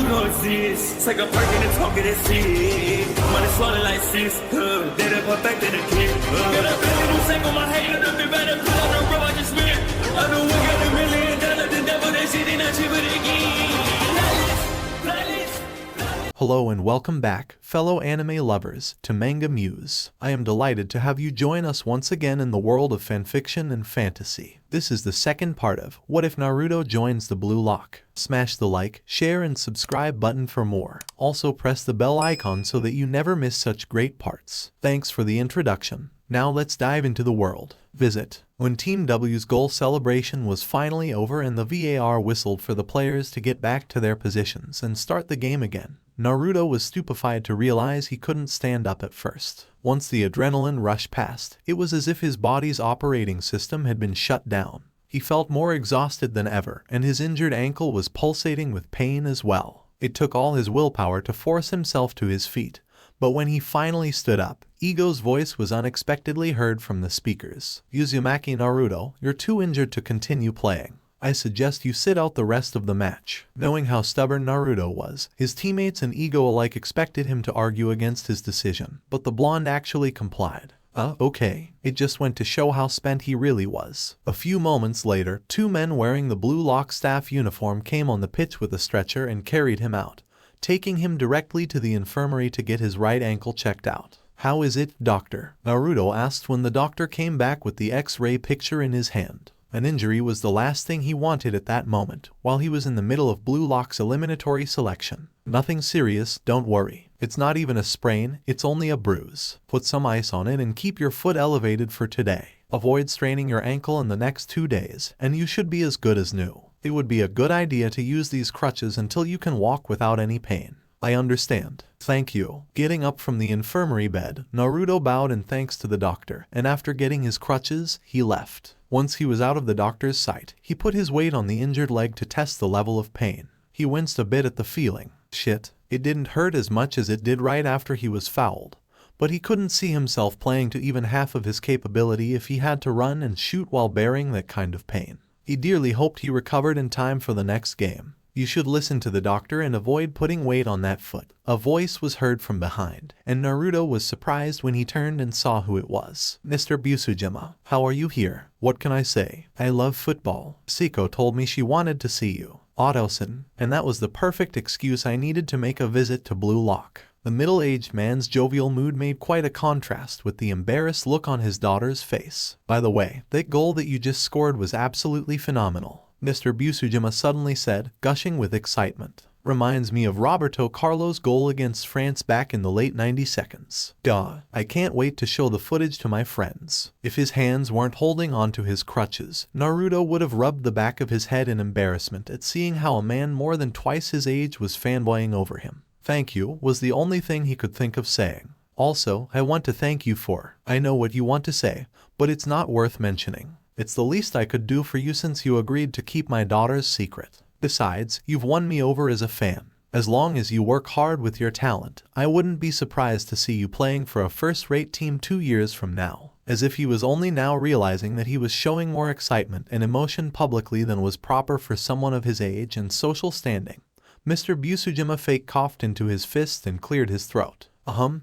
you don't exist. Take a perk and a talk of that shit. Money swallowed like sis. Did it perfect in the kid. Got a billion who take on my hate. Look at better put on the road I just spent. I know we got $1 million. The devil that shit ain't not cheaper than Hello and welcome back, fellow anime lovers, to MangaMuse. I am delighted to have you join us once again in the world of fanfiction and fantasy. This is the second part of What If Naruto Joins the Blue Lock? Smash the like, share and subscribe button for more. Also press the bell icon so that you never miss such great parts. Thanks for the introduction. Now let's dive into the world. Visit. When Team W's goal celebration was finally over and the VAR whistled for the players to get back to their positions and start the game again, Naruto was stupefied to realize he couldn't stand up at first. Once the adrenaline rush passed, it was as if his body's operating system had been shut down. He felt more exhausted than ever, and his injured ankle was pulsating with pain as well. It took all his willpower to force himself to his feet, but when he finally stood up, Ego's voice was unexpectedly heard from the speakers. Uzumaki Naruto, you're too injured to continue playing. I suggest you sit out the rest of the match. Knowing how stubborn Naruto was, his teammates and Ego alike expected him to argue against his decision, but the blonde actually complied. Okay. It just went to show how spent he really was. A few moments later, two men wearing the Blue Lock staff uniform came on the pitch with a stretcher and carried him out, taking him directly to the infirmary to get his right ankle checked out. How is it, doctor? Naruto asked when the doctor came back with the X-ray picture in his hand. An injury was the last thing he wanted at that moment, while he was in the middle of Blue Lock's eliminatory selection. Nothing serious, don't worry. It's not even a sprain, it's only a bruise. Put some ice on it and keep your foot elevated for today. Avoid straining your ankle in the next 2 days, and you should be as good as new. It would be a good idea to use these crutches until you can walk without any pain. I understand. Thank you. Getting up from the infirmary bed, Naruto bowed in thanks to the doctor, and after getting his crutches, he left. Once he was out of the doctor's sight, he put his weight on the injured leg to test the level of pain. He winced a bit at the feeling. Shit, it didn't hurt as much as it did right after he was fouled. But he couldn't see himself playing to even half of his capability if he had to run and shoot while bearing that kind of pain. He dearly hoped he recovered in time for the next game. You should listen to the doctor and avoid putting weight on that foot. A voice was heard from behind, and Naruto was surprised when he turned and saw who it was. Mr. Busujima, how are you here? What can I say? I love football. Siko told me she wanted to see you. Otto-san, and that was the perfect excuse I needed to make a visit to Blue Lock. The middle-aged man's jovial mood made quite a contrast with the embarrassed look on his daughter's face. By the way, that goal that you just scored was absolutely phenomenal, Mr. Busujima suddenly said, gushing with excitement. Reminds me of Roberto Carlos' goal against France back in the late 90 seconds. Duh, I can't wait to show the footage to my friends. If his hands weren't holding onto his crutches, Naruto would have rubbed the back of his head in embarrassment at seeing how a man more than twice his age was fanboying over him. Thank you was the only thing he could think of saying. Also, I want to thank you for. I know what you want to say, but it's not worth mentioning. It's the least I could do for you since you agreed to keep my daughter's secret. Besides, you've won me over as a fan. As long as you work hard with your talent, I wouldn't be surprised to see you playing for a first-rate team 2 years from now. As if he was only now realizing that he was showing more excitement and emotion publicly than was proper for someone of his age and social standing. Mr. Busujima fake coughed into his fist and cleared his throat.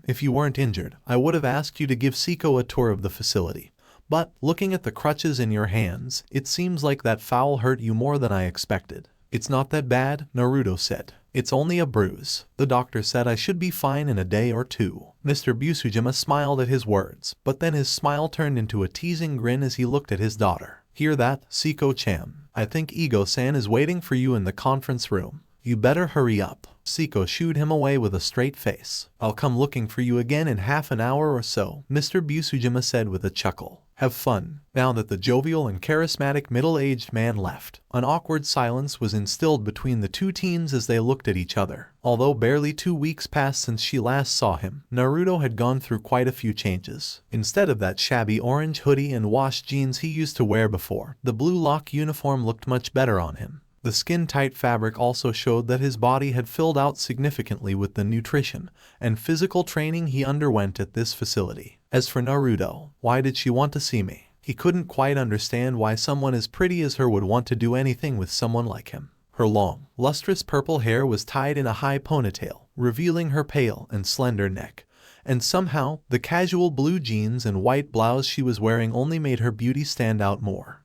If you weren't injured, I would have asked you to give Siko a tour of the facility. But, looking at the crutches in your hands, it seems like that foul hurt you more than I expected. It's not that bad, Naruto said. It's only a bruise. The doctor said I should be fine in a day or two. Mr. Busujima smiled at his words, but then his smile turned into a teasing grin as he looked at his daughter. Hear that, Siko-chan? I think Ego-san is waiting for you in the conference room. You better hurry up. Siko shooed him away with a straight face. I'll come looking for you again in half an hour or so, Mr. Busujima said with a chuckle. Have fun. Now that the jovial and charismatic middle-aged man left, an awkward silence was instilled between the two teens as they looked at each other. Although barely 2 weeks passed since she last saw him, Naruto had gone through quite a few changes. Instead of that shabby orange hoodie and washed jeans he used to wear before, the Blue Lock uniform looked much better on him. The skin-tight fabric also showed that his body had filled out significantly with the nutrition and physical training he underwent at this facility. As for Naruto, why did she want to see me? He couldn't quite understand why someone as pretty as her would want to do anything with someone like him. Her long, lustrous purple hair was tied in a high ponytail, revealing her pale and slender neck. And somehow, the casual blue jeans and white blouse she was wearing only made her beauty stand out more.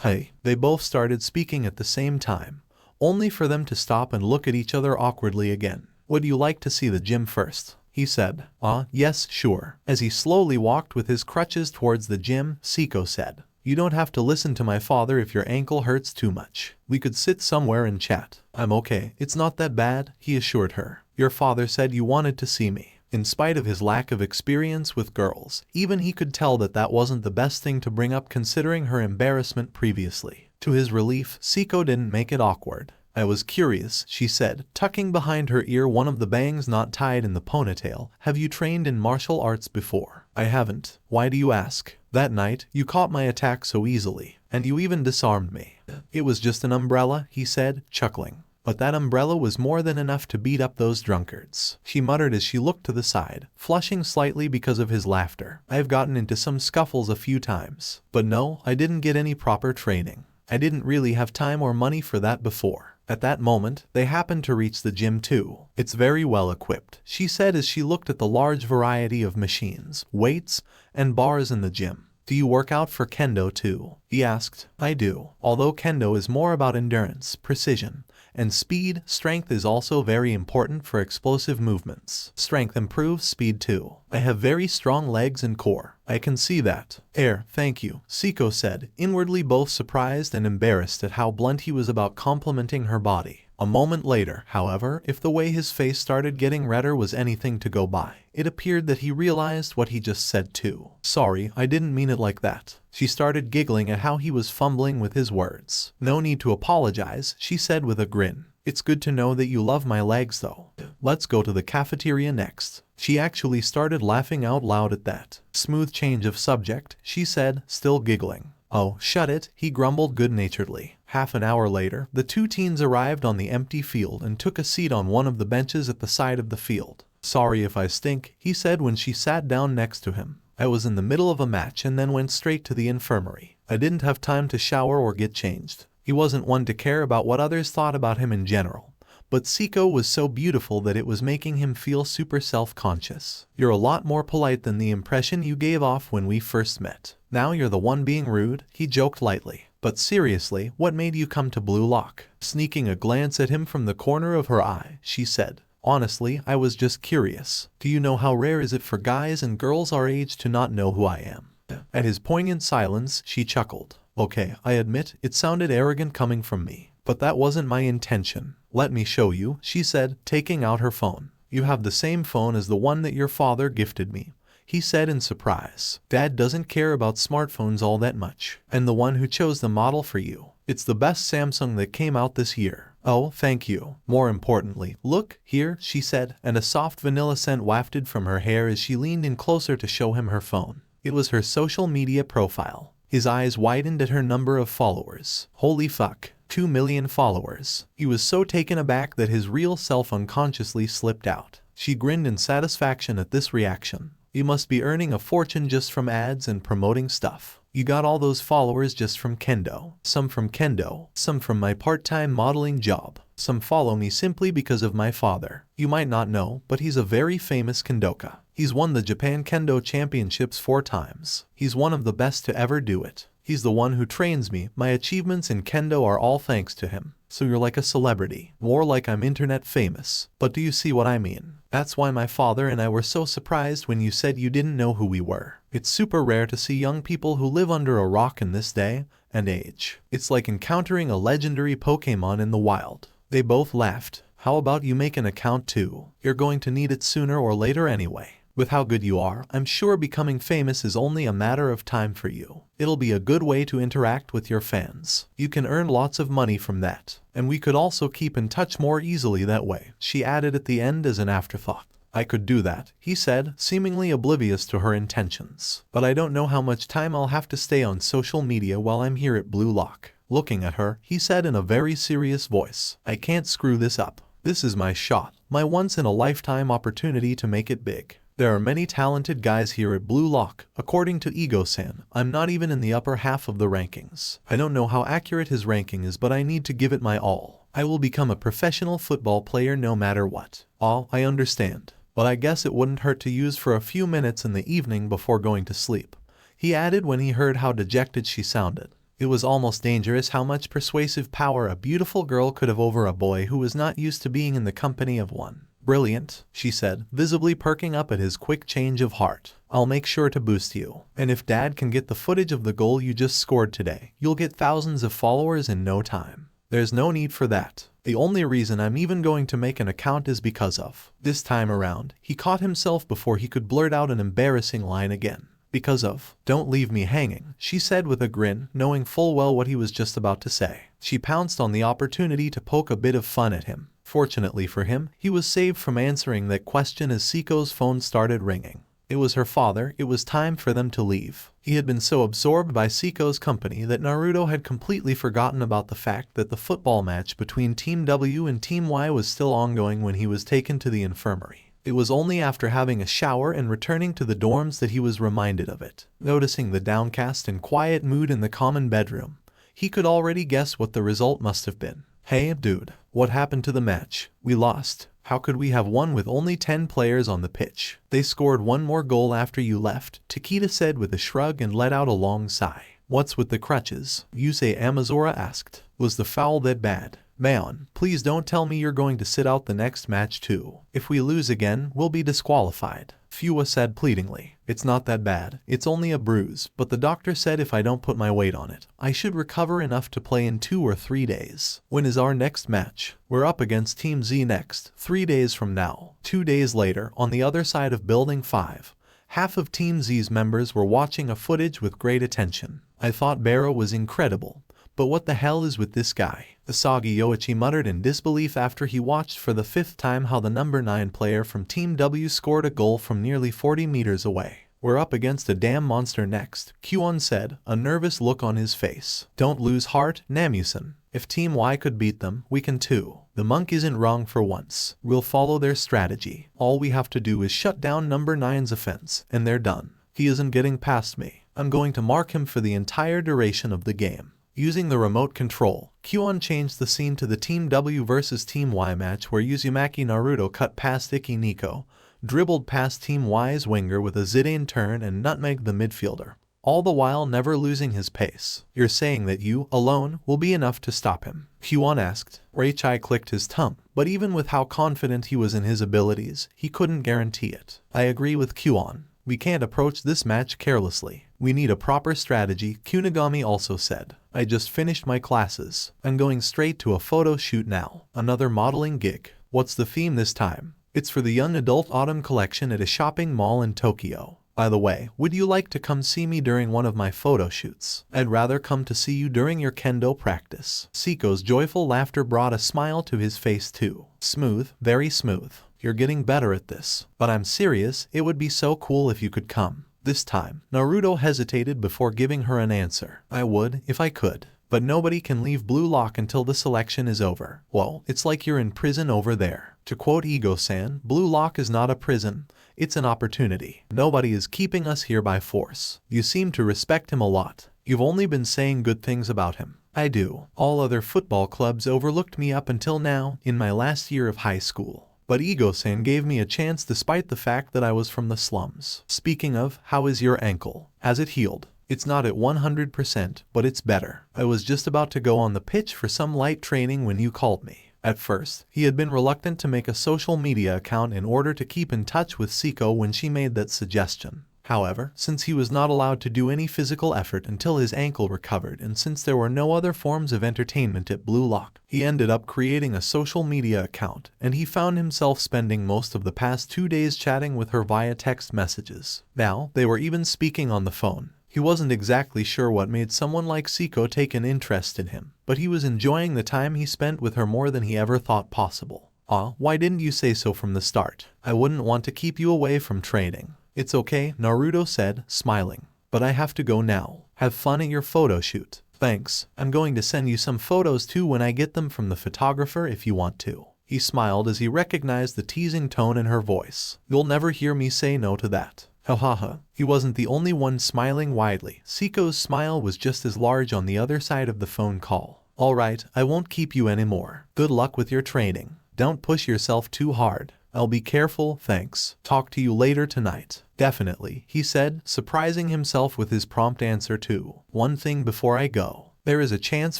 Hey. They both started speaking at the same time, only for them to stop and look at each other awkwardly again. Would you like to see the gym first? He said. Yes, sure. As he slowly walked with his crutches towards the gym, Seiko said, you don't have to listen to my father if your ankle hurts too much. We could sit somewhere and chat. I'm okay. It's not that bad, he assured her. Your father said you wanted to see me. In spite of his lack of experience with girls, even he could tell that that wasn't the best thing to bring up considering her embarrassment previously. To his relief, Seiko didn't make it awkward. I was curious, she said, tucking behind her ear one of the bangs not tied in the ponytail. Have you trained in martial arts before? I haven't. Why do you ask? That night, you caught my attack so easily, and you even disarmed me. It was just an umbrella, he said, chuckling. But that umbrella was more than enough to beat up those drunkards, she muttered as she looked to the side, flushing slightly because of his laughter. I've gotten into some scuffles a few times, but no, I didn't get any proper training. I didn't really have time or money for that before. At that moment, they happened to reach the gym too. It's very well equipped, she said as she looked at the large variety of machines, weights, and bars in the gym. Do you work out for kendo too? He asked. I do. Although kendo is more about endurance, precision, and speed, strength is also very important for explosive movements. Strength improves speed too. I have very strong legs and core. I can see that. Thank you, Seiko said, inwardly both surprised and embarrassed at how blunt he was about complimenting her body. A moment later, however, if the way his face started getting redder was anything to go by, it appeared that he realized what he just said too. Sorry, I didn't mean it like that. She started giggling at how he was fumbling with his words. No need to apologize, she said with a grin. It's good to know that you love my legs though. Let's go to the cafeteria next. She actually started laughing out loud at that. Smooth change of subject, she said, still giggling. Oh, shut it, he grumbled good-naturedly. Half an hour later, the two teens arrived on the empty field and took a seat on one of the benches at the side of the field. Sorry if I stink, he said when she sat down next to him. I was in the middle of a match and then went straight to the infirmary. I didn't have time to shower or get changed. He wasn't one to care about what others thought about him in general. But Seiko was so beautiful that it was making him feel super self-conscious. You're a lot more polite than the impression you gave off when we first met. Now you're the one being rude, he joked lightly. But seriously, what made you come to Bluelock? Sneaking a glance at him from the corner of her eye, she said. Honestly, I was just curious. Do you know how rare is it for guys and girls our age to not know who I am? At his poignant silence, she chuckled. Okay, I admit, it sounded arrogant coming from me. But that wasn't my intention. Let me show you, she said, taking out her phone. You have the same phone as the one that your father gifted me, he said in surprise. Dad doesn't care about smartphones all that much. And the one who chose the model for you. It's the best Samsung that came out this year. Oh, thank you. More importantly, look, here, she said, and a soft vanilla scent wafted from her hair as she leaned in closer to show him her phone. It was her social media profile. His eyes widened at her number of followers. Holy fuck. 2 million followers. He was so taken aback that his real self unconsciously slipped out. She grinned in satisfaction at this reaction. You must be earning a fortune just from ads and promoting stuff. You got all those followers just from kendo. Some from kendo, some from my part-time modeling job. Some follow me simply because of my father. You might not know, but he's a very famous kendoka. He's won the Japan Kendo Championships 4 times. He's one of the best to ever do it. He's the one who trains me. My achievements in kendo are all thanks to him. So you're like a celebrity. More like I'm internet famous. But do you see what I mean? That's why my father and I were so surprised when you said you didn't know who we were. It's super rare to see young people who live under a rock in this day and age. It's like encountering a legendary Pokemon in the wild. They both laughed. How about you make an account too? You're going to need it sooner or later anyway. With how good you are, I'm sure becoming famous is only a matter of time for you. It'll be a good way to interact with your fans. You can earn lots of money from that. And we could also keep in touch more easily that way, she added at the end as an afterthought. I could do that, he said, seemingly oblivious to her intentions. But I don't know how much time I'll have to stay on social media while I'm here at Bluelock. Looking at her, he said in a very serious voice, I can't screw this up. This is my shot, my once-in-a-lifetime opportunity to make it big. There are many talented guys here at Bluelock. According to Ego-san, I'm not even in the upper half of the rankings. I don't know how accurate his ranking is, but I need to give it my all. I will become a professional football player no matter what. Oh, I understand. But I guess it wouldn't hurt to use for a few minutes in the evening before going to sleep," he added when he heard how dejected she sounded. It was almost dangerous how much persuasive power a beautiful girl could have over a boy who was not used to being in the company of one. "Brilliant," she said, visibly perking up at his quick change of heart. "I'll make sure to boost you. And if Dad can get the footage of the goal you just scored today, you'll get thousands of followers in no time." "There's no need for that. The only reason I'm even going to make an account is because of." This time around, he caught himself before he could blurt out an embarrassing line again. "Because of, don't leave me hanging," she said with a grin, knowing full well what he was just about to say. She pounced on the opportunity to poke a bit of fun at him. Fortunately for him, he was saved from answering that question as Seiko's phone started ringing. It was her father. It was time for them to leave. He had been so absorbed by Seiko's company that Naruto had completely forgotten about the fact that the football match between Team W and Team Y was still ongoing when he was taken to the infirmary. It was only after having a shower and returning to the dorms that he was reminded of it. Noticing the downcast and quiet mood in the common bedroom, he could already guess what the result must have been. "Hey, dude, what happened to the match? We lost. How could we have won with only 10 players on the pitch? They scored one more goal after you left," Takeda said with a shrug and let out a long sigh. "What's with the crutches?" Yusei Amazura asked. "Was the foul that bad?" "Man, please don't tell me you're going to sit out the next match too. If we lose again, we'll be disqualified," Fuwa said pleadingly. "It's not that bad. It's only a bruise, but the doctor said if I don't put my weight on it, I should recover enough to play in 2 or 3 days. When is our next match?" "We're up against Team Z next, 3 days from now." 2 days later, on the other side of Building 5, half of Team Z's members were watching a footage with great attention. "I thought Barrow was incredible, but what the hell is with this guy?" Isagiyoichi muttered in disbelief after he watched for the 5th time how the number 9 player from Team W scored a goal from nearly 40 meters away. "We're up against a damn monster next," Kyuon said, a nervous look on his face. "Don't lose heart, Namusen. If Team Y could beat them, we can too. The monk isn't wrong for once. We'll follow their strategy. All we have to do is shut down number 9's offense, and they're done. He isn't getting past me. I'm going to mark him for the entire duration of the game." Using the remote control, Kyuon changed the scene to the Team W vs Team Y match where Uzumaki Naruto cut past Iki Nico, dribbled past Team Y's winger with a Zidane turn and nutmegged the midfielder, all the while never losing his pace. "You're saying that you, alone, will be enough to stop him?" Kyuon asked. Reichai clicked his tongue, but even with how confident he was in his abilities, he couldn't guarantee it. "I agree with Kyuon. We can't approach this match carelessly. We need a proper strategy," Kunigami also said. "I just finished my classes. I'm going straight to a photo shoot now. Another modeling gig." "What's the theme this time?" "It's for the young adult autumn collection at a shopping mall in Tokyo. By the way, would you like to come see me during one of my photo shoots?" "I'd rather come to see you during your kendo practice." Seiko's joyful laughter brought a smile to his face too. "Smooth, very smooth. You're getting better at this. But I'm serious, it would be so cool if you could come." This time, Naruto hesitated before giving her an answer. "I would, if I could. But nobody can leave Bluelock until the selection is over." "Well, it's like you're in prison over there." To quote Ego-san, "Bluelock is not a prison. It's an opportunity. Nobody is keeping us here by force." "You seem to respect him a lot. You've only been saying good things about him." "I do. All other football clubs overlooked me up until now, in my last year of high school. But Ego-san gave me a chance despite the fact that I was from the slums." "Speaking of, how is your ankle? Has it healed?" "It's not at 100%, but it's better. I was just about to go on the pitch for some light training when you called me." At first, he had been reluctant to make a social media account in order to keep in touch with Seiko when she made that suggestion. However, since he was not allowed to do any physical effort until his ankle recovered and since there were no other forms of entertainment at Bluelock, he ended up creating a social media account, and he found himself spending most of the past 2 days chatting with her via text messages. Now, they were even speaking on the phone. He wasn't exactly sure what made someone like Seiko take an interest in him, but he was enjoying the time he spent with her more than he ever thought possible. Why didn't you say so from the start? I wouldn't want to keep you away from training." "It's okay," Naruto said, smiling. "But I have to go now. Have fun at your photo shoot." "Thanks. I'm going to send you some photos too when I get them from the photographer if you want to." He smiled as he recognized the teasing tone in her voice. "You'll never hear me say no to that." Ha ha ha. He wasn't the only one smiling widely. Seiko's smile was just as large on the other side of the phone call. Alright, I won't keep you anymore. Good luck with your training. Don't push yourself too hard. I'll be careful, thanks. Talk to you later tonight. Definitely, he said, surprising himself with his prompt answer too. One thing before I go. There is a chance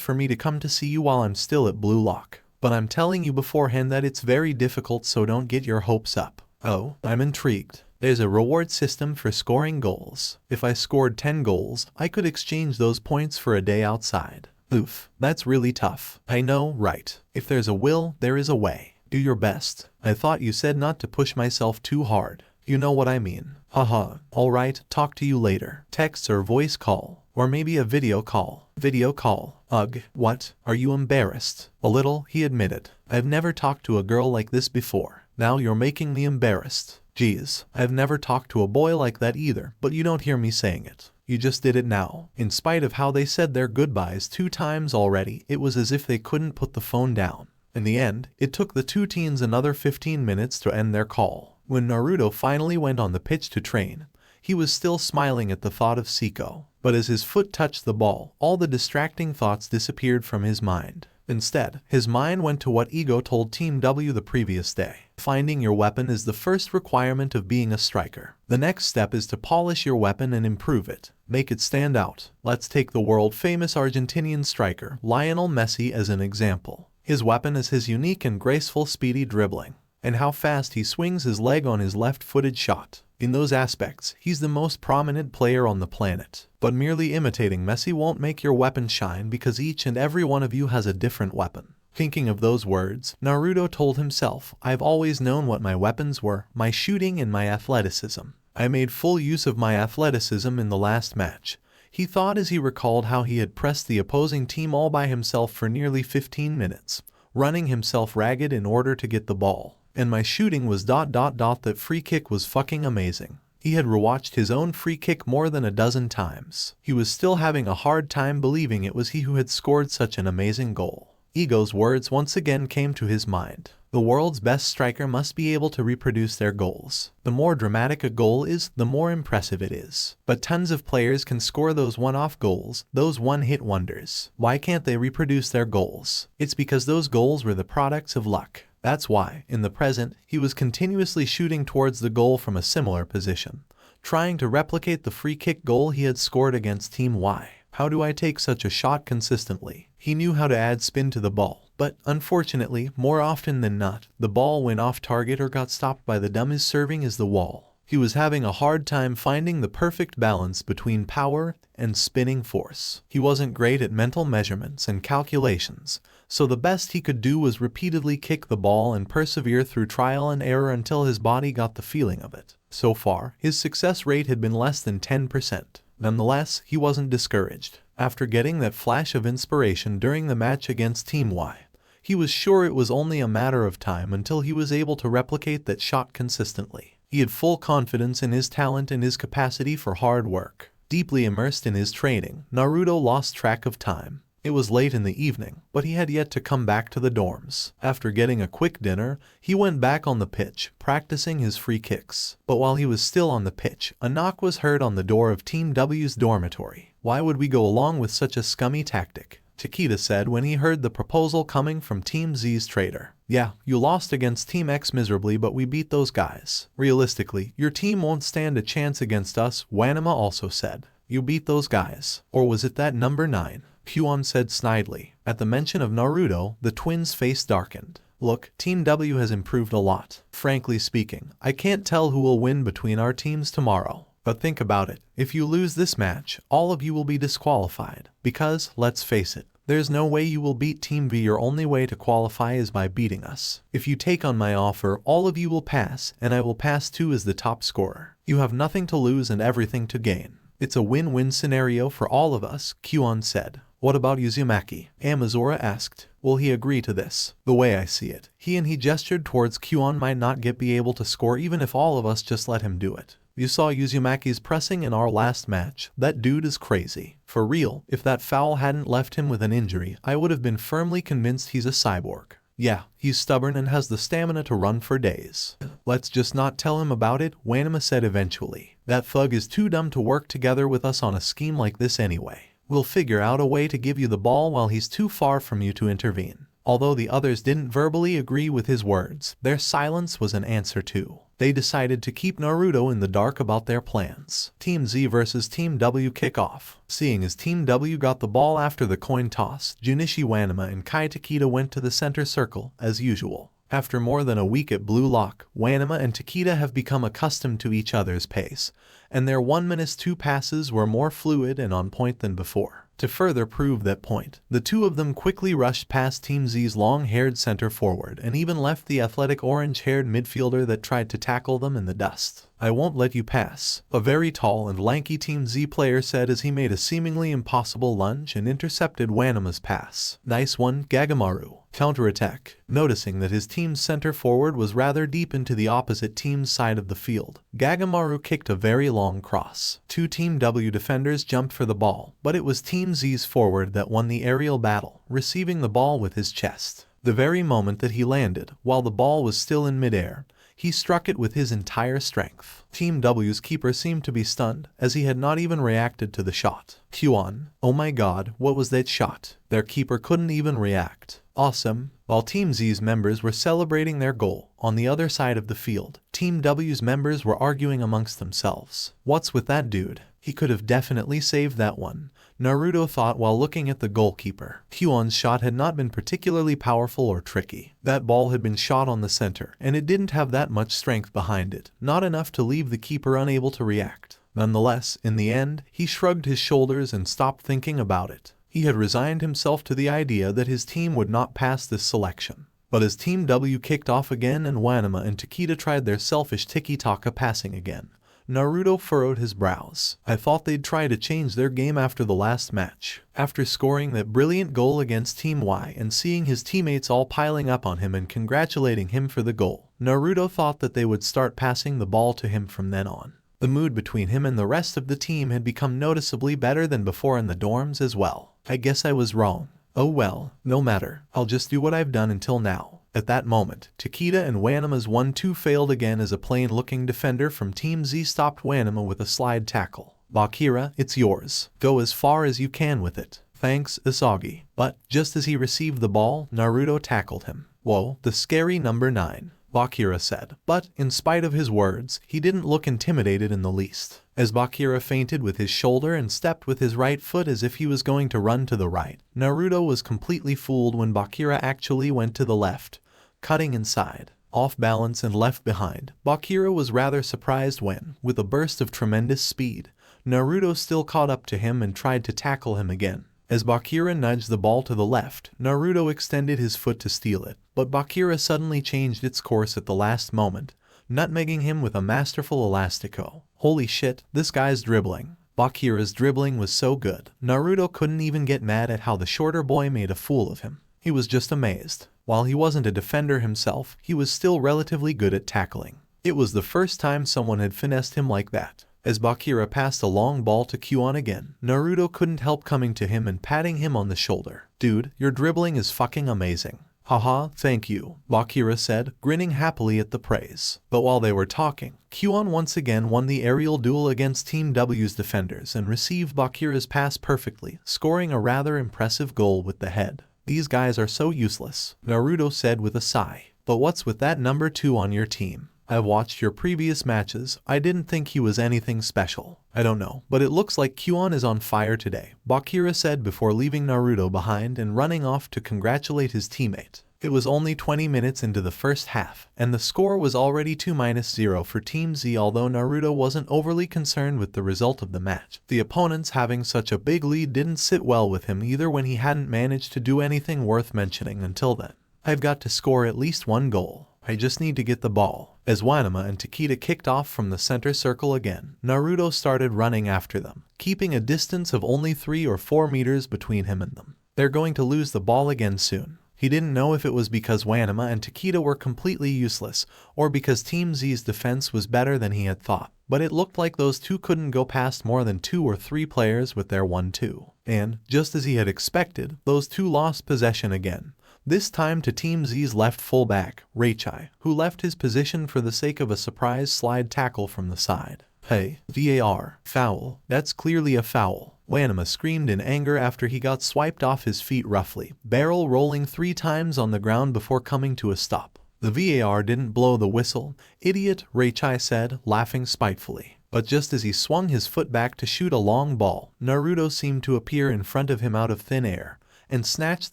for me to come to see you while I'm still at Bluelock. But I'm telling you beforehand that it's very difficult, so don't get your hopes up. Oh, I'm intrigued. There's a reward system for scoring goals. If I scored 10 goals, I could exchange those points for a day outside. Oof, that's really tough. I know, right? If there's a will, there is a way. Do your best. I thought you said not to push myself too hard. You know what I mean. Haha. Alright, talk to you later. Text or voice call. Or maybe a video call. Video call. Ugh, what? Are you embarrassed? A little, he admitted. I've never talked to a girl like this before. Now you're making me embarrassed. Geez, I've never talked to a boy like that either, but you don't hear me saying it. You just did it now. In spite of how they said their goodbyes 2 times already, it was as if they couldn't put the phone down. In the end, it took the 2 teens another 15 minutes to end their call. When Naruto finally went on the pitch to train, he was still smiling at the thought of Siko. But as his foot touched the ball, all the distracting thoughts disappeared from his mind. Instead, his mind went to what Ego told Team W the previous day. Finding your weapon is the first requirement of being a striker. The next step is to polish your weapon and improve it. Make it stand out. Let's take the world-famous Argentinian striker, Lionel Messi, as an example. His weapon is his unique and graceful speedy dribbling, and how fast he swings his leg on his left-footed shot. In those aspects, he's the most prominent player on the planet. But merely imitating Messi won't make your weapon shine, because each and every one of you has a different weapon. Thinking of those words, Naruto told himself, I've always known what my weapons were, my shooting and my athleticism. I made full use of my athleticism in the last match. He thought as he recalled how he had pressed the opposing team all by himself for nearly 15 minutes, running himself ragged in order to get the ball. And my shooting was ... that free kick was fucking amazing. He had rewatched his own free kick more than a dozen times. He was still having a hard time believing it was he who had scored such an amazing goal. Ego's words once again came to his mind. The world's best striker must be able to reproduce their goals. The more dramatic a goal is, the more impressive it is. But tons of players can score those one-off goals, those one-hit wonders. Why can't they reproduce their goals? It's because those goals were the products of luck. That's why, in the present, he was continuously shooting towards the goal from a similar position, trying to replicate the free kick goal he had scored against Team Y. How do I take such a shot consistently? He knew how to add spin to the ball, but unfortunately, more often than not, the ball went off target or got stopped by the dumbest serving as the wall. He was having a hard time finding the perfect balance between power and spinning force. He wasn't great at mental measurements and calculations, so the best he could do was repeatedly kick the ball and persevere through trial and error until his body got the feeling of it. So far, his success rate had been less than 10%. Nonetheless, he wasn't discouraged. After getting that flash of inspiration during the match against Team Y, he was sure it was only a matter of time until he was able to replicate that shot consistently. He had full confidence in his talent and his capacity for hard work. Deeply immersed in his training, Naruto lost track of time. It was late in the evening, but he had yet to come back to the dorms. After getting a quick dinner, he went back on the pitch, practicing his free kicks. But while he was still on the pitch, a knock was heard on the door of Team W's dormitory. Why would we go along with such a scummy tactic? Takeda said when he heard the proposal coming from Team Z's trader. Yeah, you lost against Team X miserably, but we beat those guys. Realistically, your team won't stand a chance against us, Wanema also said. You beat those guys. Or was it that number 9? Huon said snidely. At the mention of Naruto, the twins' face darkened. Look, Team W has improved a lot. Frankly speaking, I can't tell who will win between our teams tomorrow. But think about it. If you lose this match, all of you will be disqualified. Because, let's face it, there's no way you will beat Team V. Your only way to qualify is by beating us. If you take on my offer, all of you will pass, and I will pass too as the top scorer. You have nothing to lose and everything to gain. It's a win-win scenario for all of us, Kuon said. What about Uzumaki? Amazura asked. Will he agree to this? The way I see it, he gestured towards Kuon might not be able to score even if all of us just let him do it. You saw Uzumaki's pressing in our last match. That dude is crazy. For real, if that foul hadn't left him with an injury, I would have been firmly convinced he's a cyborg. Yeah, he's stubborn and has the stamina to run for days. Let's just not tell him about it, Wanema said eventually. That thug is too dumb to work together with us on a scheme like this anyway. We'll figure out a way to give you the ball while he's too far from you to intervene. Although the others didn't verbally agree with his words, their silence was an answer too. They decided to keep Naruto in the dark about their plans. Team Z versus Team W kickoff. Seeing as Team W got the ball after the coin toss, Junichi Wanama and Kai Takeda went to the center circle, as usual. After more than a week at Bluelock, Wanama and Takeda have become accustomed to each other's pace, and their 1-2 passes were more fluid and on point than before. To further prove that point, the two of them quickly rushed past Team Z's long-haired center forward and even left the athletic orange-haired midfielder that tried to tackle them in the dust. "I won't let you pass," a very tall and lanky Team Z player said as he made a seemingly impossible lunge and intercepted Wanama's pass. "Nice one, Gagamaru." Counterattack. Noticing that his team's center forward was rather deep into the opposite team's side of the field, Gagamaru kicked a very long cross. Two Team W defenders jumped for the ball, but it was Team Z's forward that won the aerial battle, receiving the ball with his chest. The very moment that he landed, while the ball was still in midair, he struck it with his entire strength. Team W's keeper seemed to be stunned, as he had not even reacted to the shot. Q1, oh my god, what was that shot? Their keeper couldn't even react. Awesome. While Team Z's members were celebrating their goal, on the other side of the field, Team W's members were arguing amongst themselves. What's with that dude? He could have definitely saved that one, Naruto thought while looking at the goalkeeper. Hyun's shot had not been particularly powerful or tricky. That ball had been shot on the center, and it didn't have that much strength behind it, not enough to leave the keeper unable to react. Nonetheless, in the end, he shrugged his shoulders and stopped thinking about it. He had resigned himself to the idea that his team would not pass this selection. But as Team W kicked off again and Wanama and Takeda tried their selfish tiki-taka passing again, Naruto furrowed his brows. I thought they'd try to change their game after the last match. After scoring that brilliant goal against Team Y and seeing his teammates all piling up on him and congratulating him for the goal, Naruto thought that they would start passing the ball to him from then on. The mood between him and the rest of the team had become noticeably better than before in the dorms as well. I guess I was wrong. Oh well, no matter. I'll just do what I've done until now. At that moment, Takeda and Wanama's 1-2 failed again as a plain-looking defender from Team Z stopped Wanama with a slide tackle. "Bakira, it's yours. Go as far as you can with it." "Thanks, Isagi." But, just as he received the ball, Naruto tackled him. "Whoa, the scary number 9. Bakira said. But, in spite of his words, he didn't look intimidated in the least. As Bakira feinted with his shoulder and stepped with his right foot as if he was going to run to the right, Naruto was completely fooled when Bakira actually went to the left, cutting inside. Off balance and left behind, Bakira was rather surprised when, with a burst of tremendous speed, Naruto still caught up to him and tried to tackle him again. As Bakira nudged the ball to the left, Naruto extended his foot to steal it, but Bakira suddenly changed its course at the last moment, nutmegging him with a masterful elastico. Holy shit, this guy's dribbling. Bakira's dribbling was so good, Naruto couldn't even get mad at how the shorter boy made a fool of him. He was just amazed. While he wasn't a defender himself, he was still relatively good at tackling. It was the first time someone had finessed him like that. As Bakira passed a long ball to Q1 again, Naruto couldn't help coming to him and patting him on the shoulder. "Dude, your dribbling is fucking amazing." "Haha, thank you," Bakira said, grinning happily at the praise. But while they were talking, Q1 once again won the aerial duel against Team W's defenders and received Bakira's pass perfectly, scoring a rather impressive goal with the head. "These guys are so useless," Naruto said with a sigh. "But what's with that number 2 on your team? I've watched your previous matches. I didn't think he was anything special." "I don't know, but it looks like Q1 is on fire today," Bakira said before leaving Naruto behind and running off to congratulate his teammate. It was only 20 minutes into the first half, and the score was already 2-0 for Team Z. Although Naruto wasn't overly concerned with the result of the match, the opponents having such a big lead didn't sit well with him either when he hadn't managed to do anything worth mentioning until then. "I've got to score at least one goal. I just need to get the ball." As Wanama and Takeda kicked off from the center circle again, Naruto started running after them, keeping a distance of only 3 or 4 meters between him and them. They're going to lose the ball again soon. He didn't know if it was because Wanama and Takeda were completely useless, or because Team Z's defense was better than he had thought, but it looked like those two couldn't go past more than 2 or 3 players with their 1-2. And, just as he had expected, those two lost possession again. This time to Team Z's left fullback, Ryuiyyy, who left his position for the sake of a surprise slide tackle from the side. Hey, VAR, foul, that's clearly a foul. Wanema screamed in anger after he got swiped off his feet roughly, barrel rolling 3 times on the ground before coming to a stop. The VAR didn't blow the whistle, idiot, Reichai said, laughing spitefully. But just as he swung his foot back to shoot a long ball, Naruto seemed to appear in front of him out of thin air and snatched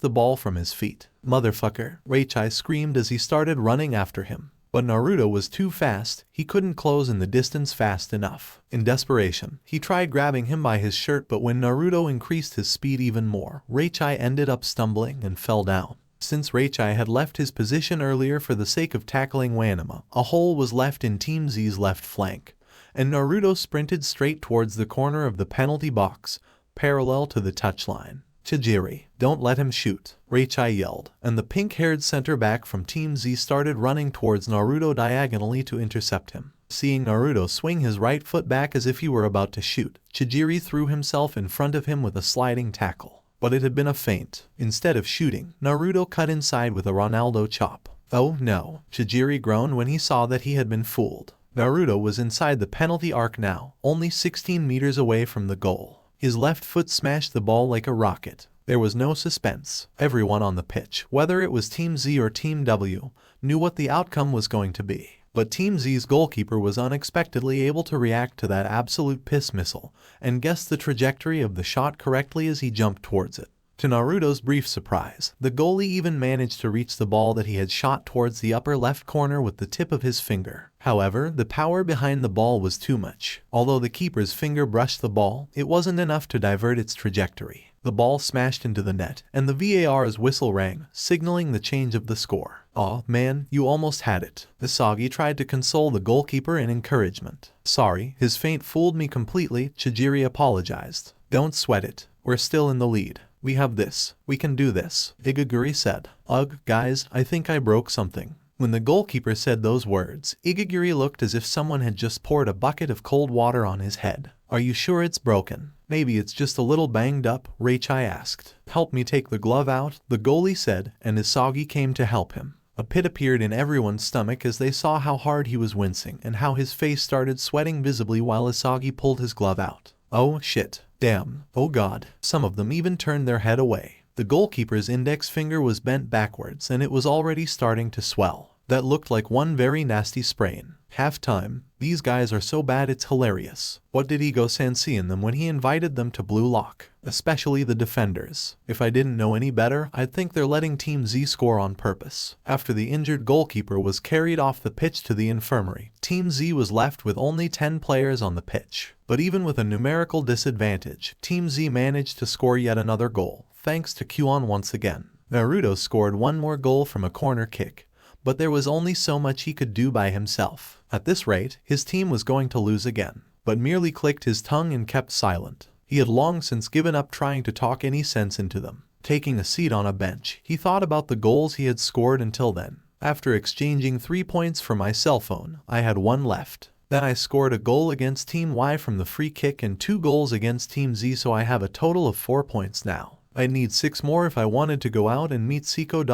the ball from his feet. Motherfucker, Reichai screamed as he started running after him. But Naruto was too fast, he couldn't close in the distance fast enough. In desperation, he tried grabbing him by his shirt, but when Naruto increased his speed even more, Reichai ended up stumbling and fell down. Since Reichai had left his position earlier for the sake of tackling Wanema, a hole was left in Team Z's left flank, and Naruto sprinted straight towards the corner of the penalty box, parallel to the touchline. Chijiri, don't let him shoot, Reichai yelled, and the pink-haired center-back from Team Z started running towards Naruto diagonally to intercept him. Seeing Naruto swing his right foot back as if he were about to shoot, Chijiri threw himself in front of him with a sliding tackle. But it had been a feint. Instead of shooting, Naruto cut inside with a Ronaldo chop. Oh no, Chijiri groaned when he saw that he had been fooled. Naruto was inside the penalty arc now, only 16 meters away from the goal. His left foot smashed the ball like a rocket. There was no suspense. Everyone on the pitch, whether it was Team Z or Team W, knew what the outcome was going to be. But Team Z's goalkeeper was unexpectedly able to react to that absolute piss missile and guess the trajectory of the shot correctly as he jumped towards it. To Naruto's brief surprise, the goalie even managed to reach the ball that he had shot towards the upper left corner with the tip of his finger. However, the power behind the ball was too much. Although the keeper's finger brushed the ball, it wasn't enough to divert its trajectory. The ball smashed into the net, and the VAR's whistle rang, signaling the change of the score. "Aw, man, you almost had it." Isagi tried to console the goalkeeper in encouragement. "Sorry, his feint fooled me completely," Chijiri apologized. "Don't sweat it. We're still in the lead. We have this. We can do this," Igaguri said. "Ugh, guys, I think I broke something." When the goalkeeper said those words, Igaguri looked as if someone had just poured a bucket of cold water on his head. "Are you sure it's broken?" "Maybe it's just a little banged up," Reichai asked. "Help me take the glove out," the goalie said, and Isagi came to help him. A pit appeared in everyone's stomach as they saw how hard he was wincing and how his face started sweating visibly while Isagi pulled his glove out. "Oh shit. Damn. Oh god." Some of them even turned their head away. The goalkeeper's index finger was bent backwards and it was already starting to swell. That looked like one very nasty sprain. Half-time, these guys are so bad it's hilarious. What did Ego-san see in them when he invited them to Bluelock? Especially the defenders. If I didn't know any better, I'd think they're letting Team Z score on purpose. After the injured goalkeeper was carried off the pitch to the infirmary, Team Z was left with only 10 players on the pitch. But even with a numerical disadvantage, Team Z managed to score yet another goal, thanks to Kuon once again. Naruto scored one more goal from a corner kick, but there was only so much he could do by himself. At this rate, his team was going to lose again, but merely clicked his tongue and kept silent. He had long since given up trying to talk any sense into them. Taking a seat on a bench, he thought about the goals he had scored until then. After exchanging 3 points from my cell phone, I had 1 left. Then I scored a goal against Team Y from the free kick and 2 goals against Team Z, so I have a total of 4 points now. I'd need 6 more if I wanted to go out and meet Seiko ...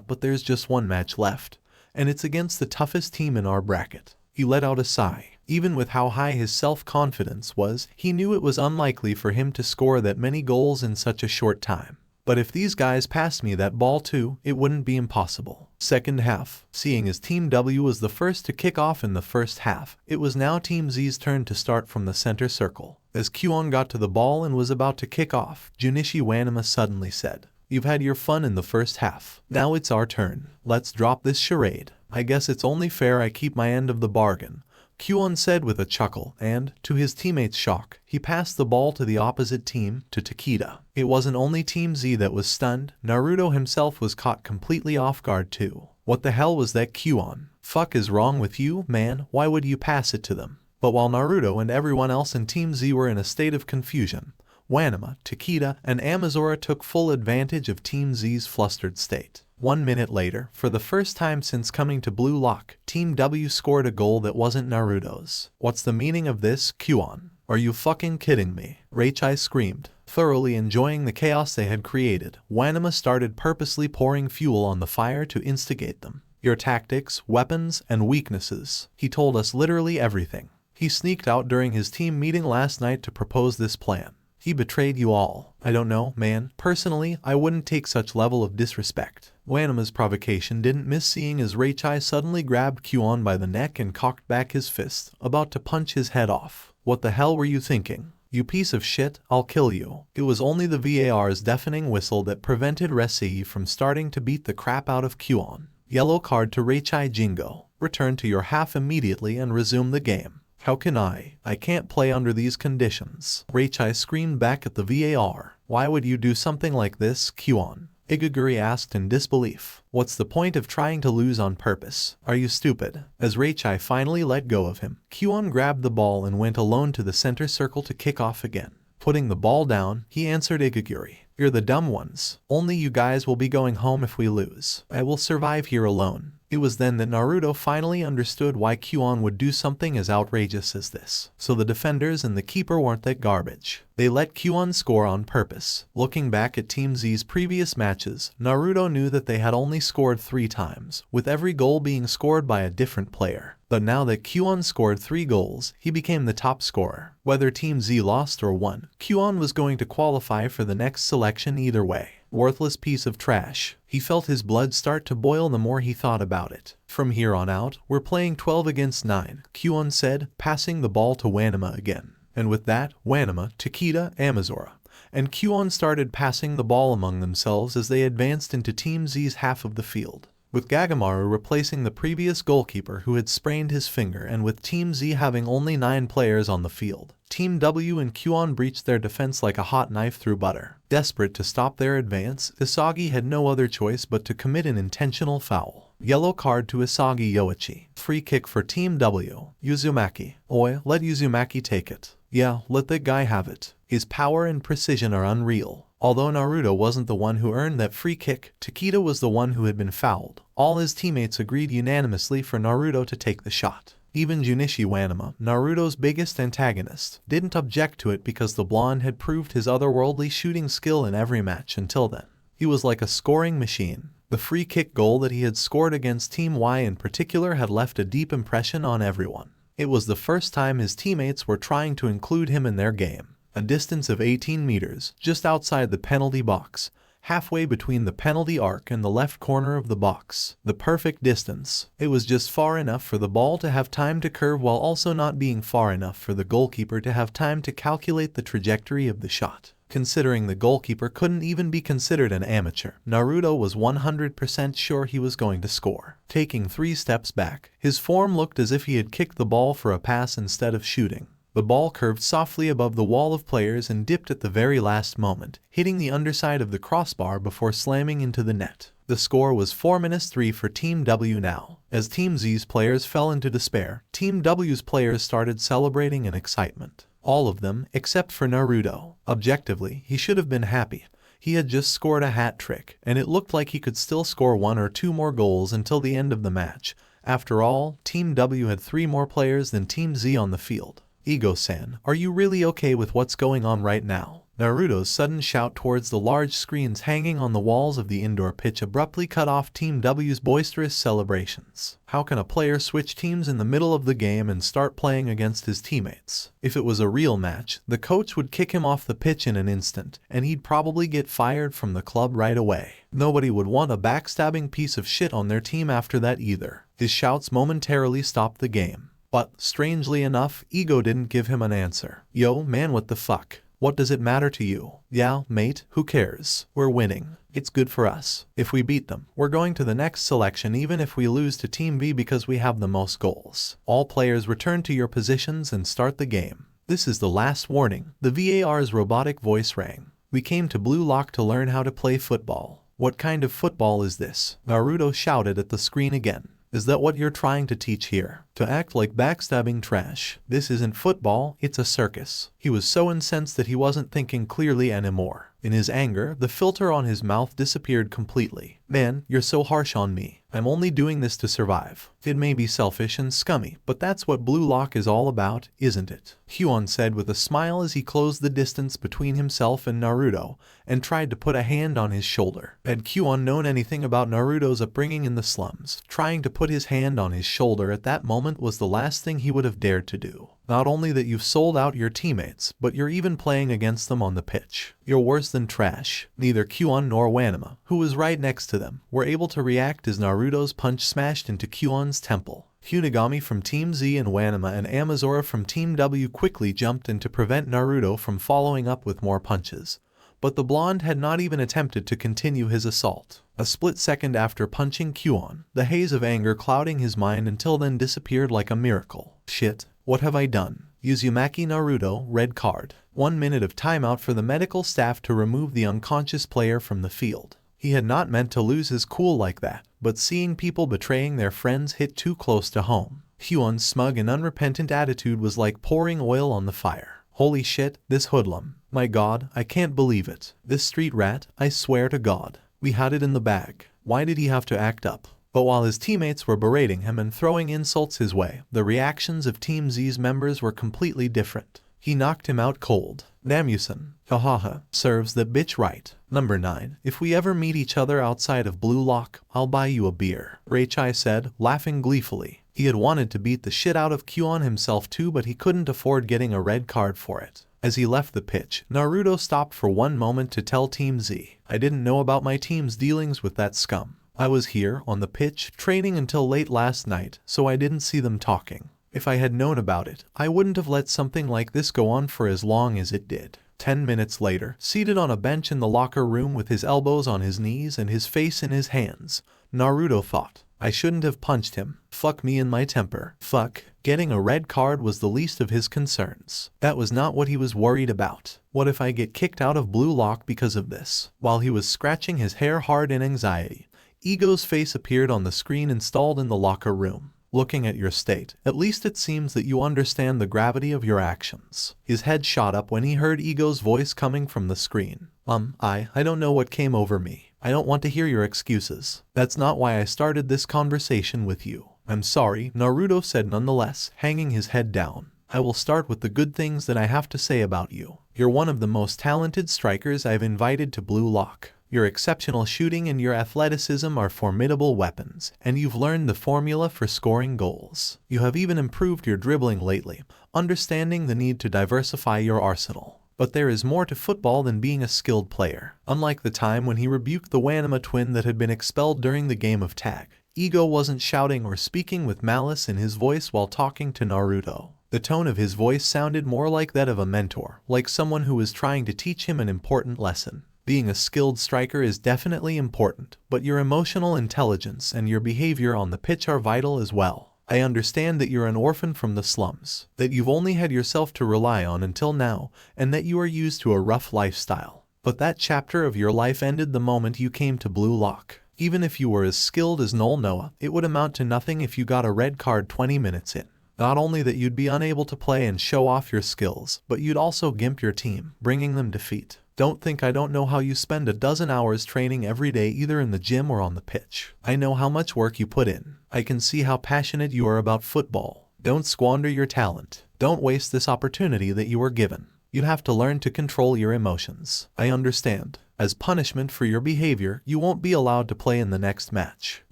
but there's just 1 match left, and it's against the toughest team in our bracket. He let out a sigh. Even with how high his self-confidence was, he knew it was unlikely for him to score that many goals in such a short time. But if these guys passed me that ball too, it wouldn't be impossible. Second half. Seeing as Team W was the first to kick off in the first half, it was now Team Z's turn to start from the center circle. As Kuon got to the ball and was about to kick off, Junichi Wanema suddenly said, "You've had your fun in the first half. Now it's our turn. Let's drop this charade. I guess it's only fair I keep my end of the bargain," Kuon said with a chuckle, and, to his teammates' shock, he passed the ball to the opposite team, to Takeda. It wasn't only Team Z that was stunned, Naruto himself was caught completely off guard too. What the hell was that, Kuon? Fuck is wrong with you, man? Why would you pass it to them? But while Naruto and everyone else in Team Z were in a state of confusion, Wanema, Takeda, and Amazura took full advantage of Team Z's flustered state. 1 minute later, for the first time since coming to Bluelock, Team W scored a goal that wasn't Naruto's. "What's the meaning of this, Kuon? Are you fucking kidding me?" Reichai screamed. Thoroughly enjoying the chaos they had created, Wanema started purposely pouring fuel on the fire to instigate them. "Your tactics, weapons, and weaknesses." He told us literally everything. He sneaked out during his team meeting last night to propose this plan. He betrayed you all. I don't know, man. Personally, I wouldn't take such level of disrespect. Wanama's provocation didn't miss seeing as Reichai suddenly grabbed Kyuon by the neck and cocked back his fist, about to punch his head off. What the hell were you thinking? You piece of shit, I'll kill you. It was only the VAR's deafening whistle that prevented Resei from starting to beat the crap out of Kyuon. Yellow card to Reichai Jingo. Return to your half immediately and resume the game. How can I? I can't play under these conditions. Reichai screamed back at the VAR. Why would you do something like this, Kyuon? Igaguri asked in disbelief. What's the point of trying to lose on purpose? Are you stupid? As Reichai finally let go of him, Kyuon grabbed the ball and went alone to the center circle to kick off again. Putting the ball down, he answered Igaguri. You're the dumb ones. Only you guys will be going home if we lose. I will survive here alone. It was then that Naruto finally understood why Kyuon would do something as outrageous as this. So the defenders and the keeper weren't that garbage. They let Kyuon score on purpose. Looking back at Team Z's previous matches, Naruto knew that they had only scored 3 times, with every goal being scored by a different player. But now that Kyuon scored 3 goals, he became the top scorer. Whether Team Z lost or won, Kyuon was going to qualify for the next selection either way. Worthless piece of trash. He felt his blood start to boil the more he thought about it. From here on out, we're playing 12 against 9, Kyuon said, passing the ball to Wanama again. And with that, Wanama, Takeda, Amazura, and Kyuon started passing the ball among themselves as they advanced into Team Z's half of the field. With Gagamaru replacing the previous goalkeeper who had sprained his finger and with Team Z having only 9 players on the field, Team W and Kyuon breached their defense like a hot knife through butter. Desperate to stop their advance, Isagi had no other choice but to commit an intentional foul. Yellow card to isagiyoichi. Free kick for Team W. Uzumaki. Oi, let Uzumaki take it. Yeah, let that guy have it. His power and precision are unreal. Although Naruto wasn't the one who earned that free kick, Takeda was the one who had been fouled. All his teammates agreed unanimously for Naruto to take the shot. Even Junichi Wanama, Naruto's biggest antagonist, didn't object to it because the blonde had proved his otherworldly shooting skill in every match until then. He was like a scoring machine. The free kick goal that he had scored against Team Y in particular had left a deep impression on everyone. It was the first time his teammates were trying to include him in their game. A distance of 18 meters, just outside the penalty box, halfway between the penalty arc and the left corner of the box. The perfect distance. It was just far enough for the ball to have time to curve while also not being far enough for the goalkeeper to have time to calculate the trajectory of the shot. Considering the goalkeeper couldn't even be considered an amateur, Naruto was 100% sure he was going to score. Taking 3 steps back, his form looked as if he had kicked the ball for a pass instead of shooting. The ball curved softly above the wall of players and dipped at the very last moment, hitting the underside of the crossbar before slamming into the net. The score was 4-3 for Team W now. As Team Z's players fell into despair, Team W's players started celebrating in excitement. All of them, except for Naruto. Objectively, he should have been happy. He had just scored a hat trick, and it looked like he could still score 1 or 2 more goals until the end of the match. After all, Team W had 3 more players than Team Z on the field. Ego-san, are you really okay with what's going on right now? Naruto's sudden shout towards the large screens hanging on the walls of the indoor pitch abruptly cut off Team W's boisterous celebrations. How can a player switch teams in the middle of the game and start playing against his teammates? If it was a real match, the coach would kick him off the pitch in an instant, and he'd probably get fired from the club right away. Nobody would want a backstabbing piece of shit on their team after that either. His shouts momentarily stopped the game. But, strangely enough, Ego didn't give him an answer. Yo, man, what the fuck? What does it matter to you? Yeah, mate, who cares? We're winning. It's good for us. If we beat them, we're going to the next selection even if we lose to Team V because we have the most goals. All players return to your positions and start the game. This is the last warning. The VAR's robotic voice rang. We came to Bluelock to learn how to play football. What kind of football is this? Naruto shouted at the screen again. Is that what you're trying to teach here? To act like backstabbing trash? This isn't football, it's a circus. He was so incensed that he wasn't thinking clearly anymore. In his anger, the filter on his mouth disappeared completely. Man, you're so harsh on me. I'm only doing this to survive. It may be selfish and scummy, but that's what Bluelock is all about, isn't it? Huon said with a smile as he closed the distance between himself and Naruto, and tried to put a hand on his shoulder. Had Huon known anything about Naruto's upbringing in the slums, trying to put his hand on his shoulder at that moment was the last thing he would have dared to do. Not only that you've sold out your teammates, but you're even playing against them on the pitch. You're worse than trash. Neither Kyuon nor Wanema, who was right next to them, were able to react as Naruto's punch smashed into Kyuon's temple. Hunagami from Team Z and Wanema and Amazora from Team W quickly jumped in to prevent Naruto from following up with more punches. But the blonde had not even attempted to continue his assault. A split second after punching Kyuon, the haze of anger clouding his mind until then disappeared like a miracle. Shit, what have I done? Uzumaki Naruto, red card. 1 minute of timeout for the medical staff to remove the unconscious player from the field. He had not meant to lose his cool like that, but seeing people betraying their friends hit too close to home. Hyun's smug and unrepentant attitude was like pouring oil on the fire. Holy shit, this hoodlum. My god, I can't believe it. This street rat, I swear to god. We had it in the bag. Why did he have to act up? But while his teammates were berating him and throwing insults his way, the reactions of Team Z's members were completely different. He knocked him out cold. Namusan, hahaha, serves that bitch right. Number 9. If we ever meet each other outside of Bluelock, I'll buy you a beer, Reichai said, laughing gleefully. He had wanted to beat the shit out of Kyuon himself too, but he couldn't afford getting a red card for it. As he left the pitch, Naruto stopped for one moment to tell Team Z, I didn't know about my team's dealings with that scum. I was here, on the pitch, training until late last night, so I didn't see them talking. If I had known about it, I wouldn't have let something like this go on for as long as it did. 10 minutes later, seated on a bench in the locker room with his elbows on his knees and his face in his hands, Naruto thought, I shouldn't have punched him. Fuck me and my temper. Fuck. Getting a red card was the least of his concerns. That was not what he was worried about. What if I get kicked out of Bluelock because of this? While he was scratching his hair hard in anxiety, Ego's face appeared on the screen installed in the locker room. Looking at your state, at least it seems that you understand the gravity of your actions. His head shot up when he heard Ego's voice coming from the screen. I don't know what came over me. I don't want to hear your excuses. That's not why I started this conversation with you. I'm sorry, Naruto said nonetheless, hanging his head down. I will start with the good things that I have to say about you. You're one of the most talented strikers I've invited to Bluelock. Your exceptional shooting and your athleticism are formidable weapons, and you've learned the formula for scoring goals. You have even improved your dribbling lately, understanding the need to diversify your arsenal. But there is more to football than being a skilled player. Unlike the time when he rebuked the Wanema twin that had been expelled during the game of tag, Ego wasn't shouting or speaking with malice in his voice while talking to Naruto. The tone of his voice sounded more like that of a mentor, like someone who was trying to teach him an important lesson. Being a skilled striker is definitely important, but your emotional intelligence and your behavior on the pitch are vital as well. I understand that you're an orphan from the slums, that you've only had yourself to rely on until now, and that you are used to a rough lifestyle. But that chapter of your life ended the moment you came to Bluelock. Even if you were as skilled as Null Noah, it would amount to nothing if you got a red card 20 minutes in. Not only that you'd be unable to play and show off your skills, but you'd also gimp your team, bringing them defeat. Don't think I don't know how you spend a dozen hours training every day either in the gym or on the pitch. I know how much work you put in. I can see how passionate you are about football. Don't squander your talent. Don't waste this opportunity that you were given. You have to learn to control your emotions. I understand. As punishment for your behavior, you won't be allowed to play in the next match.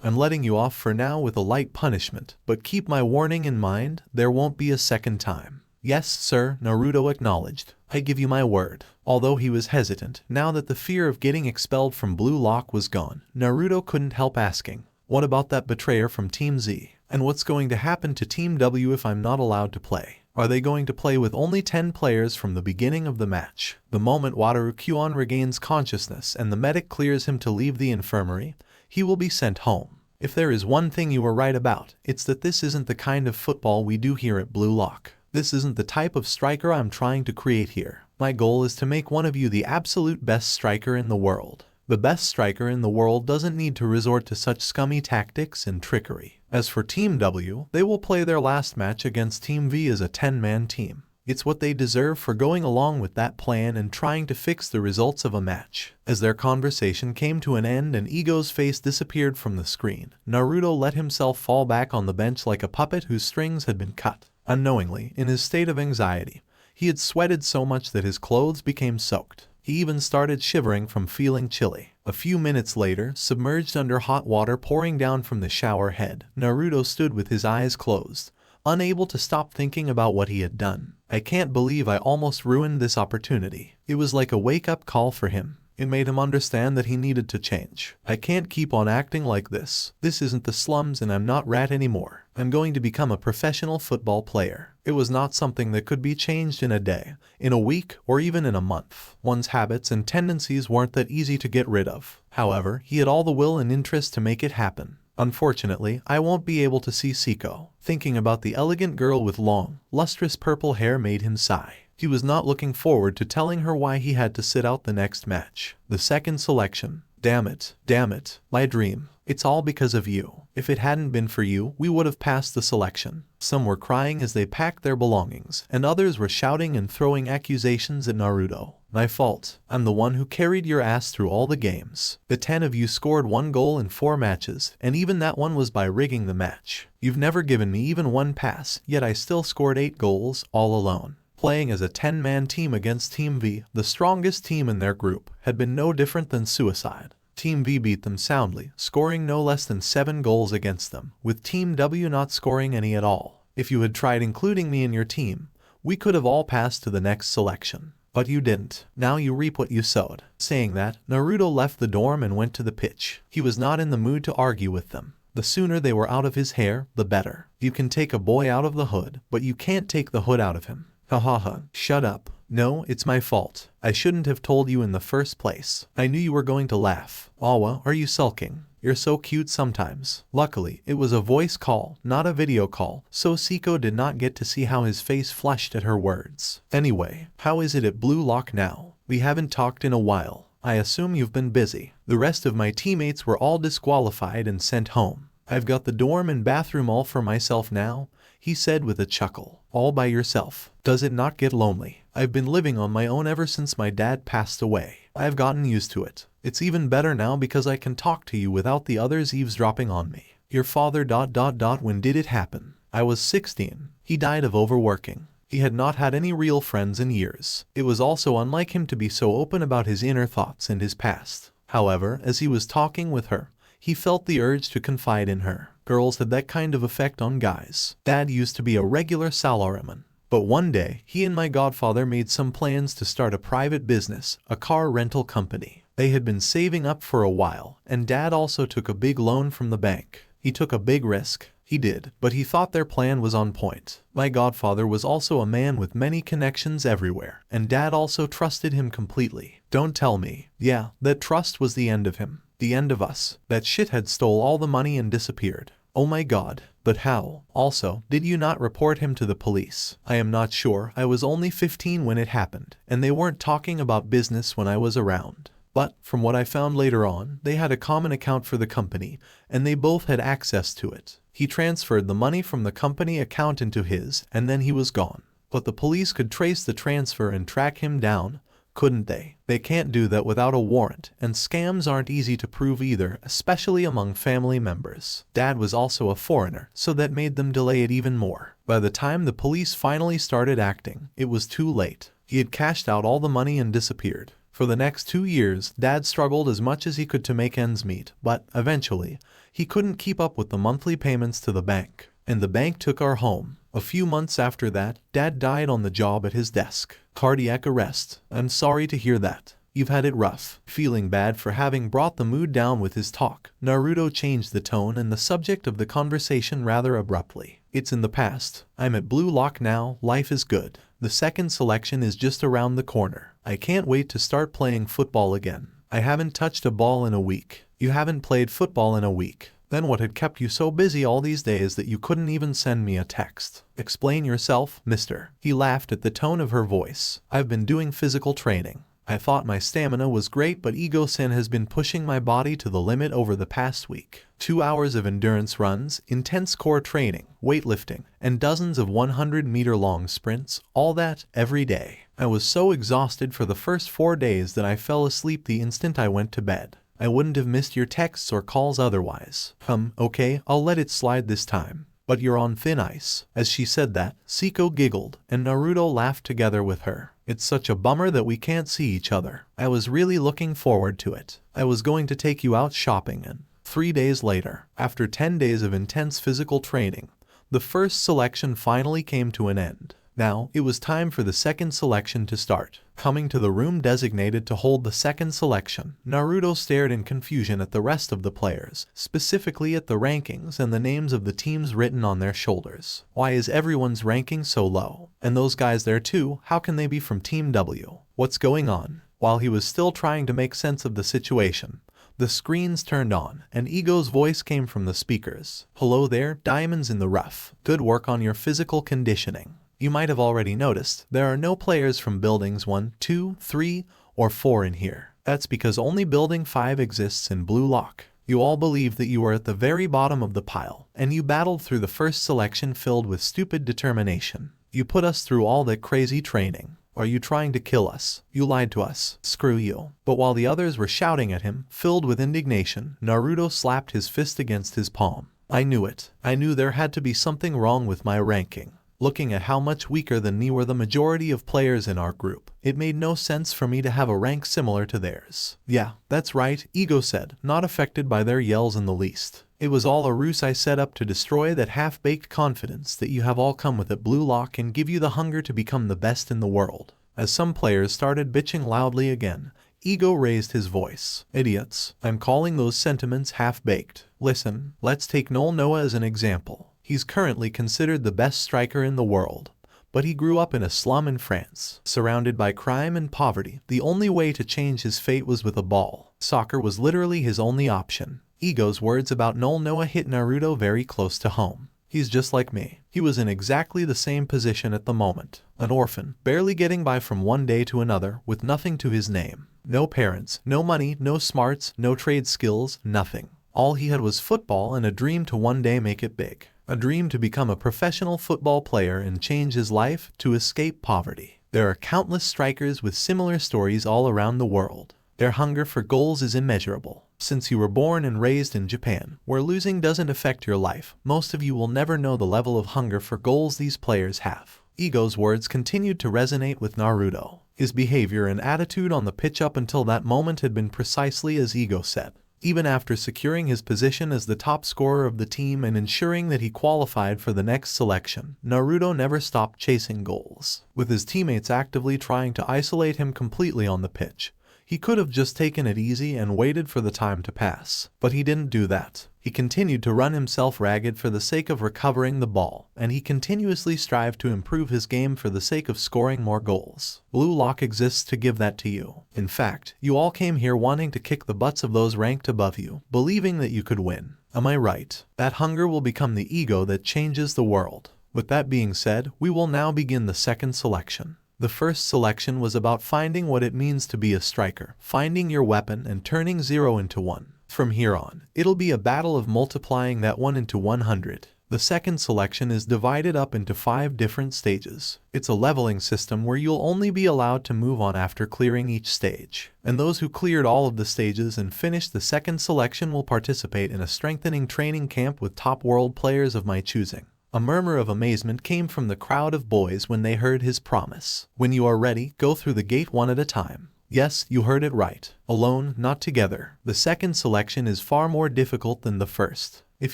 I'm letting you off for now with a light punishment, but keep my warning in mind, there won't be a second time. Yes, sir, Naruto acknowledged. I give you my word. Although he was hesitant, now that the fear of getting expelled from Bluelock was gone, Naruto couldn't help asking, what about that betrayer from Team Z? And what's going to happen to Team W if I'm not allowed to play? Are they going to play with only 10 players from the beginning of the match? The moment Wataru Kyuon regains consciousness and the medic clears him to leave the infirmary, he will be sent home. If there is one thing you were right about, it's that this isn't the kind of football we do here at Bluelock. This isn't the type of striker I'm trying to create here. My goal is to make one of you the absolute best striker in the world. The best striker in the world doesn't need to resort to such scummy tactics and trickery. As for Team W, they will play their last match against Team V as a 10-man team. It's what they deserve for going along with that plan and trying to fix the results of a match. As their conversation came to an end and Ego's face disappeared from the screen, Naruto let himself fall back on the bench like a puppet whose strings had been cut. Unknowingly, in his state of anxiety, he had sweated so much that his clothes became soaked. He even started shivering from feeling chilly. A few minutes later, submerged under hot water pouring down from the shower head, Naruto stood with his eyes closed, unable to stop thinking about what he had done. I can't believe I almost ruined this opportunity. It was like a wake-up call for him. It made him understand that he needed to change. I can't keep on acting like this. This isn't the slums and I'm not rat anymore. I'm going to become a professional football player. It was not something that could be changed in a day, in a week, or even in a month. One's habits and tendencies weren't that easy to get rid of. However, he had all the will and interest to make it happen. Unfortunately, I won't be able to see Seiko. Thinking about the elegant girl with long, lustrous purple hair made him sigh. He was not looking forward to telling her why he had to sit out the next match. The second selection. Damn it, my dream. It's all because of you. If it hadn't been for you, we would have passed the selection. Some were crying as they packed their belongings, and others were shouting and throwing accusations at Naruto. My fault. I'm the one who carried your ass through all the games. The 10 of you scored 1 goal in 4 matches, and even that one was by rigging the match. You've never given me even 1 pass, yet I still scored 8 goals, all alone. Playing as a 10-man team against Team V, the strongest team in their group, had been no different than suicide. Team V beat them soundly, scoring no less than 7 goals against them, with Team W not scoring any at all. If you had tried including me in your team, we could have all passed to the next selection. But you didn't. Now you reap what you sowed. Saying that, Naruto left the dorm and went to the pitch. He was not in the mood to argue with them. The sooner they were out of his hair, the better. You can take a boy out of the hood, but you can't take the hood out of him. Ha ha ha. Shut up. No, it's my fault. I shouldn't have told you in the first place. I knew you were going to laugh. Awa, are you sulking? You're so cute sometimes. Luckily, it was a voice call, not a video call, so Seiko did not get to see how his face flushed at her words. Anyway, how is it at Bluelock now? We haven't talked in a while. I assume you've been busy. The rest of my teammates were all disqualified and sent home. I've got the dorm and bathroom all for myself now, he said with a chuckle. All by yourself. Does it not get lonely? I've been living on my own ever since my dad passed away. I've gotten used to it. It's even better now because I can talk to you without the others eavesdropping on me. Your father ... When did it happen? I was 16. He died of overworking. He had not had any real friends in years. It was also unlike him to be so open about his inner thoughts and his past. However, as he was talking with her, he felt the urge to confide in her. Girls had that kind of effect on guys. Dad used to be a regular salaryman. But one day, he and my godfather made some plans to start a private business, a car rental company. They had been saving up for a while, and Dad also took a big loan from the bank. He took a big risk. He did, but he thought their plan was on point. My godfather was also a man with many connections everywhere, and Dad also trusted him completely. Don't tell me. Yeah, that trust was the end of him. The end of us. That shithead stole all the money and disappeared. Oh my god. But how? Also, did you not report him to the police? I am not sure. I was only 15 when it happened, and they weren't talking about business when I was around. But, from what I found later on, they had a common account for the company, and they both had access to it. He transferred the money from the company account into his, and then he was gone. But the police could trace the transfer and track him down, couldn't they? They can't do that without a warrant, and scams aren't easy to prove either, especially among family members. Dad was also a foreigner, so that made them delay it even more. By the time the police finally started acting, it was too late. He had cashed out all the money and disappeared. For the next 2 years, Dad struggled as much as he could to make ends meet, but, eventually, he couldn't keep up with the monthly payments to the bank. And the bank took our home. A few months after that, Dad died on the job at his desk. Cardiac arrest. I'm sorry to hear that. You've had it rough. Feeling bad for having brought the mood down with his talk, Naruto changed the tone and the subject of the conversation rather abruptly. It's in the past. I'm at Bluelock now, life is good. The second selection is just around the corner. I can't wait to start playing football again. I haven't touched a ball in a week. You haven't played football in a week. Then what had kept you so busy all these days that you couldn't even send me a text? Explain yourself, mister. He laughed at the tone of her voice. I've been doing physical training. I thought my stamina was great, but Ego-san has been pushing my body to the limit over the past week. 2 hours of endurance runs, intense core training, weightlifting, and dozens of 100-meter-long sprints, all that, every day. I was so exhausted for the first 4 days that I fell asleep the instant I went to bed. I wouldn't have missed your texts or calls otherwise. Okay, I'll let it slide this time. But you're on thin ice. As she said that, Seiko giggled, and Naruto laughed together with her. It's such a bummer that we can't see each other. I was really looking forward to it. I was going to take you out shopping and 3 days later, after 10 days of intense physical training, The first selection finally came to an end. Now, it was time for the second selection to start. Coming to the room designated to hold the second selection, Naruto stared in confusion at the rest of the players, specifically at the rankings and the names of the teams written on their shoulders. Why is everyone's ranking so low? And those guys there too, how can they be from Team W? What's going on? While he was still trying to make sense of the situation, the screens turned on, and Ego's voice came from the speakers. Hello there, diamonds in the rough. Good work on your physical conditioning. You might have already noticed, there are no players from buildings 1, 2, 3, or 4 in here. That's because only building 5 exists in Bluelock. You all believe that you are at the very bottom of the pile, and you battled through the first selection filled with stupid determination. You put us through all that crazy training. Are you trying to kill us? You lied to us. Screw you. But while the others were shouting at him, filled with indignation, Naruto slapped his fist against his palm. I knew it. I knew there had to be something wrong with my ranking. Looking at how much weaker than me were the majority of players in our group, it made no sense for me to have a rank similar to theirs. Yeah, that's right, Ego said, not affected by their yells in the least. It was all a ruse I set up to destroy that half-baked confidence that you have all come with at Bluelock and give you the hunger to become the best in the world. As some players started bitching loudly again, Ego raised his voice. Idiots, I'm calling those sentiments half-baked. Listen, let's take Noah as an example. He's currently considered the best striker in the world, but he grew up in a slum in France, surrounded by crime and poverty. The only way to change his fate was with a ball. Soccer was literally his only option. Ego's words about Noah hit Naruto very close to home. He's just like me. He was in exactly the same position at the moment. An orphan, barely getting by from one day to another with nothing to his name. No parents, no money, no smarts, no trade skills, nothing. All he had was football and a dream to one day make it big. A dream to become a professional football player and change his life to escape poverty. There are countless strikers with similar stories all around the world. Their hunger for goals is immeasurable. Since you were born and raised in Japan, where losing doesn't affect your life, most of you will never know the level of hunger for goals these players have. Ego's words continued to resonate with Naruto. His behavior and attitude on the pitch up until that moment had been precisely as Ego said. Even after securing his position as the top scorer of the team and ensuring that he qualified for the next selection, Naruto never stopped chasing goals. With his teammates actively trying to isolate him completely on the pitch, he could have just taken it easy and waited for the time to pass. But he didn't do that. He continued to run himself ragged for the sake of recovering the ball, and he continuously strived to improve his game for the sake of scoring more goals. Bluelock exists to give that to you. In fact, you all came here wanting to kick the butts of those ranked above you, believing that you could win. Am I right? That hunger will become the ego that changes the world. With that being said, we will now begin the second selection. The first selection was about finding what it means to be a striker, finding your weapon and turning 0 into 1. From here on, it'll be a battle of multiplying that 1 into 100. The second selection is divided up into 5 different stages. It's a leveling system where you'll only be allowed to move on after clearing each stage. And those who cleared all of the stages and finished the second selection will participate in a strengthening training camp with top world players of my choosing. A murmur of amazement came from the crowd of boys when they heard his promise. When you are ready, go through the gate one at a time. Yes, you heard it right. Alone, not together. The second selection is far more difficult than the first. If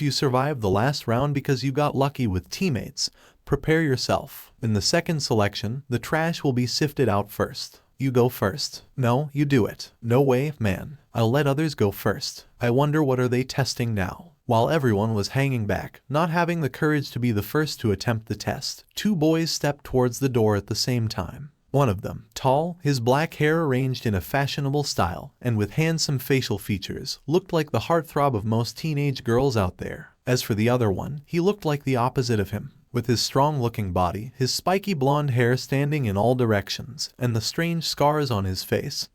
you survive the last round because you got lucky with teammates, prepare yourself. In the second selection, the trash will be sifted out first. You go first. No, you do it. No way, man. I'll let others go first. I wonder what are they testing now? While everyone was hanging back, not having the courage to be the first to attempt the test, 2 boys stepped towards the door at the same time. One of them, tall, his black hair arranged in a fashionable style, and with handsome facial features, looked like the heartthrob of most teenage girls out there. As for the other one, he looked like the opposite of him. With his strong-looking body, his spiky blonde hair standing in all directions, and the strange scars on his face,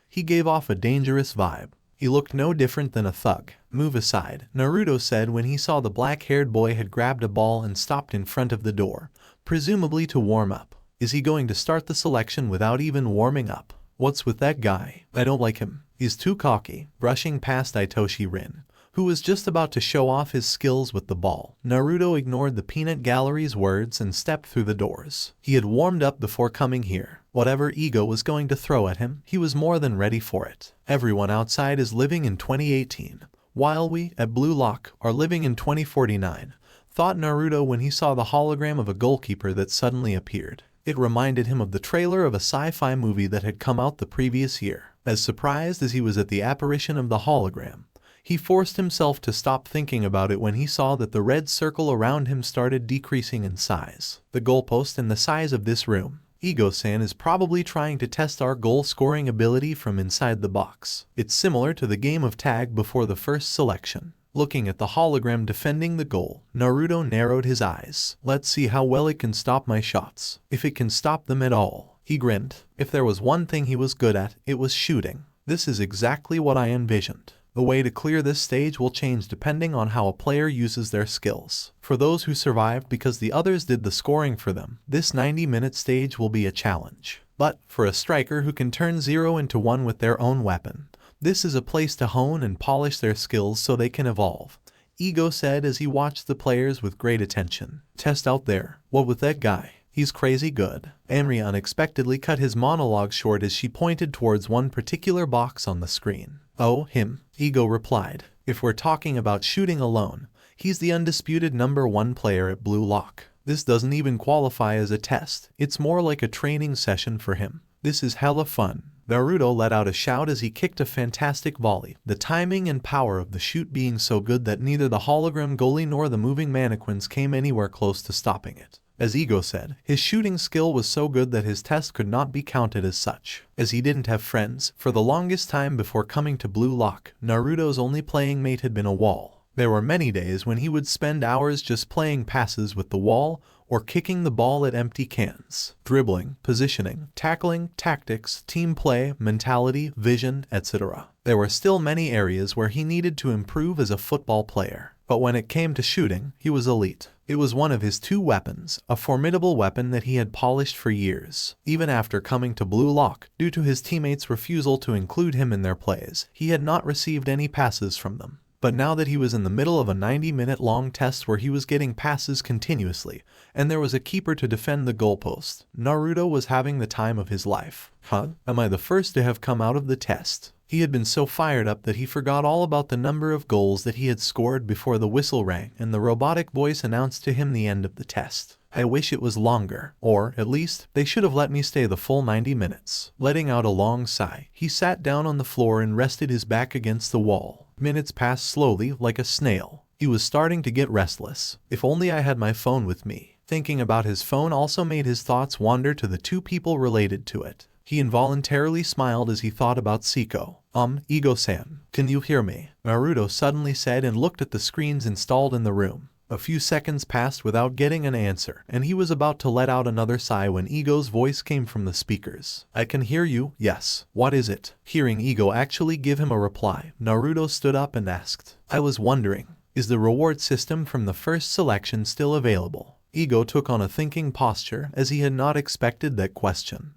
he gave off a dangerous vibe. He looked no different than a thug. Move aside, Naruto said when he saw the black-haired boy had grabbed a ball and stopped in front of the door, presumably to warm up. Is he going to start the selection without even warming up? What's with that guy? I don't like him. He's too cocky. Brushing past Itoshi Rin, who was just about to show off his skills with the ball, Naruto ignored the peanut gallery's words and stepped through the doors. He had warmed up before coming here. Whatever Ego was going to throw at him, he was more than ready for it. Everyone outside is living in 2018, while we, at Bluelock, are living in 2049. thought Naruto when he saw the hologram of a goalkeeper that suddenly appeared. It reminded him of the trailer of a sci-fi movie that had come out the previous year. As surprised as he was at the apparition of the hologram, he forced himself to stop thinking about it when he saw that the red circle around him started decreasing in size. The goalpost and the size of this room. Ego-san is probably trying to test our goal-scoring ability from inside the box. It's similar to the game of tag before the first selection. Looking at the hologram defending the goal, Naruto narrowed his eyes. Let's see how well it can stop my shots. If it can stop them at all. He grinned. If there was one thing he was good at, it was shooting. This is exactly what I envisioned. The way to clear this stage will change depending on how a player uses their skills. For those who survived because the others did the scoring for them, this 90-minute stage will be a challenge. But for a striker who can turn 0 into 1 with their own weapon, this is a place to hone and polish their skills so they can evolve, Ego said as he watched the players with great attention. Test out there. What with that guy? He's crazy good. Amri unexpectedly cut his monologue short as she pointed towards one particular box on the screen. Oh, him, Ego replied. If we're talking about shooting alone, he's the undisputed #1 player at Bluelock. This doesn't even qualify as a test. It's more like a training session for him. This is hella fun. Naruto let out a shout as he kicked a fantastic volley, the timing and power of the shoot being so good that neither the hologram goalie nor the moving mannequins came anywhere close to stopping it. As Ego said, his shooting skill was so good that his test could not be counted as such. As he didn't have friends, for the longest time before coming to Bluelock, Naruto's only playing mate had been a wall. There were many days when he would spend hours just playing passes with the wall or kicking the ball at empty cans. Dribbling, positioning, tackling, tactics, team play, mentality, vision, etc. There were still many areas where he needed to improve as a football player. But when it came to shooting, he was elite. It was one of his 2 weapons, a formidable weapon that he had polished for years. Even after coming to Bluelock, due to his teammates' refusal to include him in their plays, he had not received any passes from them. But now that he was in the middle of a 90-minute long test where he was getting passes continuously, and there was a keeper to defend the goalpost, Naruto was having the time of his life. Huh? Am I the first to have come out of the test? He had been so fired up that he forgot all about the number of goals that he had scored before the whistle rang and the robotic voice announced to him the end of the test. I wish it was longer, or, at least, they should have let me stay the full 90 minutes. Letting out a long sigh, he sat down on the floor and rested his back against the wall. Minutes passed slowly, like a snail. He was starting to get restless. If only I had my phone with me. Thinking about his phone also made his thoughts wander to the 2 people related to it. He involuntarily smiled as he thought about Siko. Ego-san, can you hear me? Naruto suddenly said and looked at the screens installed in the room. A few seconds passed without getting an answer, and he was about to let out another sigh when Ego's voice came from the speakers. I can hear you, yes. What is it? Hearing Ego actually give him a reply, Naruto stood up and asked. I was wondering, is the reward system from the first selection still available? Ego took on a thinking posture as he had not expected that question.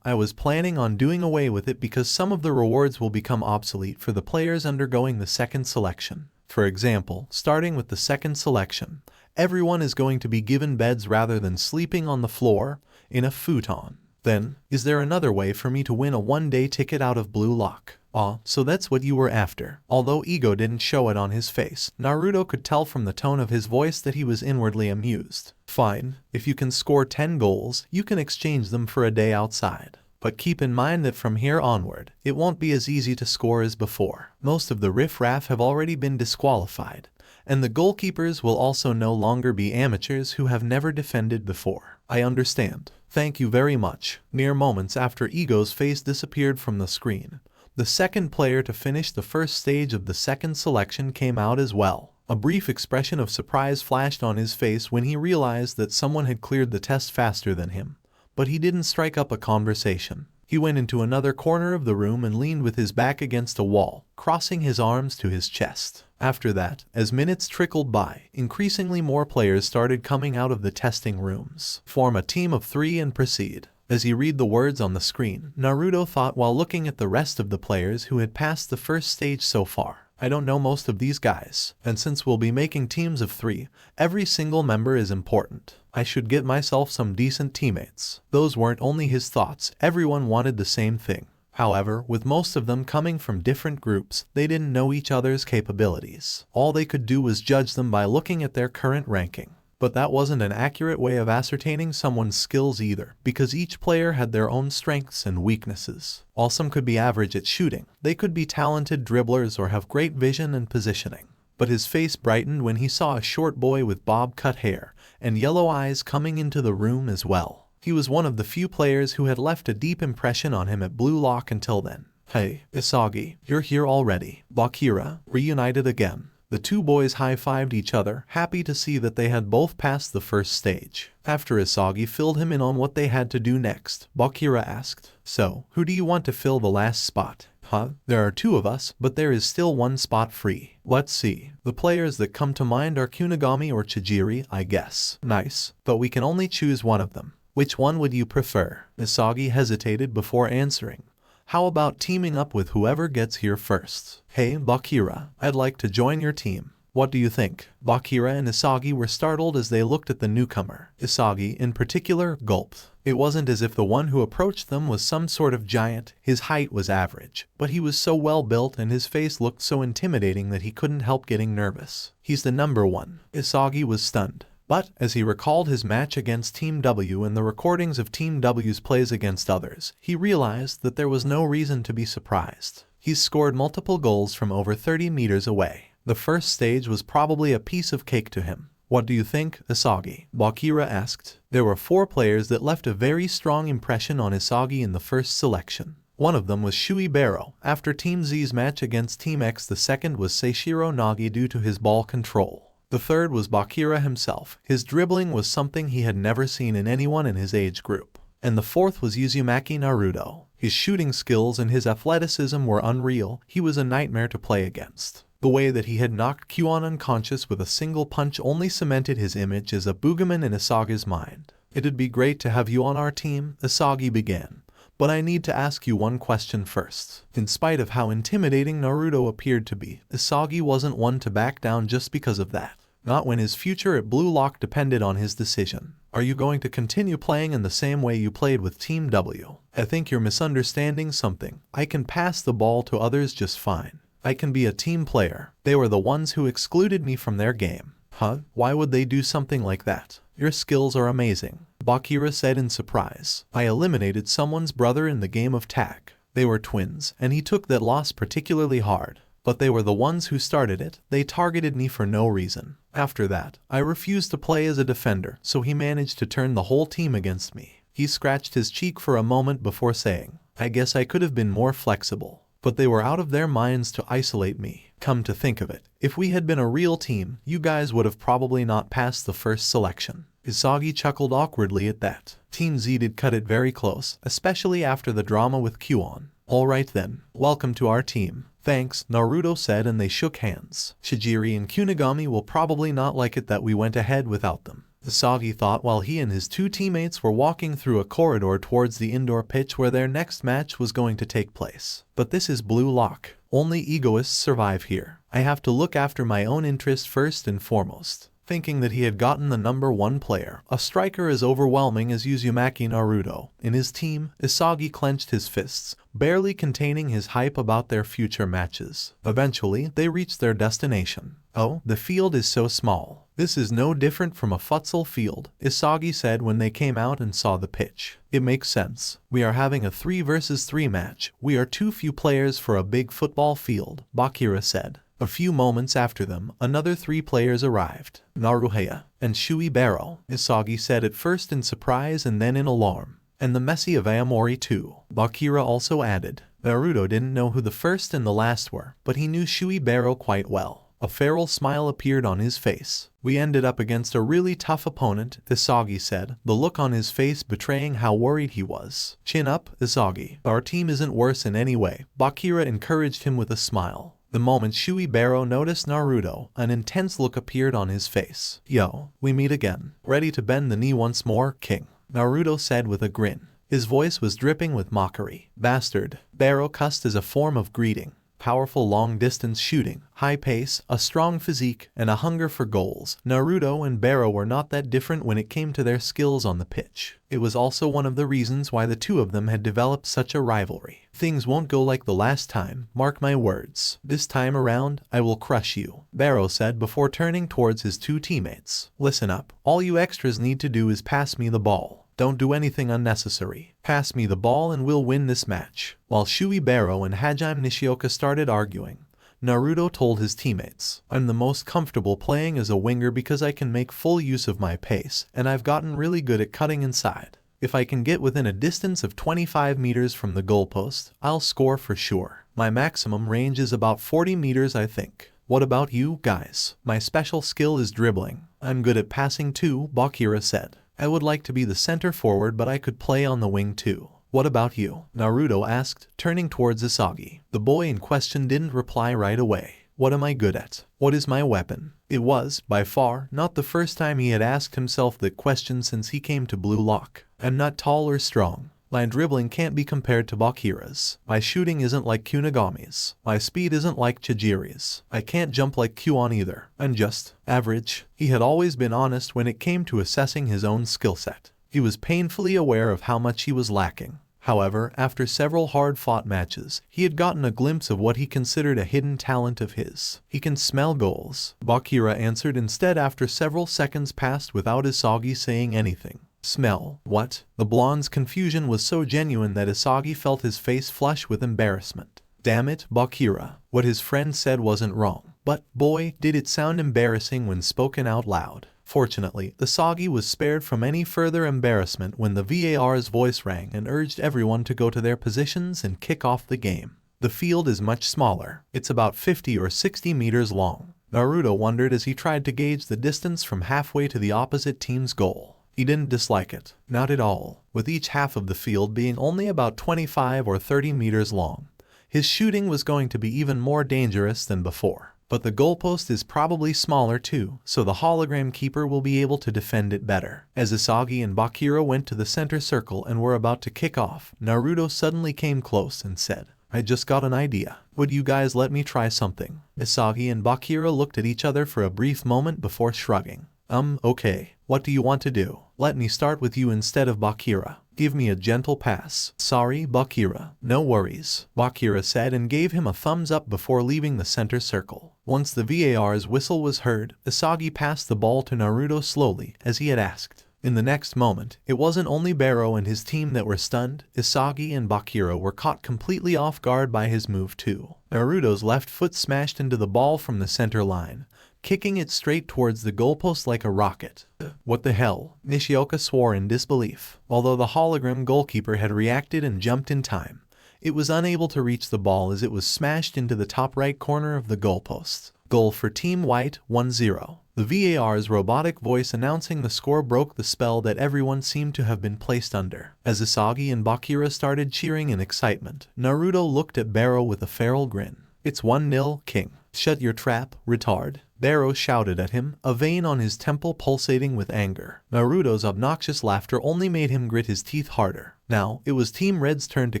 I was planning on doing away with it because some of the rewards will become obsolete for the players undergoing the second selection. For example, starting with the second selection, everyone is going to be given beds rather than sleeping on the floor in a futon. Then, is there another way for me to win a one-day ticket out of Bluelock? So that's what you were after. Although Ego didn't show it on his face, Naruto could tell from the tone of his voice that he was inwardly amused. Fine, if you can score 10 goals, you can exchange them for a day outside. But keep in mind that from here onward, it won't be as easy to score as before. Most of the riff-raff have already been disqualified, and the goalkeepers will also no longer be amateurs who have never defended before. I understand. Thank you very much. Mere moments after Ego's face disappeared from the screen, the second player to finish the first stage of the second selection came out as well. A brief expression of surprise flashed on his face when he realized that someone had cleared the test faster than him. But he didn't strike up a conversation. He went into another corner of the room and leaned with his back against a wall, crossing his arms to his chest. After that, as minutes trickled by, increasingly more players started coming out of the testing rooms. Form a team of 3 and proceed. As he read the words on the screen, Naruto thought while looking at the rest of the players who had passed the first stage so far. I don't know most of these guys, and since we'll be making teams of 3, every single member is important. I should get myself some decent teammates. Those weren't only his thoughts, everyone wanted the same thing. However, with most of them coming from different groups, they didn't know each other's capabilities. All they could do was judge them by looking at their current ranking. But that wasn't an accurate way of ascertaining someone's skills either, because each player had their own strengths and weaknesses. While some could be average at shooting, they could be talented dribblers or have great vision and positioning. But his face brightened when he saw a short boy with bob-cut hair and yellow eyes coming into the room as well. He was one of the few players who had left a deep impression on him at Bluelock until then. "Hey, Isagi, you're here already." Bakira reunited again. The two boys high-fived each other, happy to see that they had both passed the first stage. After Isagi filled him in on what they had to do next, Bakira asked, "So, who do you want to fill the last spot?" "Huh? There are two of us, but there is still one spot free." "Let's see. The players that come to mind are Kunigami or Chijiri, I guess." "Nice. But we can only choose one of them. Which one would you prefer?" Isagi hesitated before answering. "How about teaming up with whoever gets here first?" "Hey, Bakira, I'd like to join your team. What do you think?" Bakira and Isagi were startled as they looked at the newcomer. Isagi, in particular, gulped. It wasn't as if the one who approached them was some sort of giant. His height was average, but he was so well built and his face looked so intimidating that he couldn't help getting nervous. "He's the number one." Isagi was stunned. But, as he recalled his match against Team W and the recordings of Team W's plays against others, he realized that there was no reason to be surprised. He's scored multiple goals from over 30 meters away. The first stage was probably a piece of cake to him. "What do you think, Isagi?" Bakira asked. There were 4 players that left a very strong impression on Isagi in the first selection. One of them was Shuibero. After Team Z's match against Team X, the second was Seishiro Nagi due to his ball control. The third was Bakira himself. His dribbling was something he had never seen in anyone in his age group. And the fourth was Uzumaki Naruto. His shooting skills and his athleticism were unreal. He was a nightmare to play against. The way that he had knocked Kyuon unconscious with a single punch only cemented his image as a boogeyman in Isagi's mind. "It'd be great to have you on our team," Isagi began. "But I need to ask you one question first." In spite of how intimidating Naruto appeared to be, Isagi wasn't one to back down just because of that. Not when his future at Bluelock depended on his decision. "Are you going to continue playing in the same way you played with Team W?" "I think you're misunderstanding something. I can pass the ball to others just fine. I can be a team player. They were the ones who excluded me from their game." "Huh? Why would they do something like that?" "Your skills are amazing," Bakira said in surprise. "I eliminated someone's brother in the game of tag. They were twins, and he took that loss particularly hard. But they were the ones who started it. They targeted me for no reason. After that, I refused to play as a defender, so he managed to turn the whole team against me." He scratched his cheek for a moment before saying, "I guess I could have been more flexible. But they were out of their minds to isolate me. Come to think of it, if we had been a real team, you guys would have probably not passed the first selection." Isagi chuckled awkwardly at that. Team Z did cut it very close, especially after the drama with Kyuon. "Alright then, welcome to our team." "Thanks," Naruto said, and they shook hands. "Chijiri and Kunigami will probably not like it that we went ahead without them," Isagi thought while he and his 2 teammates were walking through a corridor towards the indoor pitch where their next match was going to take place. "But this is Bluelock. Only egoists survive here. I have to look after my own interest first and foremost." Thinking that he had gotten the number 1 player, a striker as overwhelming as Uzumaki Naruto, in his team, Isagi clenched his fists, barely containing his hype about their future matches. Eventually, they reached their destination. "Oh, the field is so small. This is no different from a futsal field," Isagi said when they came out and saw the pitch. "It makes sense. We are having a 3 versus 3 match. We are too few players for a big football field," Bakira said. A few moments after them, another 3 players arrived. "Naruto and Shuibero," Isagi said at first in surprise and then in alarm. "And the Messi of Aomori too," Bakira also added. Naruto didn't know who the first and the last were, but he knew Shuibero quite well. A feral smile appeared on his face. "We ended up against a really tough opponent," Isagi said, the look on his face betraying how worried he was. "Chin up, Isagi. Our team isn't worse in any way," Bakira encouraged him with a smile. The moment Shuibero noticed Naruto, an intense look appeared on his face. "Yo, we meet again. Ready to bend the knee once more, King?" Naruto said with a grin. His voice was dripping with mockery. "Bastard," Bero cussed as a form of greeting. powerful long-distance shooting, high pace, a strong physique, and a hunger for goals. Naruto and Baro were not that different when it came to their skills on the pitch. It was also one of the reasons why the two of them had developed such a rivalry. Things won't go like the last time, mark my words. This time around, I will crush you, Baro said before turning towards his two teammates. Listen up, all you extras need to do is pass me the ball. Don't do anything unnecessary. Pass me the ball and we'll win this match. While Shui Baro and Hajime Nishioka started arguing, Naruto told his teammates, I'm the most comfortable playing as a winger because I can make full use of my pace, and I've gotten really good at cutting inside. If I can get within a distance of 25 meters from the goalpost, I'll score for sure. My maximum range is about 40 meters, I think. What about you guys? My special skill is dribbling. I'm good at passing too, Bakira said. I would like to be the center forward, but I could play on the wing too. What about you? Naruto asked, turning towards Isagi. The boy in question didn't reply right away. What am I good at? What is my weapon? It was, by far, not the first time he had asked himself that question since he came to Bluelock. I'm not tall or strong. My dribbling can't be compared to Bakira's. My shooting isn't like Kunigami's. My speed isn't like Chijiri's. I can't jump like Kuon either. I'm just average. He had always been honest when it came to assessing his own skill set. He was painfully aware of how much he was lacking. However, after several hard-fought matches, he had gotten a glimpse of what he considered a hidden talent of his. He can smell goals, Bakira answered instead after several seconds passed without Isagi saying anything. Smell? What? The blonde's confusion was so genuine that Isagi felt his face flush with embarrassment. Damn it, Bakira. What his friend said wasn't wrong. But, boy, did it sound embarrassing when spoken out loud. Fortunately, Isagi was spared from any further embarrassment when the VAR's voice rang and urged everyone to go to their positions and kick off the game. The field is much smaller. It's about 50 or 60 meters long. Naruto wondered as he tried to gauge the distance from halfway to the opposite team's goal. He didn't dislike it. Not at all. With each half of the field being only about 25 or 30 meters long, his shooting was going to be even more dangerous than before. But the goalpost is probably smaller too, so the hologram keeper will be able to defend it better. As Isagi and Bakira went to the center circle and were about to kick off, Naruto suddenly came close and said, I just got an idea. Would you guys let me try something? Isagi and Bakira looked at each other for a brief moment before shrugging. Okay. What do you want to do? Let me start with you instead of Bakira. Give me a gentle pass. Sorry, Bakira. No worries, Bakira said and gave him a thumbs up before leaving the center circle. Once the VAR's whistle was heard, Isagi passed the ball to Naruto slowly, as he had asked. In the next moment, it wasn't only Baro and his team that were stunned. Isagi and Bakira were caught completely off guard by his move too. Naruto's left foot smashed into the ball from the center line, kicking it straight towards the goalpost like a rocket. What the hell? Nishioka swore in disbelief. Although the hologram goalkeeper had reacted and jumped in time, it was unable to reach the ball as it was smashed into the top right corner of the goalpost. Goal for Team White, 1-0. The VAR's robotic voice announcing the score broke the spell that everyone seemed to have been placed under. As Isagi and Bakira started cheering in excitement, Naruto looked at Baro with a feral grin. It's 1-0, King. Shut your trap, retard. Baro shouted at him, a vein on his temple pulsating with anger. Naruto's obnoxious laughter only made him grit his teeth harder. Now, it was Team Red's turn to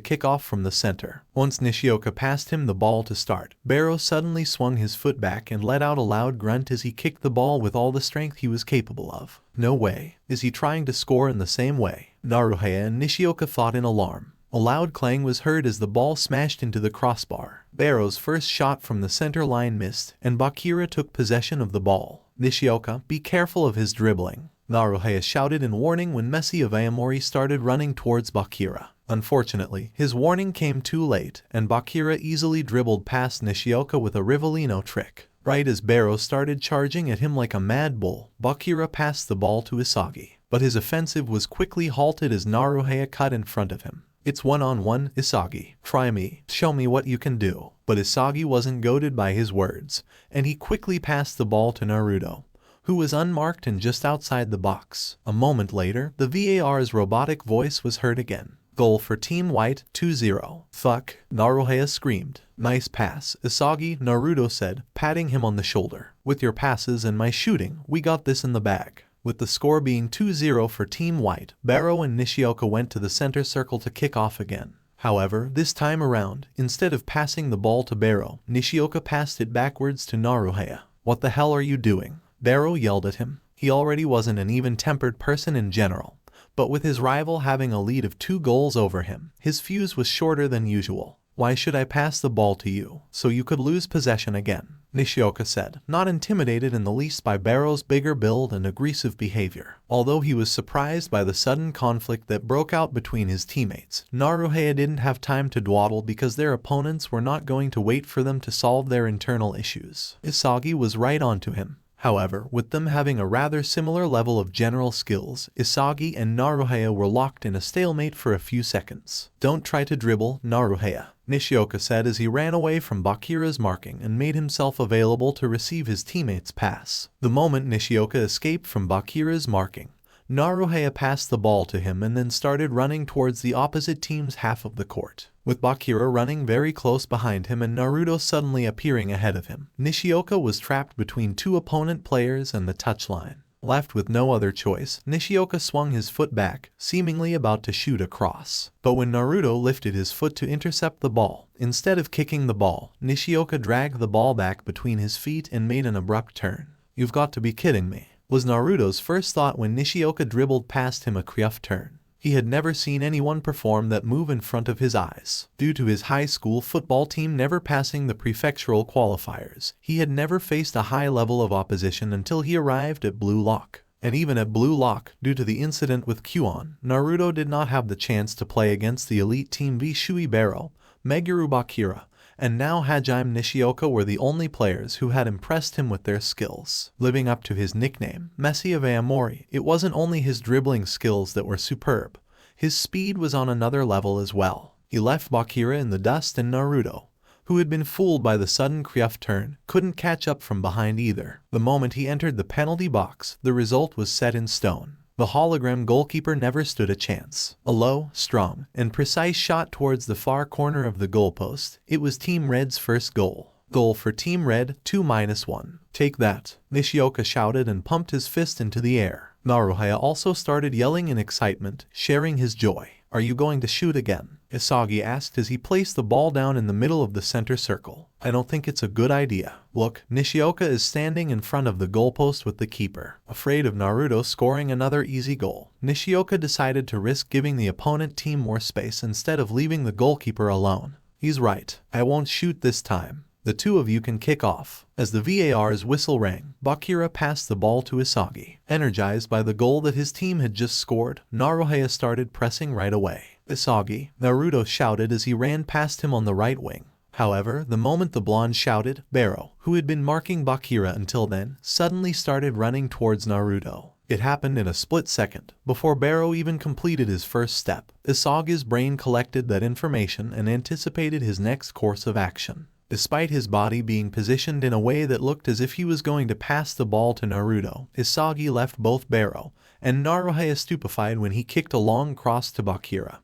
kick off from the center. Once Nishioka passed him the ball to start, Baro suddenly swung his foot back and let out a loud grunt as he kicked the ball with all the strength he was capable of. No way. Is he trying to score in the same way? Naruto and Nishioka thought in alarm. A loud clang was heard as the ball smashed into the crossbar. Baro's first shot from the center line missed, and Bakira took possession of the ball. Nishioka, be careful of his dribbling, Naruto shouted in warning when Messi of Aomori started running towards Bakira. Unfortunately, his warning came too late, and Bakira easily dribbled past Nishioka with a Rivellino trick. Right as Baro started charging at him like a mad bull, Bakira passed the ball to Isagi. But his offensive was quickly halted as Naruto cut in front of him. It's 1-on-1, Isagi. Try me. Show me what you can do. But Isagi wasn't goaded by his words, and he quickly passed the ball to Naruto, who was unmarked and just outside the box. A moment later, the VAR's robotic voice was heard again. Goal for Team White, 2-0. Fuck, Naruto screamed. Nice pass, Isagi, Naruto said, patting him on the shoulder. With your passes and my shooting, we got this in the bag. With the score being 2-0 for Team White, Baro and Nishioka went to the center circle to kick off again. However, this time around, instead of passing the ball to Baro, Nishioka passed it backwards to Naruto. "What the hell are you doing?" Baro yelled at him. He already wasn't an even-tempered person in general, but with his rival having a lead of 2 goals over him, his fuse was shorter than usual. "Why should I pass the ball to you? So you could lose possession again," Nishioka said, not intimidated in the least by Baro's bigger build and aggressive behavior. Although he was surprised by the sudden conflict that broke out between his teammates, Naruto didn't have time to dawdle because their opponents were not going to wait for them to solve their internal issues. Isagi was right onto him. However, with them having a rather similar level of general skills, Isagi and Naruto were locked in a stalemate for a few seconds. "Don't try to dribble, Naruto," Nishioka said as he ran away from Bakira's marking and made himself available to receive his teammate's pass. The moment Nishioka escaped from Bakira's marking, Naruto passed the ball to him and then started running towards the opposite team's half of the court. With Bakira running very close behind him and Naruto suddenly appearing ahead of him, Nishioka was trapped between 2 opponent players and the touchline. Left with no other choice, Nishioka swung his foot back, seemingly about to shoot a cross. But when Naruto lifted his foot to intercept the ball, instead of kicking the ball, Nishioka dragged the ball back between his feet and made an abrupt turn. "You've got to be kidding me," was Naruto's first thought when Nishioka dribbled past him a quiff turn. He had never seen anyone perform that move in front of his eyes. Due to his high school football team never passing the prefectural qualifiers, he had never faced a high level of opposition until he arrived at Bluelock. And even at Bluelock, due to the incident with Kuon, Naruto did not have the chance to play against the elite team Vishui Baro, Meguru Bakira, and now Hajime Nishioka were the only players who had impressed him with their skills. Living up to his nickname, Messi of Aomori, it wasn't only his dribbling skills that were superb. His speed was on another level as well. He left Bakira in the dust and Naruto, who had been fooled by the sudden quiff turn, couldn't catch up from behind either. The moment he entered the penalty box, the result was set in stone. The hologram goalkeeper never stood a chance. A low, strong, and precise shot towards the far corner of the goalpost. It was Team Red's first goal. Goal for Team Red, 2-1. "Take that," Nishioka shouted and pumped his fist into the air. Naruto also started yelling in excitement, sharing his joy. "Are you going to shoot again?" Isagi asked as he placed the ball down in the middle of the center circle. "I don't think it's a good idea. Look, Nishioka is standing in front of the goalpost with the keeper." Afraid of Naruto scoring another easy goal, Nishioka decided to risk giving the opponent team more space instead of leaving the goalkeeper alone. "He's right. I won't shoot this time. The 2 of you can kick off." As the VAR's whistle rang, Bakira passed the ball to Isagi. Energized by the goal that his team had just scored, Naruto started pressing right away. "Isagi," Naruto shouted as he ran past him on the right wing. However, the moment the blonde shouted, Baro, who had been marking Bakira until then, suddenly started running towards Naruto. It happened in a split second. Before Baro even completed his first step, Isagi's brain collected that information and anticipated his next course of action. Despite his body being positioned in a way that looked as if he was going to pass the ball to Naruto, Isagi left both Baro and Naruto stupefied when he kicked a long cross to Bakira,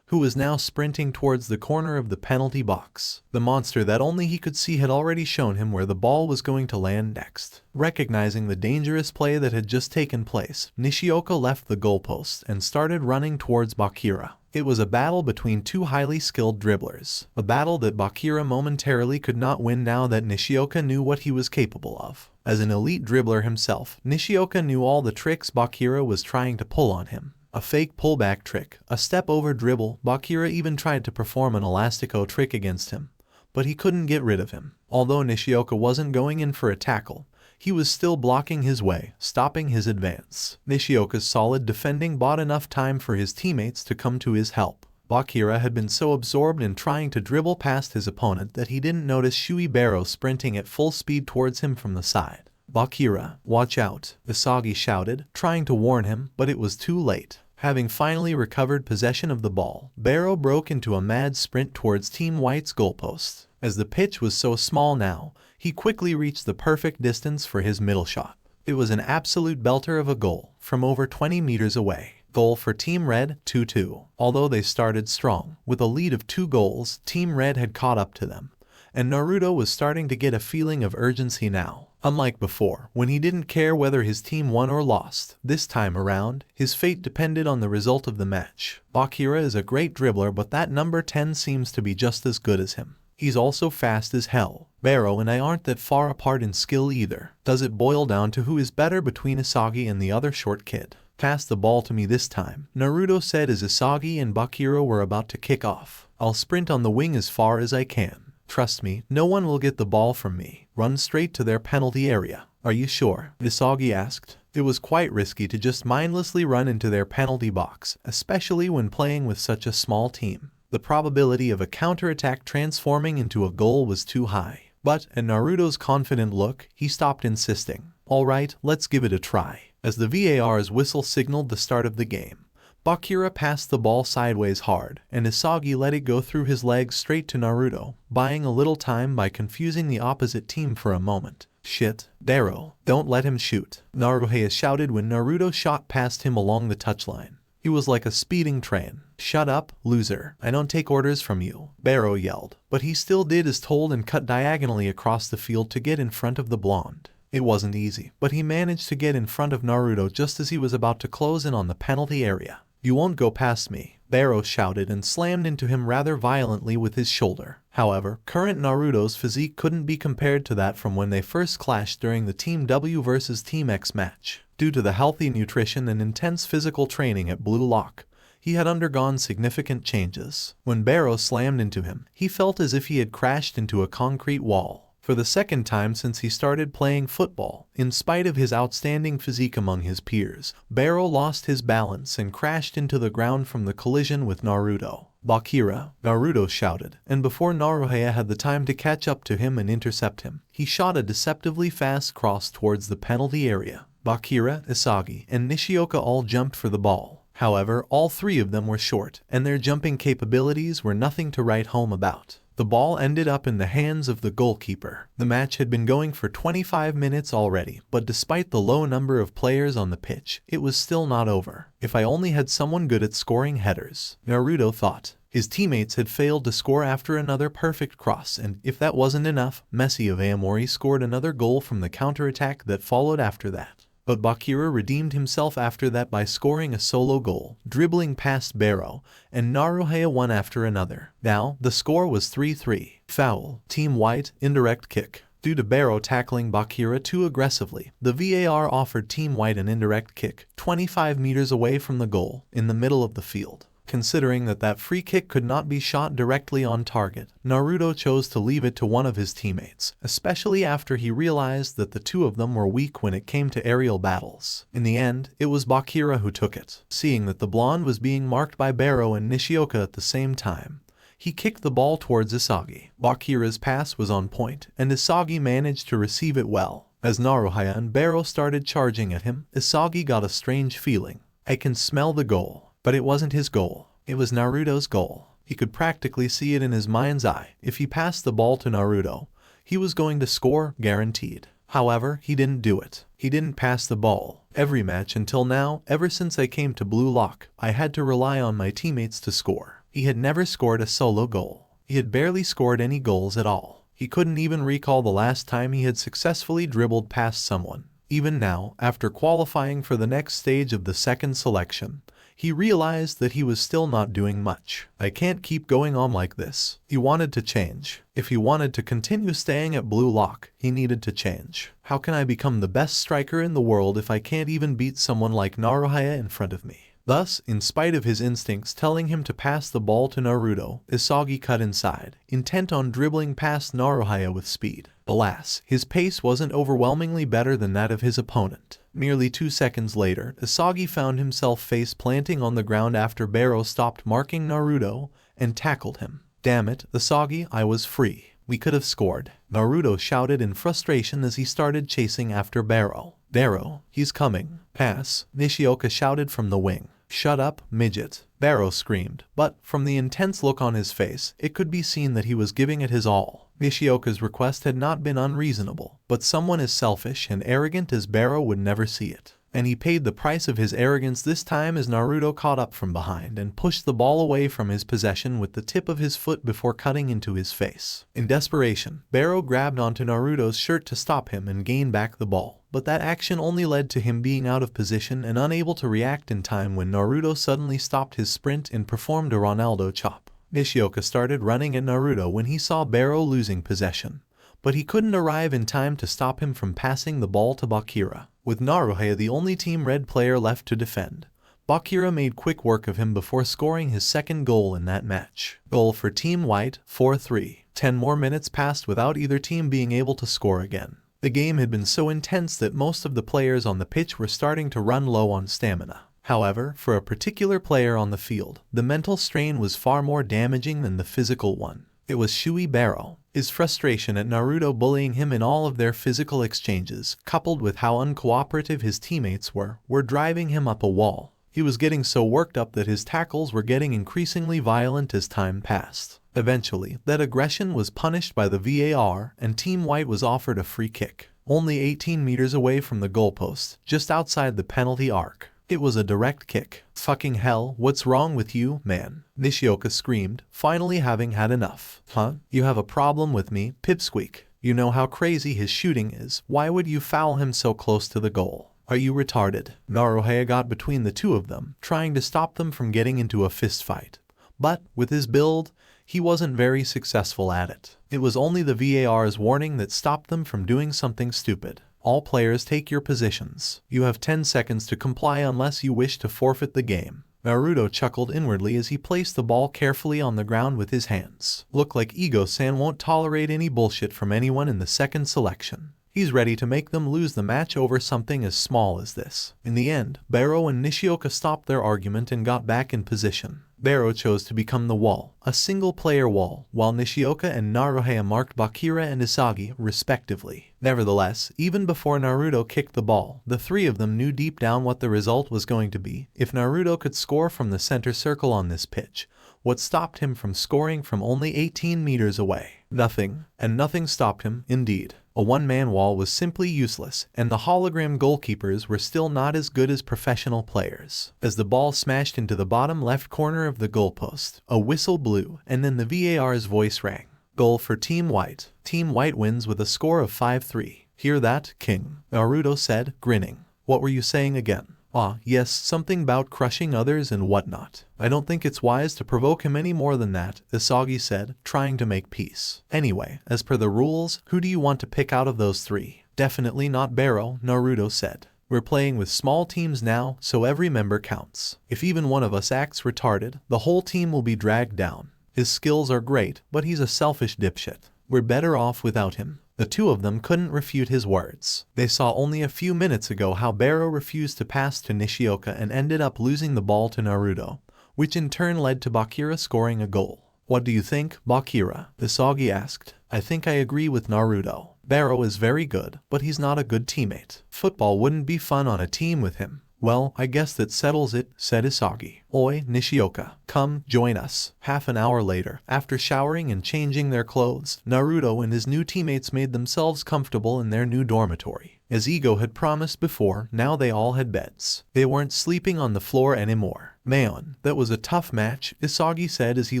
who was now sprinting towards the corner of the penalty box. The monster that only he could see had already shown him where the ball was going to land next. Recognizing the dangerous play that had just taken place, Nishioka left the goalpost and started running towards Bakira. It was a battle between 2 highly skilled dribblers, a battle that Bakira momentarily could not win now that Nishioka knew what he was capable of. As an elite dribbler himself, Nishioka knew all the tricks Bakira was trying to pull on him. A fake pullback trick, a step-over dribble. Bakira even tried to perform an elastico trick against him, but he couldn't get rid of him. Although Nishioka wasn't going in for a tackle, he was still blocking his way, stopping his advance. Nishioka's solid defending bought enough time for his teammates to come to his help. Bakira had been so absorbed in trying to dribble past his opponent that he didn't notice Baro sprinting at full speed towards him from the side. "Bakira, watch out," Isagi shouted, trying to warn him, but it was too late. Having finally recovered possession of the ball, Baro broke into a mad sprint towards Team White's goalpost. As the pitch was so small now, he quickly reached the perfect distance for his middle shot. It was an absolute belter of a goal, from over 20 meters away. Goal for Team Red, 2-2. Although they started strong, with a lead of 2 goals, Team Red had caught up to them, and Naruto was starting to get a feeling of urgency now. Unlike before, when he didn't care whether his team won or lost, this time around, his fate depended on the result of the match. Bakira is a great dribbler, but that number 10 seems to be just as good as him. He's also fast as hell. Baro and I aren't that far apart in skill either. Does it boil down to who is better between Isagi and the other short kid? Pass the ball to me this time, Naruto said as Isagi and Bakira were about to kick off. I'll sprint on the wing as far as I can. Trust me, no one will get the ball from me. Run straight to their penalty area. Are you sure? Isagi asked. It was quite risky to just mindlessly run into their penalty box, especially when playing with such a small team. The probability of a counterattack transforming into a goal was too high. But, at Naruto's confident look, he stopped insisting. Alright, let's give it a try. As the VAR's whistle signaled the start of the game, Bakira passed the ball sideways hard, and Isagi let it go through his legs straight to Naruto, buying a little time by confusing the opposite team for a moment. Shit, Daro, don't let him shoot, Naruto shouted when Naruto shot past him along the touchline. He was like a speeding train. Shut up, loser. I don't take orders from you, Baro yelled. But he still did as told and cut diagonally across the field to get in front of the blonde. It wasn't easy, but he managed to get in front of Naruto just as he was about to close in on the penalty area. You won't go past me, Baro shouted and slammed into him rather violently with his shoulder. However, current Naruto's physique couldn't be compared to that from when they first clashed during the Team W vs Team X match. Due to the healthy nutrition and intense physical training at Bluelock, he had undergone significant changes. When Baro slammed into him, he felt as if he had crashed into a concrete wall. For the second time since he started playing football, in spite of his outstanding physique among his peers, Baro lost his balance and crashed into the ground from the collision with Naruto. Bakira, Naruto shouted, and before Naruto had the time to catch up to him and intercept him, he shot a deceptively fast cross towards the penalty area. Bakira, Isagi, and Nishioka all jumped for the ball. However, all three of them were short, and their jumping capabilities were nothing to write home about. The ball ended up in the hands of the goalkeeper. The match had been going for 25 minutes already, but despite the low number of players on the pitch, it was still not over. If I only had someone good at scoring headers, Naruto thought. His teammates had failed to score after another perfect cross, and if that wasn't enough, Messi of Aomori scored another goal from the counterattack that followed after that. But Bakira redeemed himself after that by scoring a solo goal, dribbling past Baro, and Naruto one after another. Now, the score was 3-3. Foul. Team White, indirect kick. Due to Baro tackling Bakira too aggressively, the VAR offered Team White an indirect kick, 25 meters away from the goal, in the middle of the field. Considering that free kick could not be shot directly on target, Naruto chose to leave it to one of his teammates, especially after he realized that the two of them were weak when it came to aerial battles. In the end, it was Bakira who took it. Seeing that the blonde was being marked by Baro and Nishioka at the same time, he kicked the ball towards Isagi. Bakira's pass was on point, and Isagi managed to receive it well. As Naruto and Baro started charging at him, Isagi got a strange feeling. I can smell the goal. But it wasn't his goal. It was Naruto's goal. He could practically see it in his mind's eye. If he passed the ball to Naruto, he was going to score, guaranteed. However, he didn't do it. He didn't pass the ball. Every match until now, ever since I came to Bluelock, I had to rely on my teammates to score. He had never scored a solo goal. He had barely scored any goals at all. He couldn't even recall the last time he had successfully dribbled past someone. Even now, after qualifying for the next stage of the second selection, he realized that he was still not doing much. I can't keep going on like this. He wanted to change. If he wanted to continue staying at Bluelock, he needed to change. How can I become the best striker in the world if I can't even beat someone like Naruto in front of me? Thus, in spite of his instincts telling him to pass the ball to Naruto, Isagi cut inside, intent on dribbling past Naruto with speed. Alas, his pace wasn't overwhelmingly better than that of his opponent. Nearly 2 seconds later, Isagi found himself face-planting on the ground after Baro stopped marking Naruto and tackled him. Damn it, Isagi, I was free. We could have scored. Naruto shouted in frustration as he started chasing after Baro. Baro, he's coming. Pass, Nishioka shouted from the wing. Shut up, midget, Baro screamed, but, from the intense look on his face, it could be seen that he was giving it his all. Nishioka's request had not been unreasonable, but someone as selfish and arrogant as Baro would never see it. And he paid the price of his arrogance this time as Naruto caught up from behind and pushed the ball away from his possession with the tip of his foot before cutting into his face. In desperation, Barrow grabbed onto Naruto's shirt to stop him and gain back the ball, but that action only led to him being out of position and unable to react in time when Naruto suddenly stopped his sprint and performed a Ronaldo chop. Nishioka started running at Naruto when he saw Barrow losing possession, but he couldn't arrive in time to stop him from passing the ball to Bakira. With Naruto the only Team Red player left to defend, Bakira made quick work of him before scoring his second goal in that match. Goal for Team White, 4-3. 10 more minutes passed without either team being able to score again. The game had been so intense that most of the players on the pitch were starting to run low on stamina. However, for a particular player on the field, the mental strain was far more damaging than the physical one. It was Shui Barrow. His frustration at Naruto bullying him in all of their physical exchanges, coupled with how uncooperative his teammates were driving him up a wall. He was getting so worked up that his tackles were getting increasingly violent as time passed. Eventually, that aggression was punished by the VAR and Team White was offered a free kick, only 18 meters away from the goalpost, just outside the penalty arc. It was a direct kick. Fucking hell, what's wrong with you, man? Nishioka screamed, finally having had enough. Huh? You have a problem with me, Pipsqueak. You know how crazy his shooting is. Why would you foul him so close to the goal? Are you retarded? Naruto got between the two of them, trying to stop them from getting into a fist fight. But, with his build, he wasn't very successful at it. It was only the VAR's warning that stopped them from doing something stupid. All players take your positions. You have 10 seconds to comply unless you wish to forfeit the game. Naruto chuckled inwardly as he placed the ball carefully on the ground with his hands. Look like Ego-san won't tolerate any bullshit from anyone in the second selection. He's ready to make them lose the match over something as small as this. In the end, Barrow and Nishioka stopped their argument and got back in position. Barrow chose to become the wall, a single-player wall, while Nishioka and Naruto marked Bakira and Isagi, respectively. Nevertheless, even before Naruto kicked the ball, the three of them knew deep down what the result was going to be. If Naruto could score from the center circle on this pitch, what stopped him from scoring from only 18 meters away? Nothing, and nothing stopped him, indeed. A one-man wall was simply useless, and the hologram goalkeepers were still not as good as professional players. As the ball smashed into the bottom left corner of the goalpost, a whistle blew, and then the VAR's voice rang. Goal for Team White. Team White wins with a score of 5-3. Hear that, King? Naruto said, grinning. What were you saying again? Ah, yes, something about crushing others and whatnot. I don't think it's wise to provoke him any more than that, Isagi said, trying to make peace. Anyway, as per the rules, who do you want to pick out of those three? Definitely not Barrow, Naruto said. We're playing with small teams now, so every member counts. If even one of us acts retarded, the whole team will be dragged down. His skills are great, but he's a selfish dipshit. We're better off without him. The two of them couldn't refute his words. They saw only a few minutes ago how Barrow refused to pass to Nishioka and ended up losing the ball to Naruto, which in turn led to Bakira scoring a goal. What do you think, Bakira? Isagi asked. I think I agree with Naruto. Barrow is very good, but he's not a good teammate. Football wouldn't be fun on a team with him. Well, I guess that settles it, said Isagi. Oi, Nishioka, come, join us. Half an hour later, after showering and changing their clothes, Naruto and his new teammates made themselves comfortable in their new dormitory. As Ego had promised before, now they all had beds. They weren't sleeping on the floor anymore. Man, that was a tough match, Isagi said as he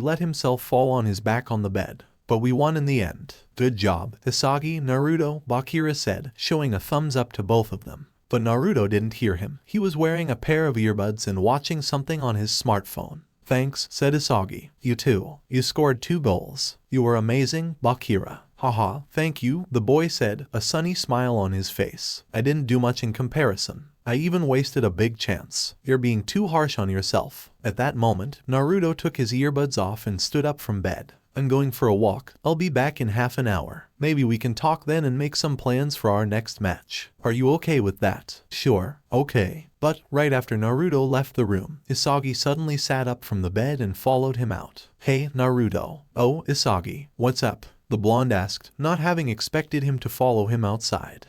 let himself fall on his back on the bed. But we won in the end. Good job, Isagi, Naruto, Bakira said, showing a thumbs up to both of them. But Naruto didn't hear him. He was wearing a pair of earbuds and watching something on his smartphone. Thanks, said Isagi. You too. You scored 2 goals. You were amazing, Bakira. Haha, thank you, the boy said, a sunny smile on his face. I didn't do much in comparison. I even wasted a big chance. You're being too harsh on yourself. At that moment, Naruto took his earbuds off and stood up from bed. I'm going for a walk. I'll be back in half an hour. Maybe we can talk then and make some plans for our next match. Are you okay with that? Sure, okay. But, right after Naruto left the room, Isagi suddenly sat up from the bed and followed him out. Hey, Naruto. Oh, Isagi. What's up? The blonde asked, not having expected him to follow him outside.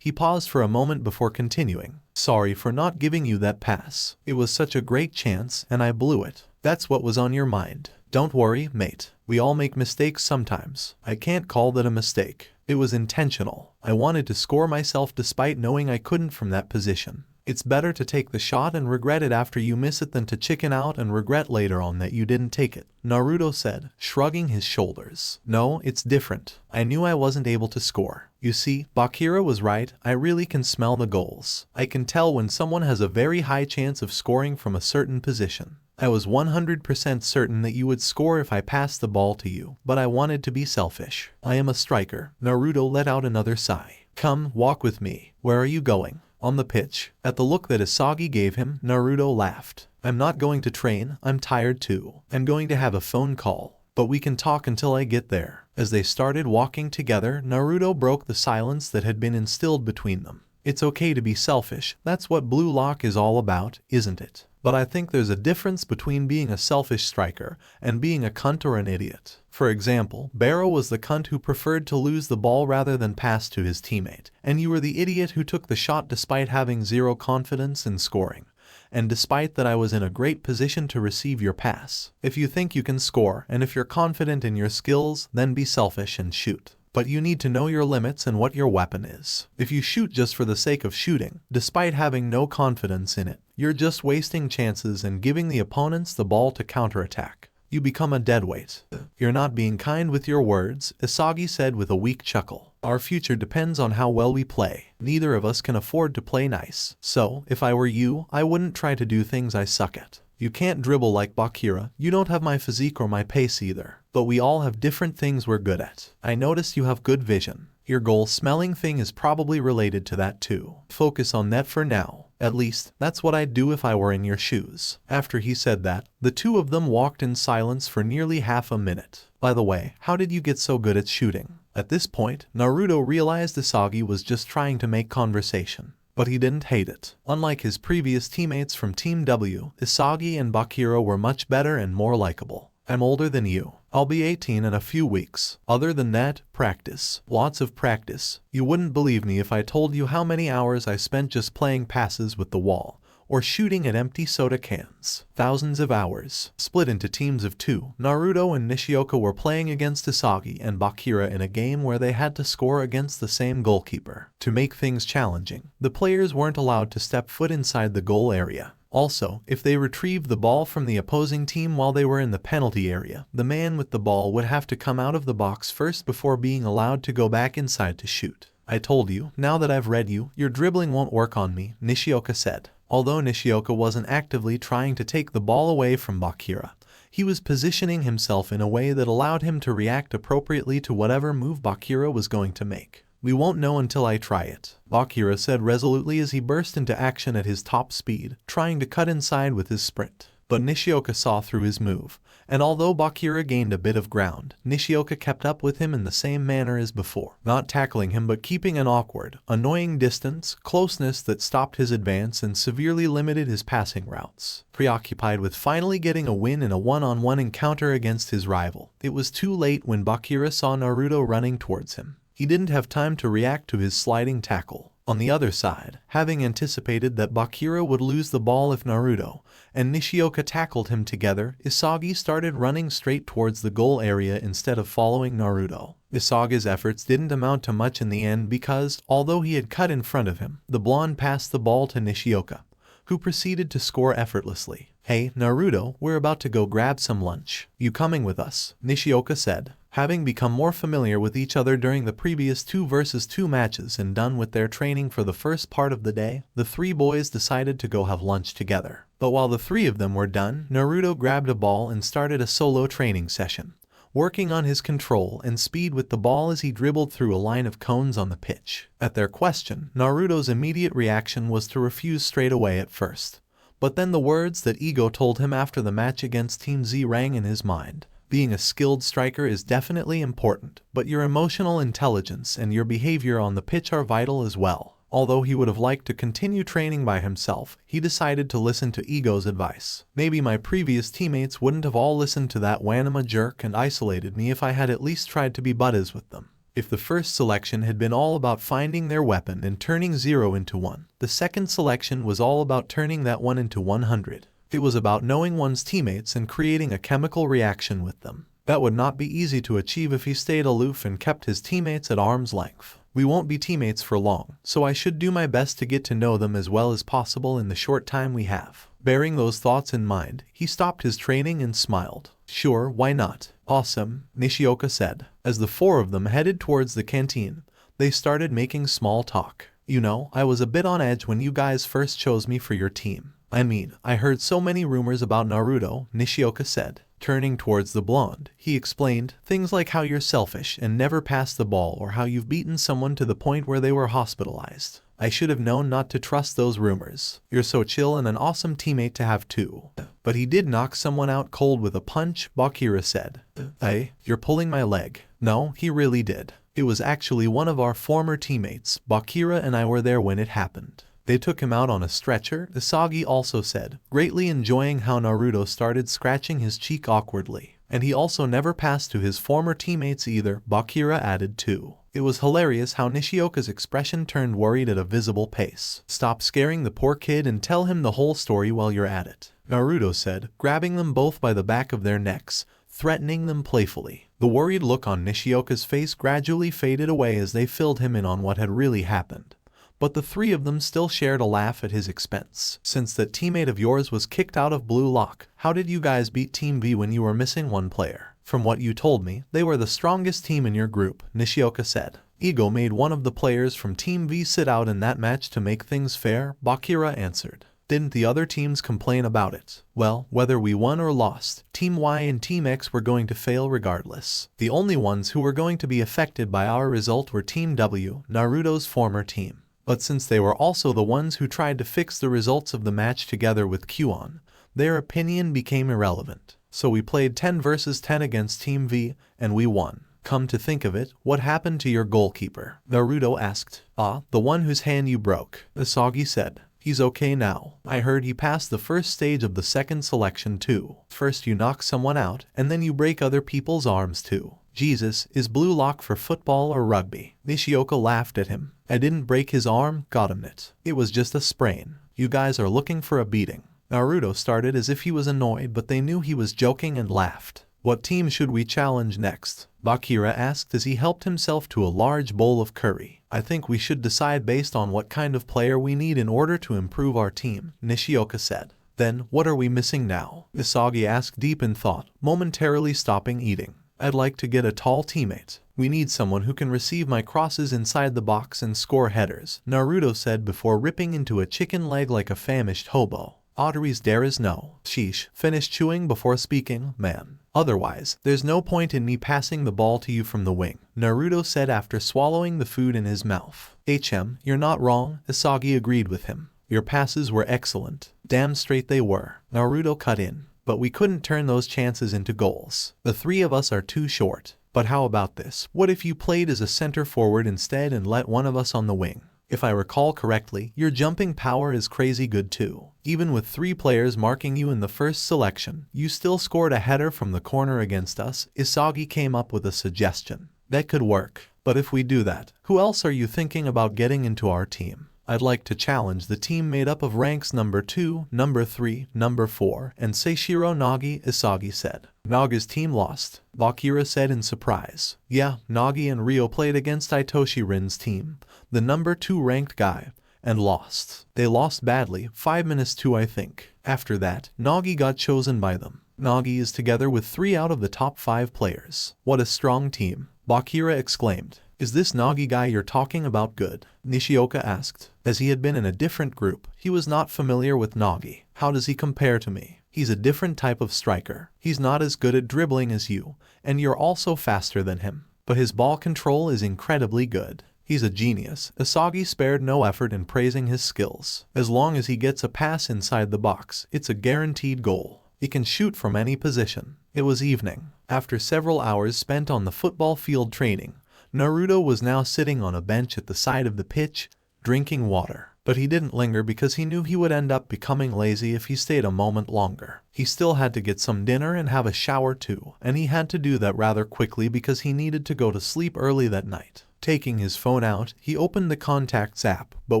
He paused for a moment before continuing. Sorry for not giving you that pass. It was such a great chance, and I blew it. That's what was on your mind. Don't worry, mate. We all make mistakes sometimes. I can't call that a mistake. It was intentional. I wanted to score myself despite knowing I couldn't from that position. It's better to take the shot and regret it after you miss it than to chicken out and regret later on that you didn't take it, Naruto said, shrugging his shoulders. No, it's different. I knew I wasn't able to score. You see, Bakira was right, I really can smell the goals. I can tell when someone has a very high chance of scoring from a certain position. I was 100% certain that you would score if I passed the ball to you, but I wanted to be selfish. I am a striker. Naruto let out another sigh. Come, walk with me. Where are you going? On the pitch. At the look that Isagi gave him, Naruto laughed. I'm not going to train, I'm tired too. I'm going to have a phone call, but we can talk until I get there. As they started walking together, Naruto broke the silence that had been instilled between them. It's okay to be selfish, that's what Bluelock is all about, isn't it? But I think there's a difference between being a selfish striker and being a cunt or an idiot. For example, Barrow was the cunt who preferred to lose the ball rather than pass to his teammate, and you were the idiot who took the shot despite having zero confidence in scoring. And despite that I was in a great position to receive your pass. If you think you can score, and if you're confident in your skills, then be selfish and shoot. But you need to know your limits and what your weapon is. If you shoot just for the sake of shooting, despite having no confidence in it, you're just wasting chances and giving the opponents the ball to counterattack. You become a deadweight. You're not being kind with your words, Isagi said with a weak chuckle. Our future depends on how well we play. Neither of us can afford to play nice. So, if I were you, I wouldn't try to do things I suck at. You can't dribble like Bakira, you don't have my physique or my pace either. But we all have different things we're good at. I noticed you have good vision. Your goal-smelling thing is probably related to that too. Focus on that for now. At least, that's what I'd do if I were in your shoes. After he said that, the two of them walked in silence for nearly half a minute. By the way, how did you get so good at shooting? At this point, Naruto realized Isagi was just trying to make conversation. But he didn't hate it. Unlike his previous teammates from Team W, Isagi and Bakira were much better and more likable. I'm older than you. I'll be 18 in a few weeks. Other than that, practice. Lots of practice. You wouldn't believe me if I told you how many hours I spent just playing passes with the wall, or shooting at empty soda cans. Thousands of hours. Split into teams of 2, Naruto and Nishioka were playing against Isagi and Bakira in a game where they had to score against the same goalkeeper. To make things challenging, the players weren't allowed to step foot inside the goal area. Also, if they retrieved the ball from the opposing team while they were in the penalty area, the man with the ball would have to come out of the box first before being allowed to go back inside to shoot. I told you, now that I've read you, your dribbling won't work on me, Nishioka said. Although Nishioka wasn't actively trying to take the ball away from Bakira, he was positioning himself in a way that allowed him to react appropriately to whatever move Bakira was going to make. We won't know until I try it, Bakira said resolutely as he burst into action at his top speed, trying to cut inside with his sprint. But Nishioka saw through his move, and although Bakira gained a bit of ground, Nishioka kept up with him in the same manner as before, not tackling him but keeping an awkward, annoying distance, closeness that stopped his advance and severely limited his passing routes. Preoccupied with finally getting a win in a one-on-one encounter against his rival, it was too late when Bakira saw Naruto running towards him. He didn't have time to react to his sliding tackle. On the other side, having anticipated that Bakira would lose the ball if Naruto and Nishioka tackled him together, Isagi started running straight towards the goal area instead of following Naruto. Isagi's efforts didn't amount to much in the end because, although he had cut in front of him, the blonde passed the ball to Nishioka, who proceeded to score effortlessly. Hey, Naruto, we're about to go grab some lunch. You coming with us? Nishioka said. Having become more familiar with each other during the previous 2 versus 2 matches and done with their training for the first part of the day, the 3 boys decided to go have lunch together. But while the 3 of them were done, Naruto grabbed a ball and started a solo training session, working on his control and speed with the ball as he dribbled through a line of cones on the pitch. At their question, Naruto's immediate reaction was to refuse straight away at first. But then the words that Ego told him after the match against Team Z rang in his mind. Being a skilled striker is definitely important, but your emotional intelligence and your behavior on the pitch are vital as well. Although he would have liked to continue training by himself, he decided to listen to Ego's advice. Maybe my previous teammates wouldn't have all listened to that Wanama jerk and isolated me if I had at least tried to be buddies with them. If the first selection had been all about finding their weapon and turning 0 into 1, the second selection was all about turning that 1 into 100. It was about knowing one's teammates and creating a chemical reaction with them. That would not be easy to achieve if he stayed aloof and kept his teammates at arm's length. We won't be teammates for long, so I should do my best to get to know them as well as possible in the short time we have. Bearing those thoughts in mind, he stopped his training and smiled. Sure, why not? Awesome, Nishioka said. As the four of them headed towards the canteen, they started making small talk. You know, I was a bit on edge when you guys first chose me for your team. I mean, I heard so many rumors about Naruto, Nishioka said. Turning towards the blonde, he explained, things like how you're selfish and never pass the ball or how you've beaten someone to the point where they were hospitalized. I should have known not to trust those rumors. You're so chill and an awesome teammate to have too. But he did knock someone out cold with a punch, Bakira said. Hey, you're pulling my leg. No, he really did. It was actually one of our former teammates. Bakira and I were there when it happened. They took him out on a stretcher, Isagi also said, greatly enjoying how Naruto started scratching his cheek awkwardly. And he also never passed to his former teammates either, Bakira added too. It was hilarious how Nishioka's expression turned worried at a visible pace. Stop scaring the poor kid and tell him the whole story while you're at it, Naruto said, grabbing them both by the back of their necks, threatening them playfully. The worried look on Nishioka's face gradually faded away as they filled him in on what had really happened. But the three of them still shared a laugh at his expense. Since that teammate of yours was kicked out of Bluelock, how did you guys beat Team V when you were missing one player? From what you told me, they were the strongest team in your group, Nishioka said. Ego made one of the players from Team V sit out in that match to make things fair, Bakira answered. Didn't the other teams complain about it? Well, whether we won or lost, Team Y and Team X were going to fail regardless. The only ones who were going to be affected by our result were Team W, Naruto's former team. But since they were also the ones who tried to fix the results of the match together with QAnon, their opinion became irrelevant. So we played 10 versus 10 against Team V, and we won. Come to think of it, what happened to your goalkeeper? Naruto asked. Ah, the one whose hand you broke, Isagi said. He's okay now. I heard he passed the first stage of the second selection too. First you knock someone out, and then you break other people's arms too. Jesus, is Bluelock for football or rugby? Nishioka laughed at him. I didn't break his arm, got him it. It was just a sprain. You guys are looking for a beating. Naruto started as if he was annoyed, but they knew he was joking and laughed. What team should we challenge next? Bakira asked as he helped himself to a large bowl of curry. I think we should decide based on what kind of player we need in order to improve our team, Nishioka said. Then, what are we missing now? Isagi asked deep in thought, momentarily stopping eating. I'd like to get a tall teammate. We need someone who can receive my crosses inside the box and score headers, Naruto said before ripping into a chicken leg like a famished hobo. Audrey's dare is no. Sheesh, finish chewing before speaking, man. Otherwise, there's no point in me passing the ball to you from the wing, Naruto said after swallowing the food in his mouth. You're not wrong, Isagi agreed with him. Your passes were excellent. Damn straight they were, Naruto cut in. But we couldn't turn those chances into goals. The three of us are too short. But how about this? What if you played as a center forward instead and let one of us on the wing? If I recall correctly, your jumping power is crazy good too. Even with 3 players marking you in the first selection, you still scored a header from the corner against us. Isagi came up with a suggestion. That could work. But if we do that, who else are you thinking about getting into our team? I'd like to challenge the team made up of ranks number 2, number 3, number 4, and Seishiro Nagi, Isagi said. Naga's team lost, Bakira said in surprise. Yeah, Nagi and Ryo played against Itoshi Rin's team, the number 2 ranked guy, and lost. They lost badly, 5-2 I think. After that, Nagi got chosen by them. Nagi is together with 3 out of the top 5 players. What a strong team, Bakira exclaimed. Is this Nagi guy you're talking about good? Nishioka asked. As he had been in a different group, he was not familiar with Nagi. How does he compare to me? He's a different type of striker. He's not as good at dribbling as you, and you're also faster than him. But his ball control is incredibly good. He's a genius. Isagi spared no effort in praising his skills. As long as he gets a pass inside the box, it's a guaranteed goal. He can shoot from any position. It was evening. After several hours spent on the football field training, Naruto was now sitting on a bench at the side of the pitch, drinking water. But he didn't linger because he knew he would end up becoming lazy if he stayed a moment longer. He still had to get some dinner and have a shower too, and he had to do that rather quickly because he needed to go to sleep early that night. Taking his phone out, he opened the contacts app, but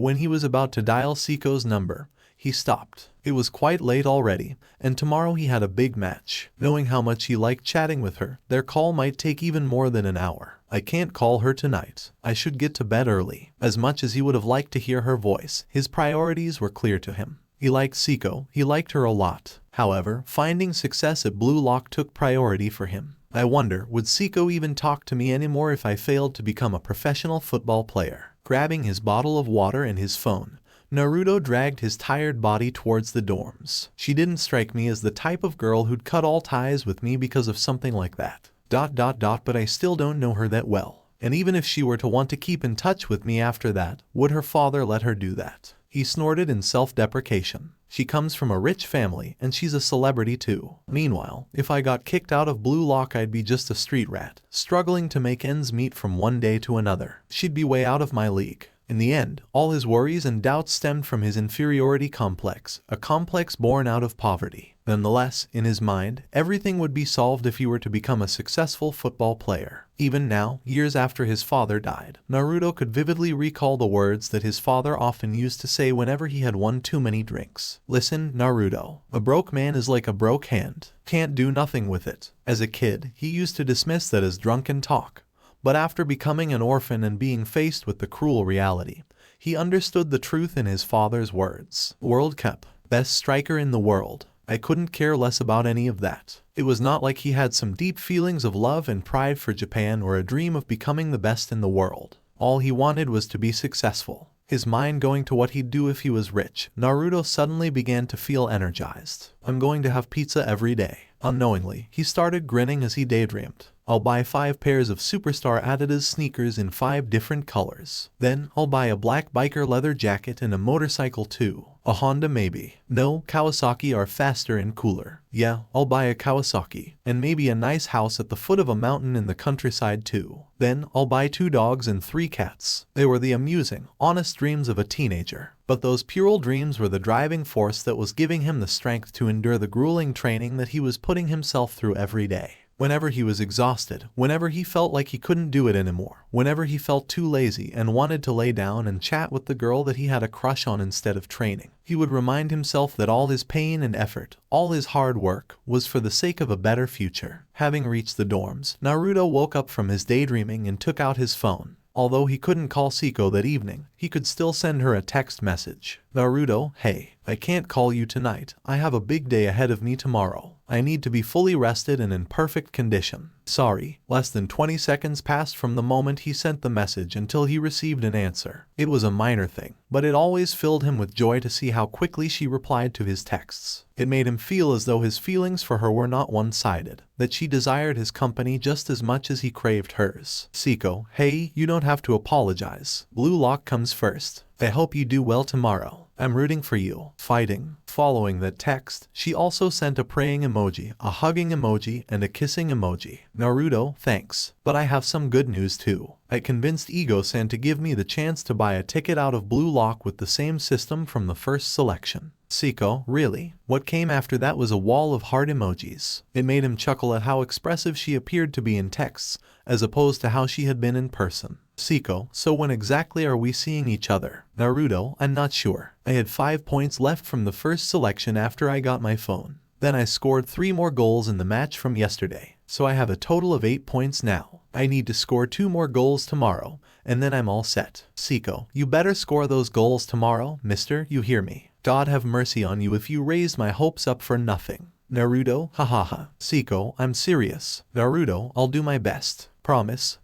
when he was about to dial Seiko's number, he stopped. It was quite late already, and tomorrow he had a big match. Knowing how much he liked chatting with her, their call might take even more than an hour. I can't call her tonight. I should get to bed early. As much as he would have liked to hear her voice, his priorities were clear to him. He liked Siko, he liked her a lot. However, finding success at Bluelock took priority for him. I wonder, would Siko even talk to me anymore if I failed to become a professional football player? Grabbing his bottle of water and his phone, Naruto dragged his tired body towards the dorms. She didn't strike me as the type of girl who'd cut all ties with me because of something like that. But I still don't know her that well. And even if she were to want to keep in touch with me after that, would her father let her do that? He snorted in self-deprecation. She comes from a rich family, and she's a celebrity too. Meanwhile, if I got kicked out of Bluelock, I'd be just a street rat, struggling to make ends meet from one day to another. She'd be way out of my league. In the end, all his worries and doubts stemmed from his inferiority complex, a complex born out of poverty. Nonetheless, in his mind, everything would be solved if he were to become a successful football player. Even now, years after his father died, Naruto could vividly recall the words that his father often used to say whenever he had won too many drinks. Listen, Naruto, a broke man is like a broke hand. Can't do nothing with it. As a kid, he used to dismiss that as drunken talk. But after becoming an orphan and being faced with the cruel reality, he understood the truth in his father's words. World Cup, best striker in the world. I couldn't care less about any of that. It was not like he had some deep feelings of love and pride for Japan or a dream of becoming the best in the world. All he wanted was to be successful. His mind going to what he'd do if he was rich, Naruto suddenly began to feel energized. I'm going to have pizza every day. Unknowingly, he started grinning as he daydreamed. I'll buy 5 pairs of Superstar Adidas sneakers in 5 different colors. Then, I'll buy a black biker leather jacket and a motorcycle too. A Honda maybe. No, Kawasaki are faster and cooler. Yeah, I'll buy a Kawasaki. And maybe a nice house at the foot of a mountain in the countryside too. Then, I'll buy 2 dogs and 3 cats. They were the amusing, honest dreams of a teenager. But those puerile dreams were the driving force that was giving him the strength to endure the grueling training that he was putting himself through every day. Whenever he was exhausted, whenever he felt like he couldn't do it anymore, whenever he felt too lazy and wanted to lay down and chat with the girl that he had a crush on instead of training, he would remind himself that all his pain and effort, all his hard work, was for the sake of a better future. Having reached the dorms, Naruto woke up from his daydreaming and took out his phone. Although he couldn't call Siko that evening, he could still send her a text message. Naruto, hey, I can't call you tonight. I have a big day ahead of me tomorrow. I need to be fully rested and in perfect condition. Sorry. Less than 20 seconds passed from the moment he sent the message until he received an answer. It was a minor thing, but it always filled him with joy to see how quickly she replied to his texts. It made him feel as though his feelings for her were not one-sided, that she desired his company just as much as he craved hers. Siko, hey, you don't have to apologize. Bluelock comes first. I hope you do well tomorrow. I'm rooting for you. Fighting. Following that text, she also sent a praying emoji, a hugging emoji, and a kissing emoji. Naruto, thanks. But I have some good news too. I convinced Ego-san to give me the chance to buy a ticket out of Bluelock with the same system from the first selection. Siko, really? What came after that was a wall of heart emojis. It made him chuckle at how expressive she appeared to be in texts, as opposed to how she had been in person. Siko, so when exactly are we seeing each other? Naruto, I'm not sure. I had 5 points left from the first selection after I got my phone. Then I scored 3 more goals in the match from yesterday, so I have a total of 8 points now. I need to score 2 more goals tomorrow, and then I'm all set. Siko, you better score those goals tomorrow, mister, you hear me? God have mercy on you if you raised my hopes up for nothing. Naruto, hahaha. Siko, I'm serious. Naruto, I'll do my best. Promise.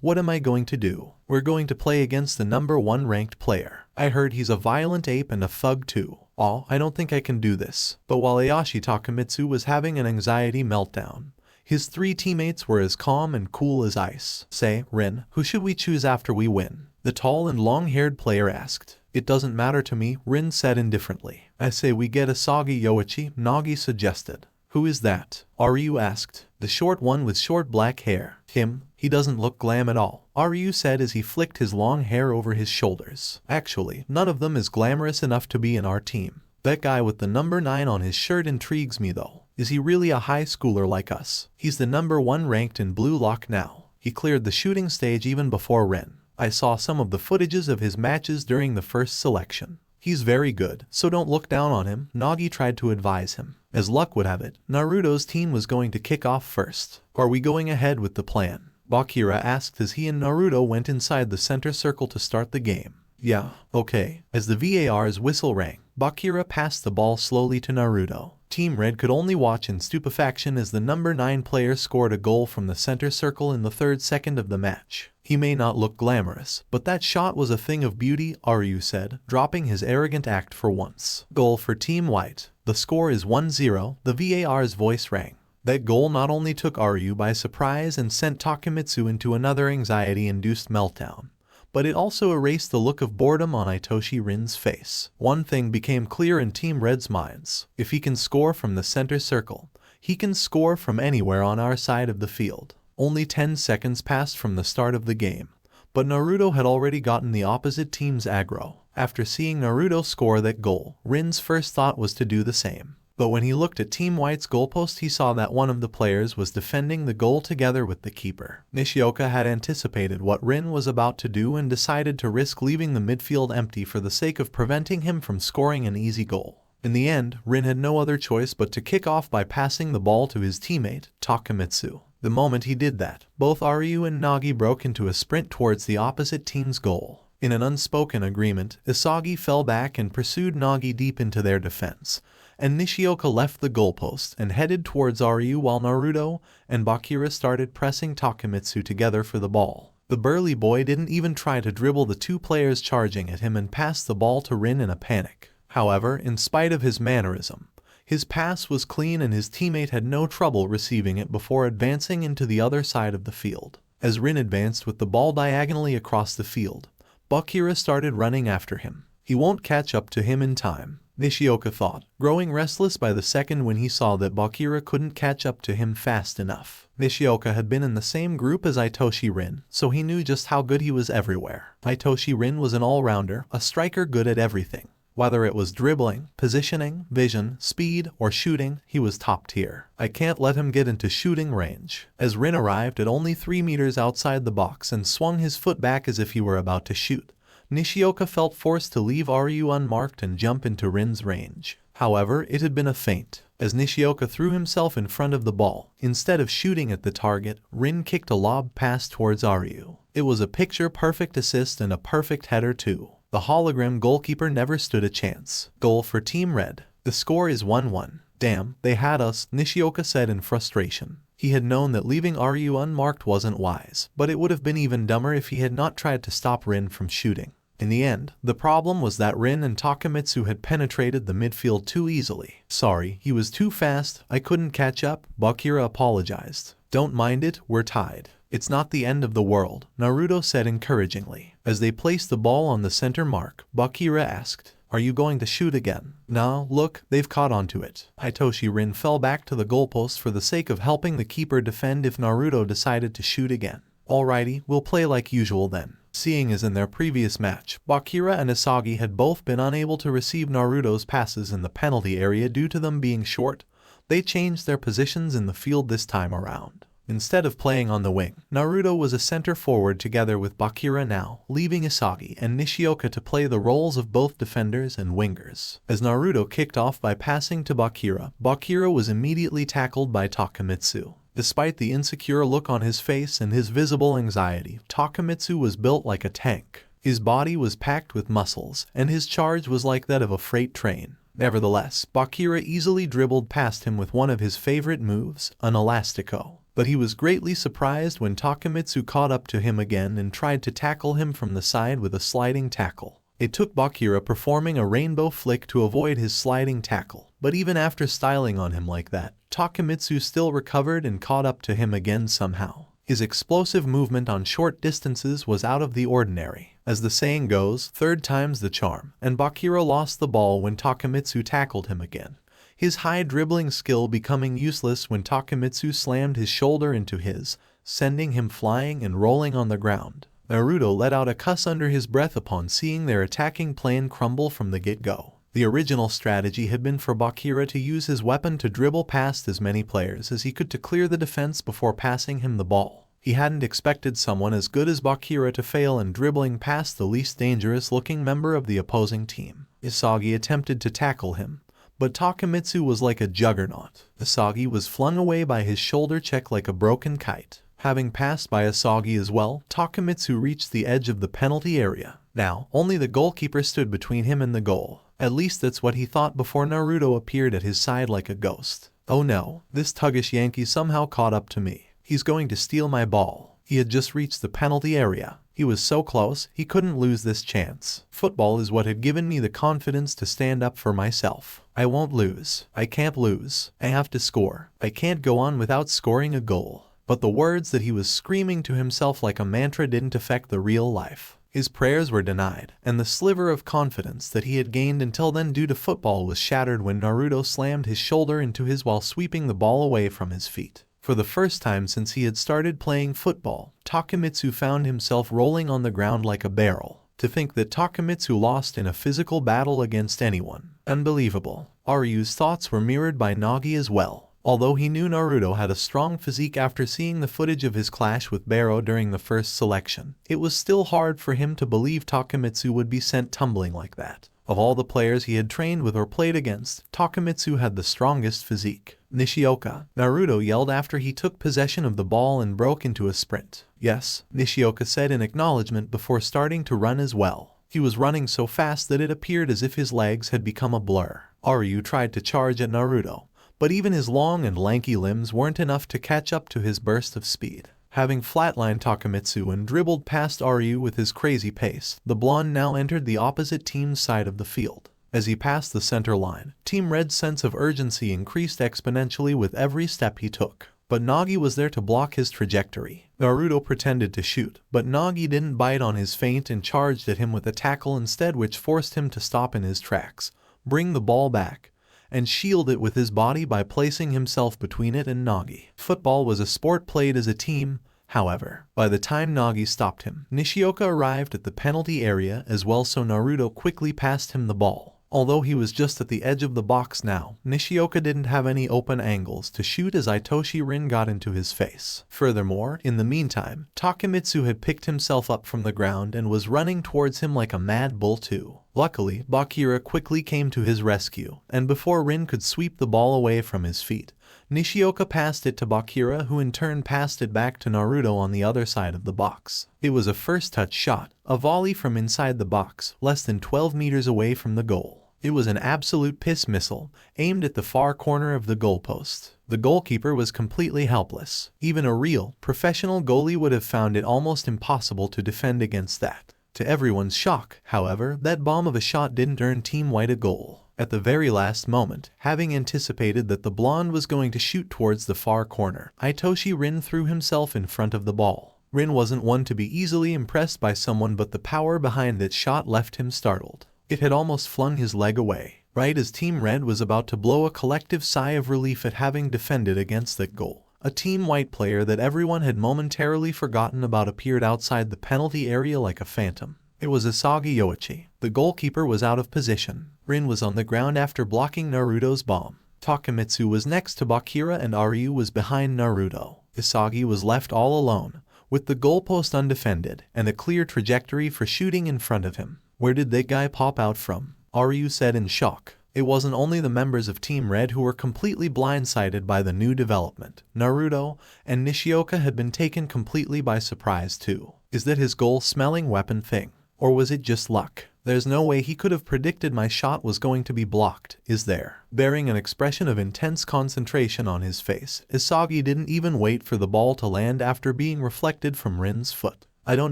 What am I going to do? We're going to play against the #1 ranked player. I heard he's a violent ape and a thug too. I don't think I can do this. But while Ayashi Takamitsu was having an anxiety meltdown, his 3 teammates were as calm and cool as ice. Say, Rin, who should we choose after we win? The tall and long-haired player asked. It doesn't matter to me, Rin said indifferently. I say we get Isagiyoichi, Nagi suggested. Who is that? Ryu asked. The short one with short black hair. Him? He doesn't look glam at all, Ryu said as he flicked his long hair over his shoulders. Actually, none of them is glamorous enough to be in our team. That guy with the number 9 on his shirt intrigues me though. Is he really a high schooler like us? He's the #1 ranked in Bluelock now. He cleared the shooting stage even before Ren. I saw some of the footages of his matches during the first selection. He's very good, so don't look down on him, Nagi tried to advise him. As luck would have it, Naruto's team was going to kick off first. Are we going ahead with the plan? Bakira asked as he and Naruto went inside the center circle to start the game. Yeah, okay. As the VAR's whistle rang, Bakira passed the ball slowly to Naruto. Team Red could only watch in stupefaction as the number 9 player scored a goal from the center circle in the 3rd second of the match. He may not look glamorous, but that shot was a thing of beauty, Aryu said, dropping his arrogant act for once. Goal for Team White. The score is 1-0, the VAR's voice rang. That goal not only took Aryu by surprise and sent Takemitsu into another anxiety-induced meltdown, but it also erased the look of boredom on Itoshi Rin's face. One thing became clear in Team Red's minds. If he can score from the center circle, he can score from anywhere on our side of the field. Only 10 seconds passed from the start of the game, but Naruto had already gotten the opposite team's aggro. After seeing Naruto score that goal, Rin's first thought was to do the same. But when he looked at Team White's goalpost, he saw that one of the players was defending the goal together with the keeper. Nishioka had anticipated what Rin was about to do and decided to risk leaving the midfield empty for the sake of preventing him from scoring an easy goal. In the end, Rin had no other choice but to kick off by passing the ball to his teammate, Takemitsu. The moment he did that, both Aryu and Nagi broke into a sprint towards the opposite team's goal. In an unspoken agreement, Isagi fell back and pursued Nagi deep into their defense, and Nishioka left the goalpost and headed towards Aryu while Naruto and Bakira started pressing Takemitsu together for the ball. The burly boy didn't even try to dribble the 2 players charging at him and passed the ball to Rin in a panic. However, in spite of his mannerism, his pass was clean and his teammate had no trouble receiving it before advancing into the other side of the field. As Rin advanced with the ball diagonally across the field, Bakira started running after him. He won't catch up to him in time, Nishioka thought, growing restless by the second when he saw that Bakira couldn't catch up to him fast enough. Nishioka had been in the same group as Itoshi Rin, so he knew just how good he was everywhere. Itoshi Rin was an all-rounder, a striker good at everything. Whether it was dribbling, positioning, vision, speed, or shooting, he was top tier. I can't let him get into shooting range. As Rin arrived at only 3 meters outside the box and swung his foot back as if he were about to shoot, Nishioka felt forced to leave Aryu unmarked and jump into Rin's range. However, it had been a feint. As Nishioka threw himself in front of the ball, instead of shooting at the target, Rin kicked a lob pass towards Aryu. It was a picture-perfect assist and a perfect header too. The hologram goalkeeper never stood a chance. Goal for Team Red. The score is 1-1. Damn, they had us, Nishioka said in frustration. He had known that leaving Aryu unmarked wasn't wise, but it would have been even dumber if he had not tried to stop Rin from shooting. In the end, the problem was that Rin and Takemitsu had penetrated the midfield too easily. Sorry, he was too fast, I couldn't catch up, Bakira apologized. Don't mind it, we're tied. It's not the end of the world, Naruto said encouragingly. As they placed the ball on the center mark, Bakira asked, are you going to shoot again? Nah, look, they've caught onto it. Itoshi Rin fell back to the goalpost for the sake of helping the keeper defend if Naruto decided to shoot again. Alrighty, we'll play like usual then. Seeing as in their previous match, Bakira and Isagi had both been unable to receive Naruto's passes in the penalty area due to them being short, they changed their positions in the field this time around. Instead of playing on the wing, Naruto was a center forward together with Bakira now, leaving Isagi and Nishioka to play the roles of both defenders and wingers. As Naruto kicked off by passing to Bakira, Bakira was immediately tackled by Takemitsu. Despite the insecure look on his face and his visible anxiety, Takemitsu was built like a tank. His body was packed with muscles, and his charge was like that of a freight train. Nevertheless, Bakira easily dribbled past him with one of his favorite moves, an elastico. But he was greatly surprised when Takemitsu caught up to him again and tried to tackle him from the side with a sliding tackle. It took Bakira performing a rainbow flick to avoid his sliding tackle, but even after styling on him like that, Takemitsu still recovered and caught up to him again somehow. His explosive movement on short distances was out of the ordinary. As the saying goes, third time's the charm, and Bakira lost the ball when Takemitsu tackled him again, his high dribbling skill becoming useless when Takemitsu slammed his shoulder into his, sending him flying and rolling on the ground. Naruto let out a cuss under his breath upon seeing their attacking plan crumble from the get-go. The original strategy had been for Bakira to use his weapon to dribble past as many players as he could to clear the defense before passing him the ball. He hadn't expected someone as good as Bakira to fail in dribbling past the least dangerous-looking member of the opposing team. Isagi attempted to tackle him, but Takemitsu was like a juggernaut. Isagi was flung away by his shoulder check like a broken kite. Having passed by Isagi as well, Takemitsu reached the edge of the penalty area. Now, only the goalkeeper stood between him and the goal. At least that's what he thought before Naruto appeared at his side like a ghost. Oh no, this tuggish Yankee somehow caught up to me. He's going to steal my ball. He had just reached the penalty area. He was so close, he couldn't lose this chance. Football is what had given me the confidence to stand up for myself. I won't lose. I can't lose. I have to score. I can't go on without scoring a goal. But the words that he was screaming to himself like a mantra didn't affect the real life. His prayers were denied, and the sliver of confidence that he had gained until then due to football was shattered when Naruto slammed his shoulder into his while sweeping the ball away from his feet. For the first time since he had started playing football, Takemitsu found himself rolling on the ground like a barrel. To think that Takemitsu lost in a physical battle against anyone. Unbelievable. Aryu's thoughts were mirrored by Nagi as well. Although he knew Naruto had a strong physique after seeing the footage of his clash with Barou during the first selection, it was still hard for him to believe Takemitsu would be sent tumbling like that. Of all the players he had trained with or played against, Takemitsu had the strongest physique. Nishioka, Naruto yelled after he took possession of the ball and broke into a sprint. Yes, Nishioka said in acknowledgement before starting to run as well. He was running so fast that it appeared as if his legs had become a blur. Aryu tried to charge at Naruto, but even his long and lanky limbs weren't enough to catch up to his burst of speed. Having flatlined Takemitsu and dribbled past Aryu with his crazy pace, the blonde now entered the opposite team's side of the field. As he passed the center line, Team Red's sense of urgency increased exponentially with every step he took. But Nagi was there to block his trajectory. Naruto pretended to shoot, but Nagi didn't bite on his feint and charged at him with a tackle instead, which forced him to stop in his tracks, bring the ball back, and shield it with his body by placing himself between it and Nagi. Football was a sport played as a team, however. By the time Nagi stopped him, Nishioka arrived at the penalty area as well, so Naruto quickly passed him the ball. Although he was just at the edge of the box now, Nishioka didn't have any open angles to shoot as Itoshi Rin got into his face. Furthermore, in the meantime, Takemitsu had picked himself up from the ground and was running towards him like a mad bull too. Luckily, Bakira quickly came to his rescue, and before Rin could sweep the ball away from his feet, Nishioka passed it to Bakira, who in turn passed it back to Naruto on the other side of the box. It was a first touch shot, a volley from inside the box, less than 12 meters away from the goal. It was an absolute piss missile, aimed at the far corner of the goalpost. The goalkeeper was completely helpless. Even a real, professional goalie would have found it almost impossible to defend against that. To everyone's shock, however, that bomb of a shot didn't earn Team White a goal. At the very last moment, having anticipated that the blonde was going to shoot towards the far corner, Itoshi Rin threw himself in front of the ball. Rin wasn't one to be easily impressed by someone, but the power behind that shot left him startled. It had almost flung his leg away, right as Team Red was about to blow a collective sigh of relief at having defended against that goal. A Team White player that everyone had momentarily forgotten about appeared outside the penalty area like a phantom. It was Isagiyoichi. The goalkeeper was out of position. Rin was on the ground after blocking Naruto's bomb. Takemitsu was next to Bakira and Aryu was behind Naruto. Isagi was left all alone, with the goalpost undefended and a clear trajectory for shooting in front of him. Where did that guy pop out from? Aryu said in shock. It wasn't only the members of Team Red who were completely blindsided by the new development. Naruto and Nishioka had been taken completely by surprise too. Is that his goal-smelling weapon thing? Or was it just luck? There's no way he could have predicted my shot was going to be blocked, is there? Bearing an expression of intense concentration on his face, Isagi didn't even wait for the ball to land after being reflected from Rin's foot. I don't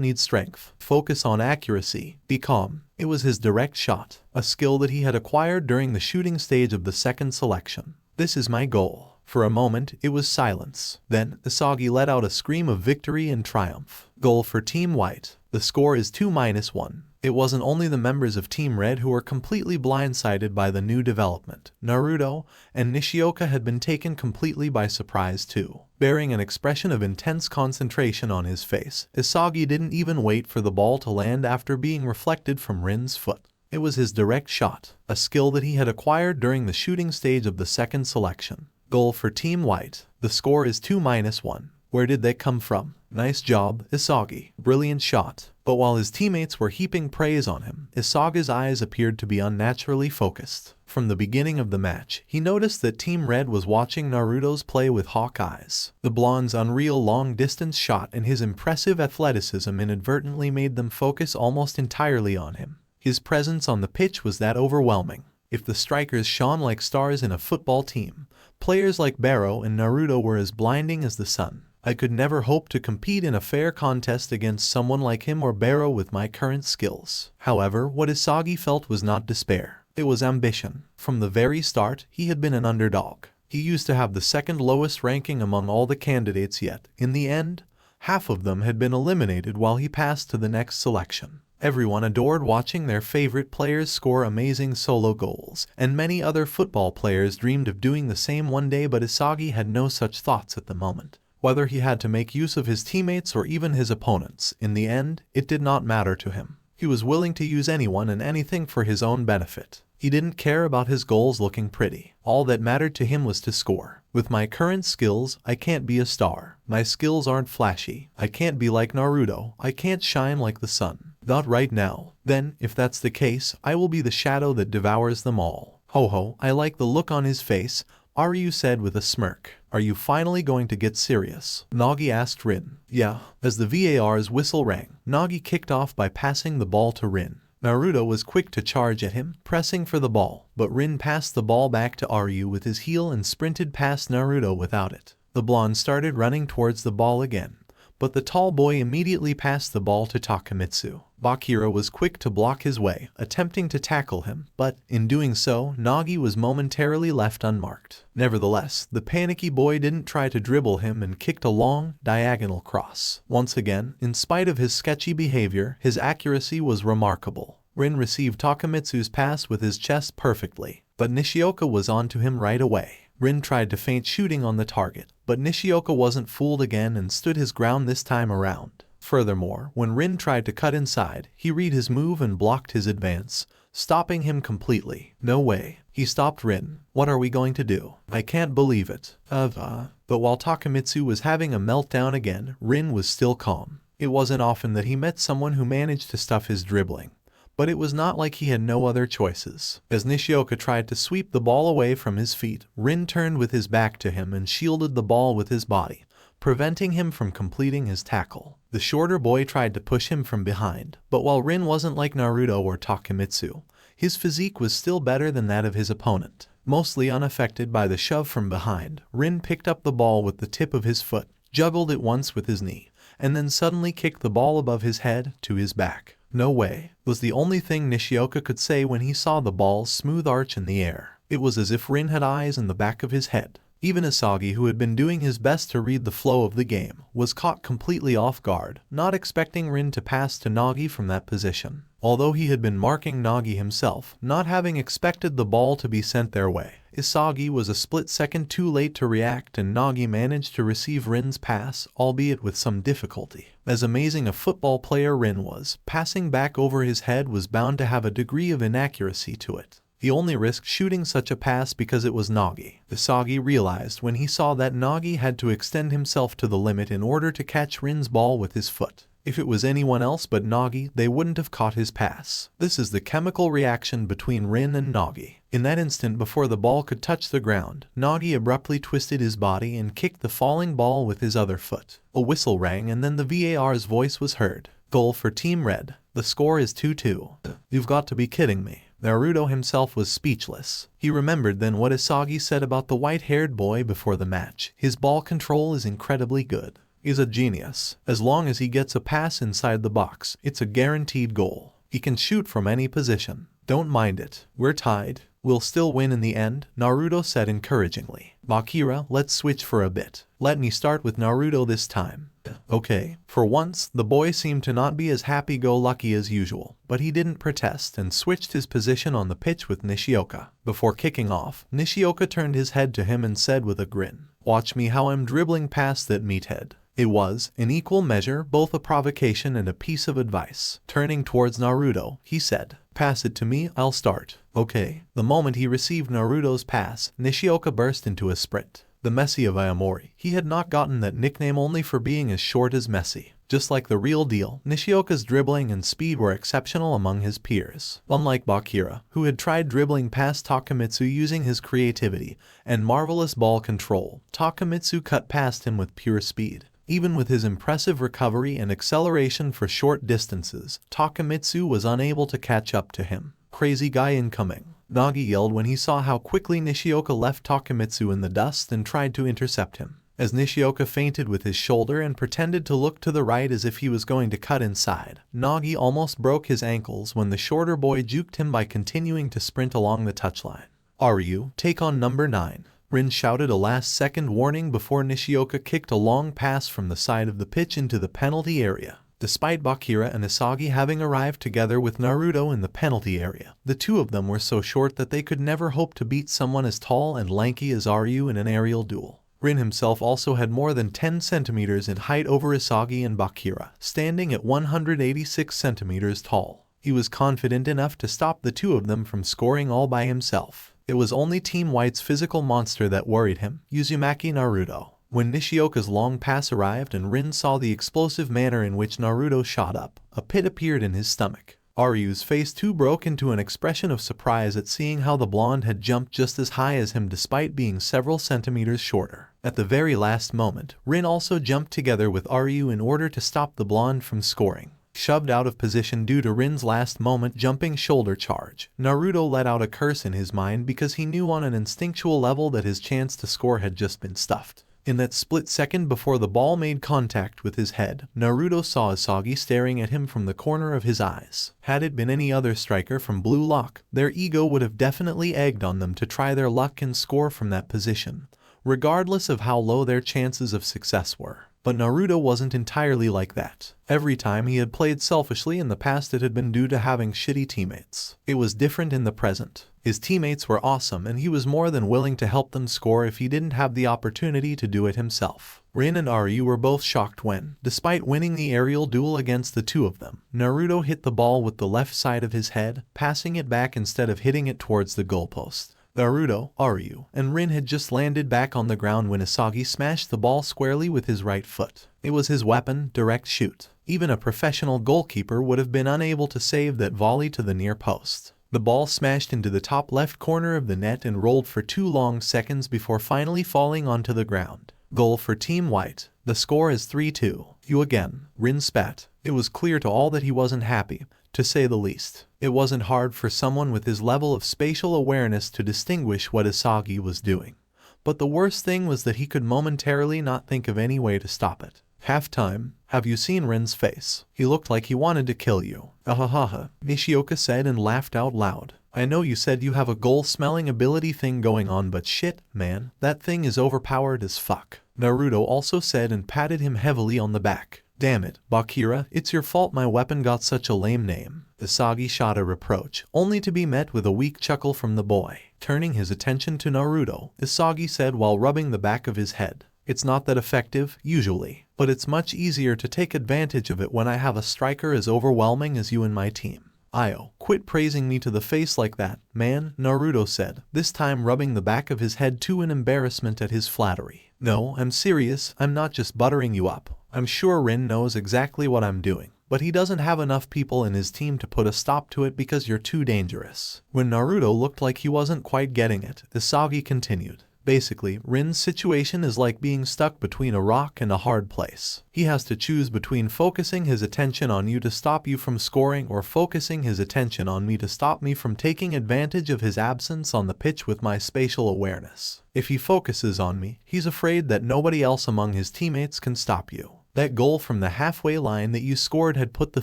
need strength. Focus on accuracy. Be calm. It was his direct shot, a skill that he had acquired during the shooting stage of the second selection. This is my goal. For a moment, it was silence. Then, Isagi let out a scream of victory and triumph. Goal for Team White. The score is 2-1. It wasn't only the members of Team Red who were completely blindsided by the new development. Naruto and Nishioka had been taken completely by surprise too. Bearing an expression of intense concentration on his face, Isagi didn't even wait for the ball to land after being reflected from Rin's foot. It was his direct shot, a skill that he had acquired during the shooting stage of the second selection. Goal for Team White. The score is 2-1. Where did they come from? Nice job, Isagi. Brilliant shot. But while his teammates were heaping praise on him, Isagi's eyes appeared to be unnaturally focused. From the beginning of the match, he noticed that Team Red was watching Naruto's play with hawk eyes. The blonde's unreal long-distance shot and his impressive athleticism inadvertently made them focus almost entirely on him. His presence on the pitch was that overwhelming. If the strikers shone like stars in a football team, players like Barrow and Naruto were as blinding as the sun. I could never hope to compete in a fair contest against someone like him or Barrow with my current skills. However, what Isagi felt was not despair. It was ambition. From the very start, he had been an underdog. He used to have the second lowest ranking among all the candidates, yet, in the end, half of them had been eliminated while he passed to the next selection. Everyone adored watching their favorite players score amazing solo goals, and many other football players dreamed of doing the same one day, but Isagi had no such thoughts at the moment. Whether he had to make use of his teammates or even his opponents, in the end, it did not matter to him. He was willing to use anyone and anything for his own benefit. He didn't care about his goals looking pretty. All that mattered to him was to score. With my current skills, I can't be a star. My skills aren't flashy. I can't be like Naruto. I can't shine like the sun. Not right now. Then, if that's the case, I will be the shadow that devours them all. Ho ho, I like the look on his face, Aryu said with a smirk. Are you finally going to get serious? Nagi asked Rin. Yeah. As the VAR's whistle rang, Nagi kicked off by passing the ball to Rin. Naruto was quick to charge at him, pressing for the ball, but Rin passed the ball back to Aryu with his heel and sprinted past Naruto without it. The blonde started running towards the ball again, but the tall boy immediately passed the ball to Takemitsu. Bakira was quick to block his way, attempting to tackle him, but, in doing so, Nagi was momentarily left unmarked. Nevertheless, the panicky boy didn't try to dribble him and kicked a long, diagonal cross. Once again, in spite of his sketchy behavior, his accuracy was remarkable. Rin received Takemitsu's pass with his chest perfectly, but Nishioka was onto him right away. Rin tried to feint shooting on the target, but Nishioka wasn't fooled again and stood his ground this time around. Furthermore, when Rin tried to cut inside, he read his move and blocked his advance, stopping him completely. No way. He stopped Rin. What are we going to do? I can't believe it. But while Takemitsu was having a meltdown again, Rin was still calm. It wasn't often that he met someone who managed to stuff his dribbling, but it was not like he had no other choices. As Nishioka tried to sweep the ball away from his feet, Rin turned with his back to him and shielded the ball with his body, preventing him from completing his tackle. The shorter boy tried to push him from behind, but while Rin wasn't like Naruto or Takemitsu, his physique was still better than that of his opponent. Mostly unaffected by the shove from behind, Rin picked up the ball with the tip of his foot, juggled it once with his knee, and then suddenly kicked the ball above his head to his back. No way, was the only thing Nishioka could say when he saw the ball's smooth arch in the air. It was as if Rin had eyes in the back of his head. Even Isagi, who had been doing his best to read the flow of the game, was caught completely off guard, not expecting Rin to pass to Nagi from that position. Although he had been marking Nagi himself, not having expected the ball to be sent their way, Isagi was a split second too late to react and Nagi managed to receive Rin's pass, albeit with some difficulty. As amazing a football player Rin was, passing back over his head was bound to have a degree of inaccuracy to it. He only risked shooting such a pass because it was Nagi. Isagi realized when he saw that Nagi had to extend himself to the limit in order to catch Rin's ball with his foot. If it was anyone else but Nagi, they wouldn't have caught his pass. This is the chemical reaction between Rin and Nagi. In that instant before the ball could touch the ground, Nagi abruptly twisted his body and kicked the falling ball with his other foot. A whistle rang and then the VAR's voice was heard. Goal for Team Red. The score is 2-2. You've got to be kidding me. Naruto himself was speechless. He remembered then what Isagi said about the white-haired boy before the match. His ball control is incredibly good. He's a genius. As long as he gets a pass inside the box, it's a guaranteed goal. He can shoot from any position. Don't mind it. We're tied. We'll still win in the end, Naruto said encouragingly. Bakira, let's switch for a bit. Let me start with Naruto this time. Okay. For once, the boy seemed to not be as happy-go-lucky as usual, but he didn't protest and switched his position on the pitch with Nishioka. Before kicking off, Nishioka turned his head to him and said with a grin, "Watch me how I'm dribbling past that meathead." It was, in equal measure, both a provocation and a piece of advice. Turning towards Naruto, he said, "Pass it to me, I'll start." Okay. The moment he received Naruto's pass, Nishioka burst into a sprint. the Messi of Aomori. He had not gotten that nickname only for being as short as Messi. Just like the real deal, Nishioka's dribbling and speed were exceptional among his peers. Unlike Bakira, who had tried dribbling past Takamitsu using his creativity and marvelous ball control, Takamitsu cut past him with pure speed. Even with his impressive recovery and acceleration for short distances, Takamitsu was unable to catch up to him. Crazy guy incoming, Nagi yelled when he saw how quickly Nishioka left Takamitsu in the dust and tried to intercept him. As Nishioka feinted with his shoulder and pretended to look to the right as if he was going to cut inside, Nagi almost broke his ankles when the shorter boy juked him by continuing to sprint along the touchline. "Ryu, take on number 9. Rin shouted a last-second warning before Nishioka kicked a long pass from the side of the pitch into the penalty area. Despite Bakira and Isagi having arrived together with Naruto in the penalty area, the two of them were so short that they could never hope to beat someone as tall and lanky as Ryu in an aerial duel. Rin himself also had more than 10 centimeters in height over Isagi and Bakira, standing at 186 centimeters tall. He was confident enough to stop the two of them from scoring all by himself. It was only Team White's physical monster that worried him, Uzumaki Naruto. When Nishioka's long pass arrived and Rin saw the explosive manner in which Naruto shot up, a pit appeared in his stomach. Ryu's face too broke into an expression of surprise at seeing how the blonde had jumped just as high as him despite being several centimeters shorter. At the very last moment, Rin also jumped together with Ryu in order to stop the blonde from scoring. Shoved out of position due to Rin's last-moment jumping shoulder charge, Naruto let out a curse in his mind because he knew on an instinctual level that his chance to score had just been stuffed. In that split second before the ball made contact with his head, Naruto saw Isagi staring at him from the corner of his eyes. Had it been any other striker from Bluelock, their ego would have definitely egged on them to try their luck and score from that position, regardless of how low their chances of success were. But Naruto wasn't entirely like that. Every time he had played selfishly in the past, it had been due to having shitty teammates. It was different in the present. His teammates were awesome and he was more than willing to help them score if he didn't have the opportunity to do it himself. Rin and Ryu were both shocked when, despite winning the aerial duel against the two of them, Naruto hit the ball with the left side of his head, passing it back instead of hitting it towards the goalpost. Naruto, Ryu, and Rin had just landed back on the ground when Isagi smashed the ball squarely with his right foot. It was his weapon, direct shoot. Even a professional goalkeeper would have been unable to save that volley to the near post. The ball smashed into the top left corner of the net and rolled for 2 long seconds before finally falling onto the ground. Goal for Team White. The score is 3-2. You again. Rin spat. It was clear to all that he wasn't happy, to say the least. It wasn't hard for someone with his level of spatial awareness to distinguish what Isagi was doing. But the worst thing was that he could momentarily not think of any way to stop it. Halftime. Have you seen Rin's face? He looked like he wanted to kill you. Ahahaha, Nishioka said and laughed out loud. I know you said you have a goal-smelling ability thing going on, but shit, man, that thing is overpowered as fuck. Naruto also said and patted him heavily on the back. Damn it, Bakira, it's your fault my weapon got such a lame name. Isagi shot a reproach, only to be met with a weak chuckle from the boy. Turning his attention to Naruto, Isagi said while rubbing the back of his head. It's not that effective, usually, but it's much easier to take advantage of it when I have a striker as overwhelming as you in my team. Io, quit praising me to the face like that, man, Naruto said, this time rubbing the back of his head to an embarrassment at his flattery. No, I'm serious, I'm not just buttering you up. I'm sure Rin knows exactly what I'm doing, but he doesn't have enough people in his team to put a stop to it because you're too dangerous. When Naruto looked like he wasn't quite getting it, Isagi continued. Basically, Rin's situation is like being stuck between a rock and a hard place. He has to choose between focusing his attention on you to stop you from scoring or focusing his attention on me to stop me from taking advantage of his absence on the pitch with my spatial awareness. If he focuses on me, he's afraid that nobody else among his teammates can stop you. That goal from the halfway line that you scored had put the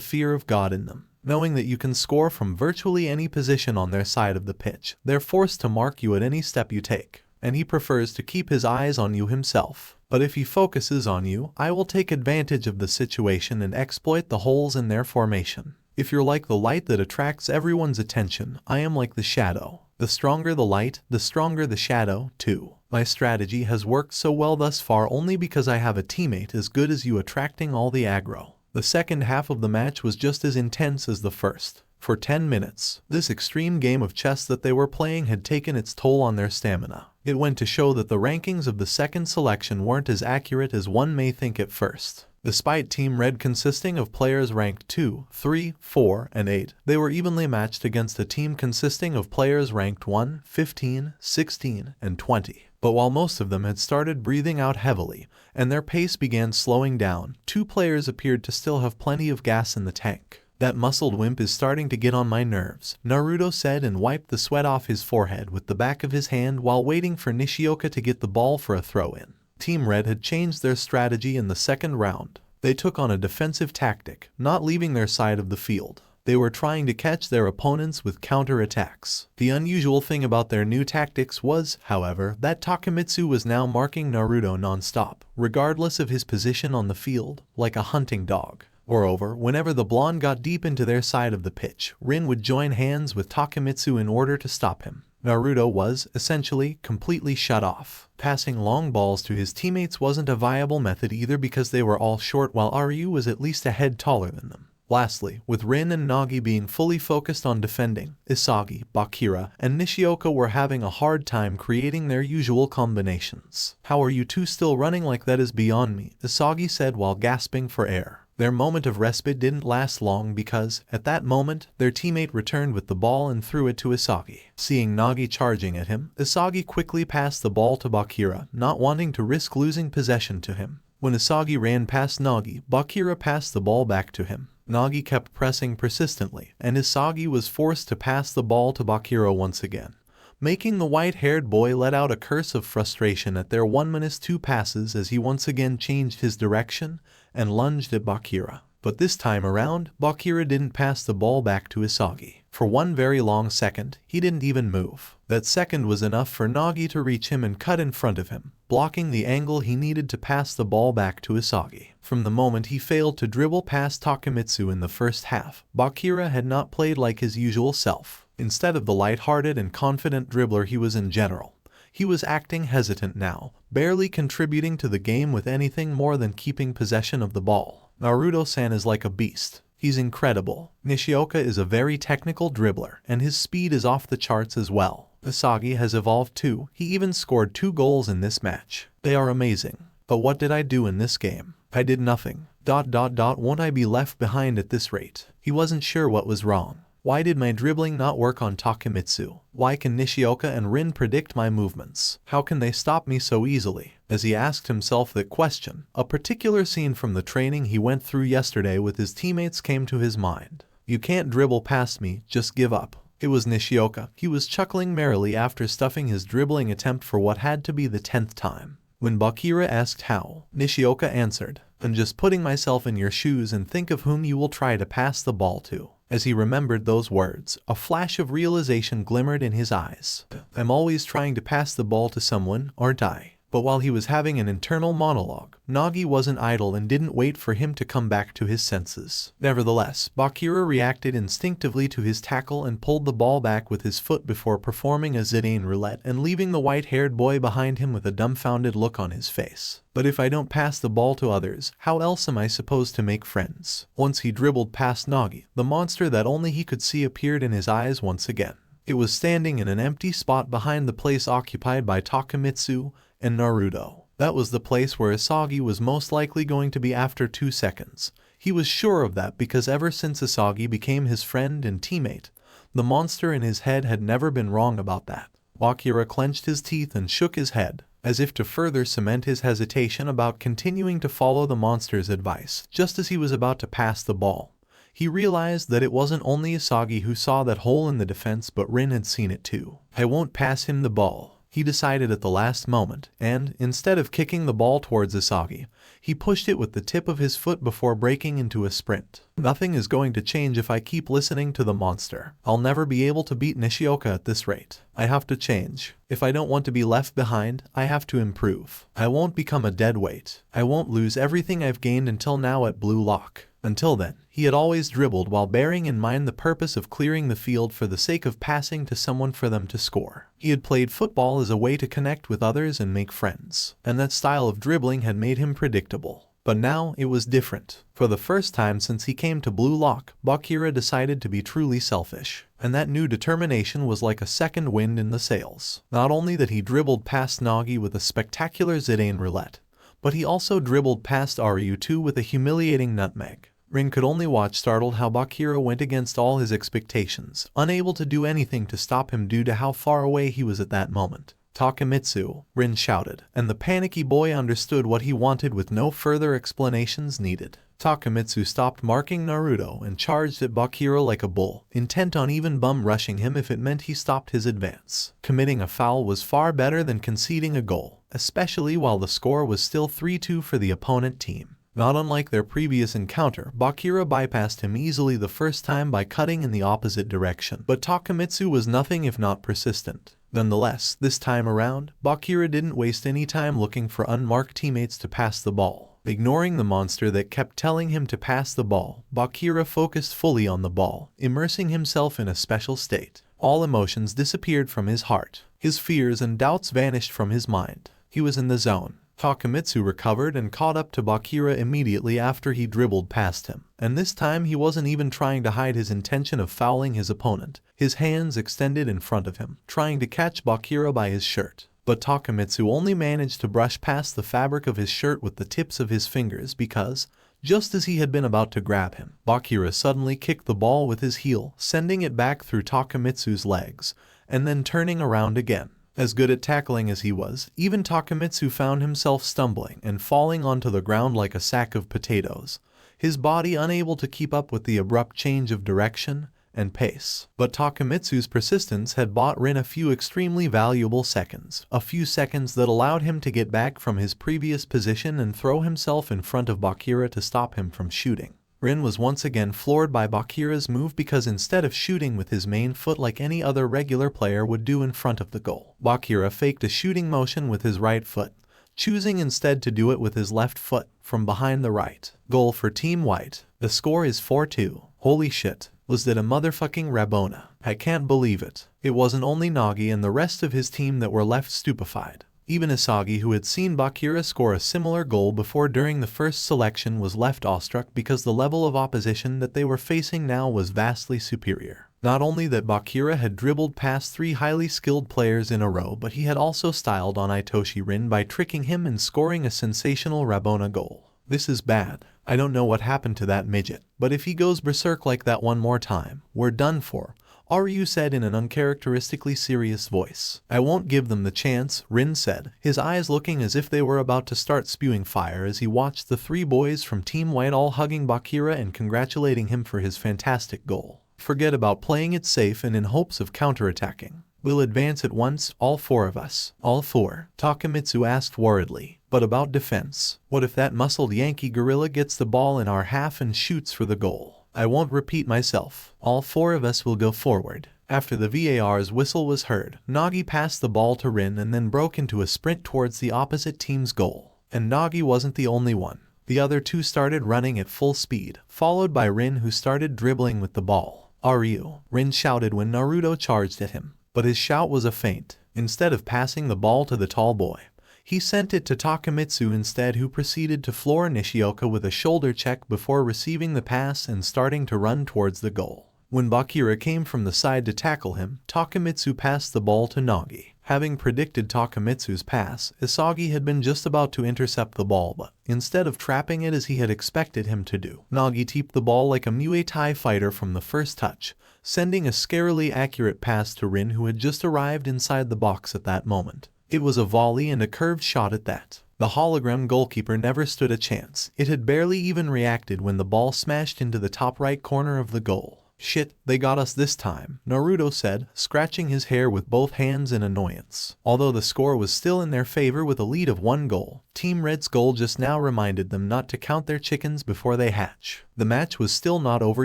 fear of God in them. Knowing that you can score from virtually any position on their side of the pitch, they're forced to mark you at any step you take. And he prefers to keep his eyes on you himself. But if he focuses on you, I will take advantage of the situation and exploit the holes in their formation. If you're like the light that attracts everyone's attention, I am like the shadow. The stronger the light, the stronger the shadow, too. My strategy has worked so well thus far only because I have a teammate as good as you attracting all the aggro. The second half of the match was just as intense as the first. For 10 minutes, this extreme game of chess that they were playing had taken its toll on their stamina. It went to show that the rankings of the second selection weren't as accurate as one may think at first. Despite Team Red consisting of players ranked 2, 3, 4, and 8, they were evenly matched against a team consisting of players ranked 1, 15, 16, and 20. But while most of them had started breathing out heavily, and their pace began slowing down, 2 players appeared to still have plenty of gas in the tank. "That muscled wimp is starting to get on my nerves," Naruto said and wiped the sweat off his forehead with the back of his hand while waiting for Nishioka to get the ball for a throw-in. Team Red had changed their strategy in the second round. They took on a defensive tactic, not leaving their side of the field. They were trying to catch their opponents with counter-attacks. The unusual thing about their new tactics was, however, that Takemitsu was now marking Naruto non-stop, regardless of his position on the field, like a hunting dog. Moreover, whenever the blonde got deep into their side of the pitch, Rin would join hands with Takemitsu in order to stop him. Naruto was, essentially, completely shut off. Passing long balls to his teammates wasn't a viable method either because they were all short while Ryu was at least a head taller than them. Lastly, with Rin and Nagi being fully focused on defending, Isagi, Bakira, and Nishioka were having a hard time creating their usual combinations. "How are you two still running like that is beyond me," Isagi said while gasping for air. Their moment of respite didn't last long because, at that moment, their teammate returned with the ball and threw it to Isagi. Seeing Nagi charging at him, Isagi quickly passed the ball to Bakira, not wanting to risk losing possession to him. When Isagi ran past Nagi, Bakira passed the ball back to him. Nagi kept pressing persistently, and Isagi was forced to pass the ball to Bakira once again, making the white-haired boy let out a curse of frustration at their 1-2 passes as he once again changed his direction and lunged at Bakira. But this time around, Bakira didn't pass the ball back to Isagi. For one very long second, he didn't even move. That second was enough for Nagi to reach him and cut in front of him, blocking the angle he needed to pass the ball back to Isagi. From the moment he failed to dribble past Takemitsu in the first half, Bakira had not played like his usual self. Instead of the light-hearted and confident dribbler he was in general, he was acting hesitant now, barely contributing to the game with anything more than keeping possession of the ball. Naruto-san is like a beast. He's incredible. Nishioka is a very technical dribbler, and his speed is off the charts as well. Isagi has evolved too. He even scored 2 goals in this match. They are amazing. But what did I do in this game? I did nothing. ... Won't I be left behind at this rate? He wasn't sure what was wrong. Why did my dribbling not work on Takemitsu? Why can Nishioka and Rin predict my movements? How can they stop me so easily? As he asked himself that question, a particular scene from the training he went through yesterday with his teammates came to his mind. "You can't dribble past me, just give up." It was Nishioka. He was chuckling merrily after stuffing his dribbling attempt for what had to be the 10th time. When Bakira asked how, Nishioka answered, "I'm just putting myself in your shoes and think of whom you will try to pass the ball to." As he remembered those words, a flash of realization glimmered in his eyes. "I'm always trying to pass the ball to someone, aren't I?" But while he was having an internal monologue, Nagi wasn't idle and didn't wait for him to come back to his senses. Nevertheless, Bakira reacted instinctively to his tackle and pulled the ball back with his foot before performing a Zidane roulette and leaving the white-haired boy behind him with a dumbfounded look on his face. "But if I don't pass the ball to others, how else am I supposed to make friends?" Once he dribbled past Nagi, the monster that only he could see appeared in his eyes once again. It was standing in an empty spot behind the place occupied by Takemitsu and Naruto. That was the place where Isagi was most likely going to be after 2 seconds. He was sure of that because ever since Isagi became his friend and teammate, the monster in his head had never been wrong about that. Bakira clenched his teeth and shook his head, as if to further cement his hesitation about continuing to follow the monster's advice. Just as he was about to pass the ball, he realized that it wasn't only Isagi who saw that hole in the defense, but Rin had seen it too. "I won't pass him the ball," he decided at the last moment, and, instead of kicking the ball towards Isagi, he pushed it with the tip of his foot before breaking into a sprint. "Nothing is going to change if I keep listening to the monster. I'll never be able to beat Nishioka at this rate. I have to change. If I don't want to be left behind, I have to improve. I won't become a dead weight. I won't lose everything I've gained until now at Bluelock." Until then, he had always dribbled while bearing in mind the purpose of clearing the field for the sake of passing to someone for them to score. He had played football as a way to connect with others and make friends, and that style of dribbling had made him predictable. But now, it was different. For the first time since he came to Blue Lock, Bakira decided to be truly selfish. And that new determination was like a second wind in the sails. Not only that he dribbled past Nagi with a spectacular Zidane roulette, but he also dribbled past Ryu too with a humiliating nutmeg. Rin could only watch startled how Bakira went against all his expectations, unable to do anything to stop him due to how far away he was at that moment. Takemitsu, Rin shouted, and the panicky boy understood what he wanted with no further explanations needed. Takemitsu stopped marking Naruto and charged at Bakira like a bull, intent on even bum rushing him if it meant he stopped his advance. Committing a foul was far better than conceding a goal, especially while the score was still 3-2 for the opponent team. Not unlike their previous encounter, Bakira bypassed him easily the first time by cutting in the opposite direction, but Takemitsu was nothing if not persistent. Nonetheless, this time around, Bakira didn't waste any time looking for unmarked teammates to pass the ball. Ignoring the monster that kept telling him to pass the ball, Bakira focused fully on the ball, immersing himself in a special state. All emotions disappeared from his heart. His fears and doubts vanished from his mind. He was in the zone. Takemitsu recovered and caught up to Bakira immediately after he dribbled past him. And this time he wasn't even trying to hide his intention of fouling his opponent, his hands extended in front of him, trying to catch Bakira by his shirt. But Takemitsu only managed to brush past the fabric of his shirt with the tips of his fingers because, just as he had been about to grab him, Bakira suddenly kicked the ball with his heel, sending it back through Takemitsu's legs, and then turning around again. As good at tackling as he was, even Takemitsu found himself stumbling and falling onto the ground like a sack of potatoes, his body unable to keep up with the abrupt change of direction and pace. But Takemitsu's persistence had bought Rin a few extremely valuable seconds, a few seconds that allowed him to get back from his previous position and throw himself in front of Bakira to stop him from shooting. Rin was once again floored by Bakira's move because instead of shooting with his main foot like any other regular player would do in front of the goal, Bakira faked a shooting motion with his right foot, choosing instead to do it with his left foot from behind the right. Goal for Team White. The score is 4-2. Holy shit. Was that a motherfucking Rabona? I can't believe it. It wasn't only Nagi and the rest of his team that were left stupefied. Even Isagi, who had seen Bakira score a similar goal before during the first selection, was left awestruck because the level of opposition that they were facing now was vastly superior. Not only that Bakira had dribbled past 3 highly skilled players in a row, but he had also styled on Itoshi Rin by tricking him and scoring a sensational Rabona goal. This is bad. I don't know what happened to that midget, but if he goes berserk like that one more time, we're done for. Ryu said in an uncharacteristically serious voice. I won't give them the chance, Rin said, his eyes looking as if they were about to start spewing fire as he watched the 3 boys from Team White all hugging Bakira and congratulating him for his fantastic goal. Forget about playing it safe and in hopes of counterattacking. We'll advance at once, all 4 of us. All 4? Takemitsu asked worriedly. But about defense. What if that muscled Yankee gorilla gets the ball in our half and shoots for the goal? I won't repeat myself. All 4 of us will go forward. After the VAR's whistle was heard, Nagi passed the ball to Rin and then broke into a sprint towards the opposite team's goal. And Nagi wasn't the only one. The other 2 started running at full speed, followed by Rin, who started dribbling with the ball. Ryu, Rin shouted when Naruto charged at him. But his shout was a feint. Instead of passing the ball to the tall boy, he sent it to Takemitsu instead, who proceeded to floor Nishioka with a shoulder check before receiving the pass and starting to run towards the goal. When Bakira came from the side to tackle him, Takemitsu passed the ball to Nagi. Having predicted Takemitsu's pass, Isagi had been just about to intercept the ball, but instead of trapping it as he had expected him to do, Nagi teeped the ball like a Muay Thai fighter from the first touch, sending a scarily accurate pass to Rin, who had just arrived inside the box at that moment. It was a volley and a curved shot at that. The hologram goalkeeper never stood a chance. It had barely even reacted when the ball smashed into the top right corner of the goal. Shit, they got us this time, Naruto said, scratching his hair with both hands in annoyance. Although the score was still in their favor with a lead of 1 goal, Team Red's goal just now reminded them not to count their chickens before they hatch. The match was still not over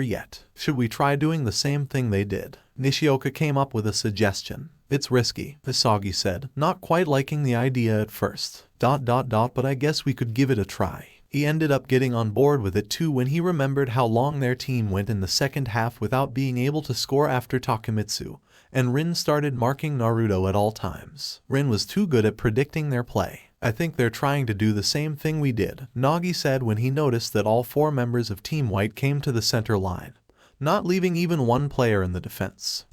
yet. Should we try doing the same thing they did? Nishioka came up with a suggestion. It's risky, Isagi said, not quite liking the idea at first. But I guess we could give it a try. He ended up getting on board with it too when he remembered how long their team went in the second half without being able to score after Takemitsu, and Rin started marking Naruto at all times. Rin was too good at predicting their play. I think they're trying to do the same thing we did, Nagi said when he noticed that all 4 members of Team White came to the center line, not leaving even one player in the defense.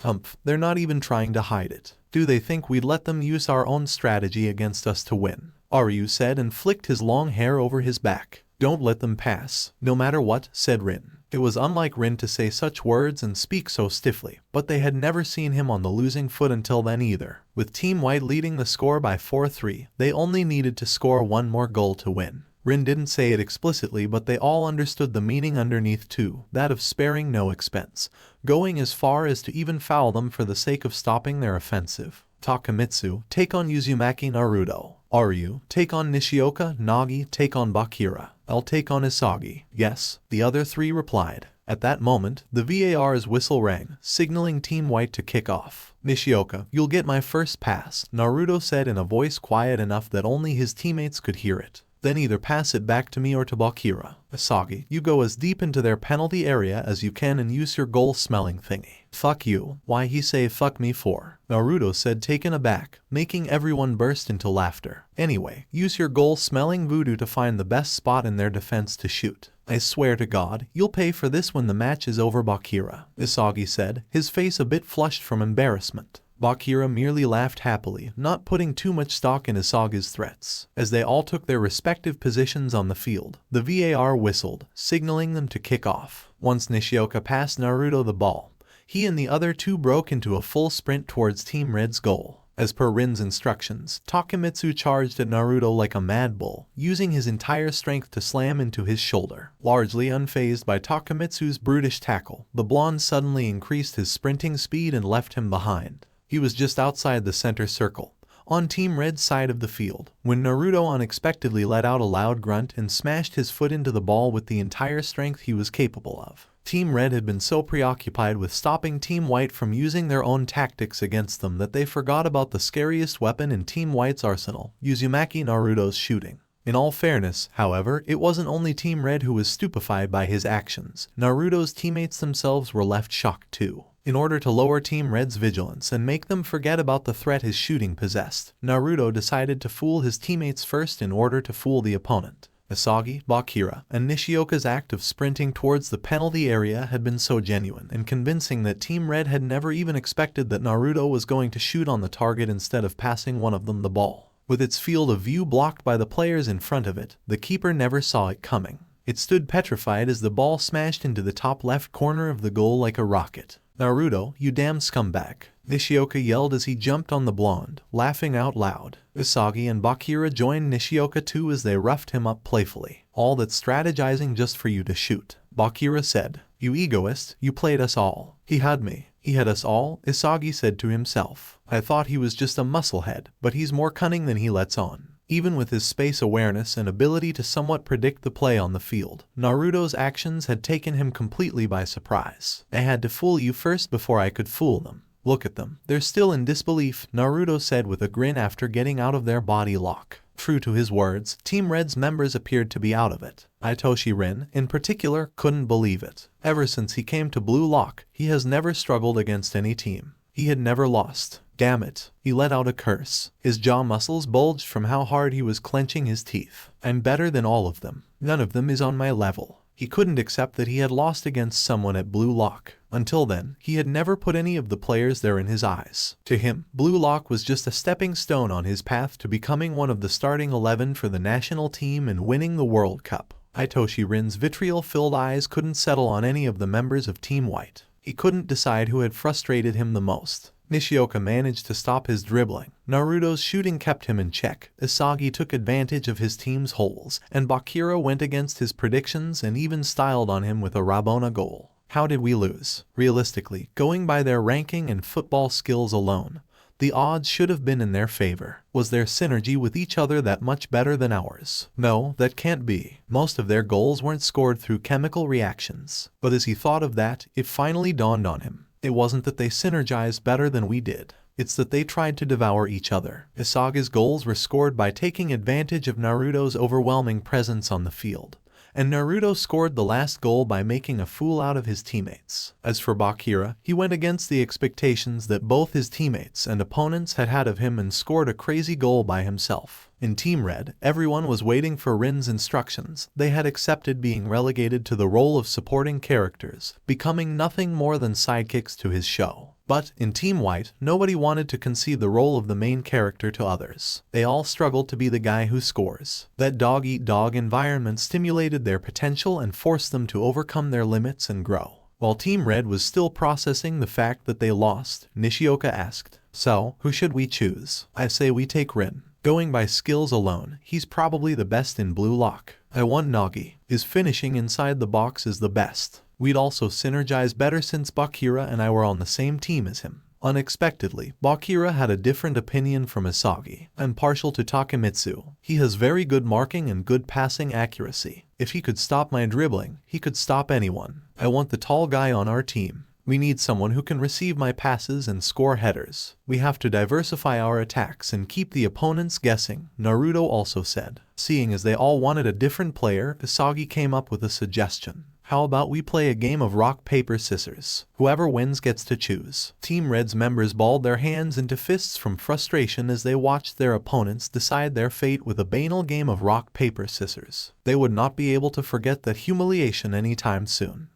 They're not even trying to hide it. Do they think we'd let them use our own strategy against us to win? Ryu said and flicked his long hair over his back. Don't let them pass, no matter what, said Rin. It was unlike Rin to say such words and speak so stiffly, but they had never seen him on the losing foot until then either. With Team White leading the score by 4-3, they only needed to score 1 more goal to win. Rin didn't say it explicitly, but they all understood the meaning underneath too, that of sparing no expense, going as far as to even foul them for the sake of stopping their offensive. Takemitsu, take on Uzumaki Naruto. Ryu, take on Nishioka. Nagi, take on Bakira. I'll take on Isagi. Yes, the other 3 replied. At that moment, the VAR's whistle rang, signaling Team White to kick off. Nishioka, you'll get my first pass, Naruto said in a voice quiet enough that only his teammates could hear it. Then either pass it back to me or to Bakira. Isagi, you go as deep into their penalty area as you can and use your goal-smelling thingy. Fuck you. Why he say fuck me for? Naruto said, taken aback, making everyone burst into laughter. Anyway, use your goal-smelling voodoo to find the best spot in their defense to shoot. I swear to God, you'll pay for this when the match is over, Bakira, Isagi said, his face a bit flushed from embarrassment. Bakira merely laughed happily, not putting too much stock in Isagi's threats. As they all took their respective positions on the field, the VAR whistled, signaling them to kick off. Once Nishioka passed Naruto the ball, he and the other 2 broke into a full sprint towards Team Red's goal. As per Rin's instructions, Takemitsu charged at Naruto like a mad bull, using his entire strength to slam into his shoulder. Largely unfazed by Takemitsu's brutish tackle, the blonde suddenly increased his sprinting speed and left him behind. He was just outside the center circle, on Team Red's side of the field, when Naruto unexpectedly let out a loud grunt and smashed his foot into the ball with the entire strength he was capable of. Team Red had been so preoccupied with stopping Team White from using their own tactics against them that they forgot about the scariest weapon in Team White's arsenal, Uzumaki Naruto's shooting. In all fairness, however, it wasn't only Team Red who was stupefied by his actions. Naruto's teammates themselves were left shocked too. In order to lower Team Red's vigilance and make them forget about the threat his shooting possessed, Naruto decided to fool his teammates first in order to fool the opponent. Isagi, Bakira, and Nishioka's act of sprinting towards the penalty area had been so genuine and convincing that Team Red had never even expected that Naruto was going to shoot on the target instead of passing one of them the ball. With its field of view blocked by the players in front of it, the keeper never saw it coming. It stood petrified as the ball smashed into the top left corner of the goal like a rocket. Naruto, you damn scumbag, Nishioka yelled as he jumped on the blonde, laughing out loud. Isagi and Bakira joined Nishioka too as they roughed him up playfully. All that strategizing just for you to shoot. Bakira said, you egoist, you played us all. He had me. He had us all, Isagi said to himself. I thought he was just a musclehead, but he's more cunning than he lets on. Even with his space awareness and ability to somewhat predict the play on the field, Naruto's actions had taken him completely by surprise. I had to fool you first before I could fool them. Look at them. They're still in disbelief, Naruto said with a grin after getting out of their body lock. True to his words, Team Red's members appeared to be out of it. Itoshi Rin, in particular, couldn't believe it. Ever since he came to Bluelock, he has never struggled against any team. He had never lost. Damn it. He let out a curse. His jaw muscles bulged from how hard he was clenching his teeth. I'm better than all of them. None of them is on my level. He couldn't accept that he had lost against someone at Bluelock. Until then, he had never put any of the players there in his eyes. To him, Bluelock was just a stepping stone on his path to becoming one of the starting 11 for the national team and winning the World Cup. Itoshi Rin's vitriol-filled eyes couldn't settle on any of the members of Team White. He couldn't decide who had frustrated him the most. Nishioka managed to stop his dribbling. Naruto's shooting kept him in check. Isagi took advantage of his team's holes, and Bakira went against his predictions and even styled on him with a Rabona goal. How did we lose? Realistically, going by their ranking and football skills alone, the odds should have been in their favor. Was their synergy with each other that much better than ours? No, that can't be. Most of their goals weren't scored through chemical reactions. But as he thought of that, it finally dawned on him. It wasn't that they synergized better than we did. It's that they tried to devour each other. Isagi's goals were scored by taking advantage of Naruto's overwhelming presence on the field, and Naruto scored the last goal by making a fool out of his teammates. As for Bakira, he went against the expectations that both his teammates and opponents had had of him and scored a crazy goal by himself. In Team Red, everyone was waiting for Rin's instructions. They had accepted being relegated to the role of supporting characters, becoming nothing more than sidekicks to his show. But in Team White, nobody wanted to concede the role of the main character to others. They all struggled to be the guy who scores. That dog-eat-dog environment stimulated their potential and forced them to overcome their limits and grow. While Team Red was still processing the fact that they lost, Nishioka asked, "So, who should we choose?" "I say we take Rin. Going by skills alone, he's probably the best in Bluelock. I want Nagi. His finishing inside the box is the best. We'd also synergize better since Bakira and I were on the same team as him." Unexpectedly, Bakira had a different opinion from Isagi. "I'm partial to Takemitsu. He has very good marking and good passing accuracy. If he could stop my dribbling, he could stop anyone. I want the tall guy on our team. We need someone who can receive my passes and score headers. We have to diversify our attacks and keep the opponents guessing," Naruto also said. Seeing as they all wanted a different player, Isagi came up with a suggestion. "How about we play a game of rock, paper, scissors? Whoever wins gets to choose." Team Red's members balled their hands into fists from frustration as they watched their opponents decide their fate with a banal game of rock, paper, scissors. They would not be able to forget that humiliation anytime soon.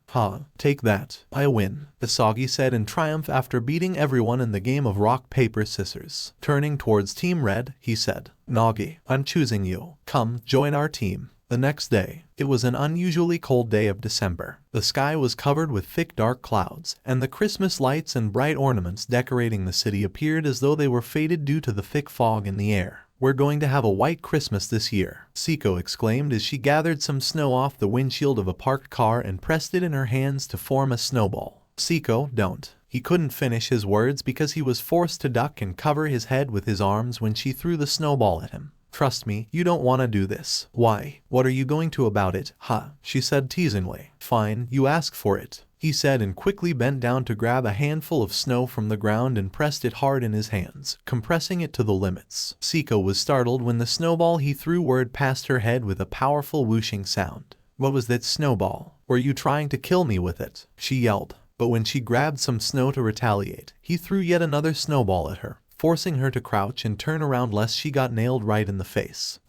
Take that. I win," Isagi said in triumph after beating everyone in the game of rock, paper, scissors. Turning towards Team Red, he said, "Nagi, I'm choosing you. Come, join our team." The next day, it was an unusually cold day of December. The sky was covered with thick dark clouds, and the Christmas lights and bright ornaments decorating the city appeared as though they were faded due to the thick fog in the air. "We're going to have a white Christmas this year," Siko exclaimed as she gathered some snow off the windshield of a parked car and pressed it in her hands to form a snowball. "Siko, don't." He couldn't finish his words because he was forced to duck and cover his head with his arms when she threw the snowball at him. "Trust me, you don't want to do this." "Why? What are you going to about it, huh?" she said teasingly. "Fine, you ask for it," he said and quickly bent down to grab a handful of snow from the ground and pressed it hard in his hands, compressing it to the limits. Siko was startled when the snowball he threw whirred past her head with a powerful whooshing sound. "What was that snowball? Were you trying to kill me with it?" she yelled. But when she grabbed some snow to retaliate, he threw yet another snowball at her, forcing her to crouch and turn around lest she got nailed right in the face.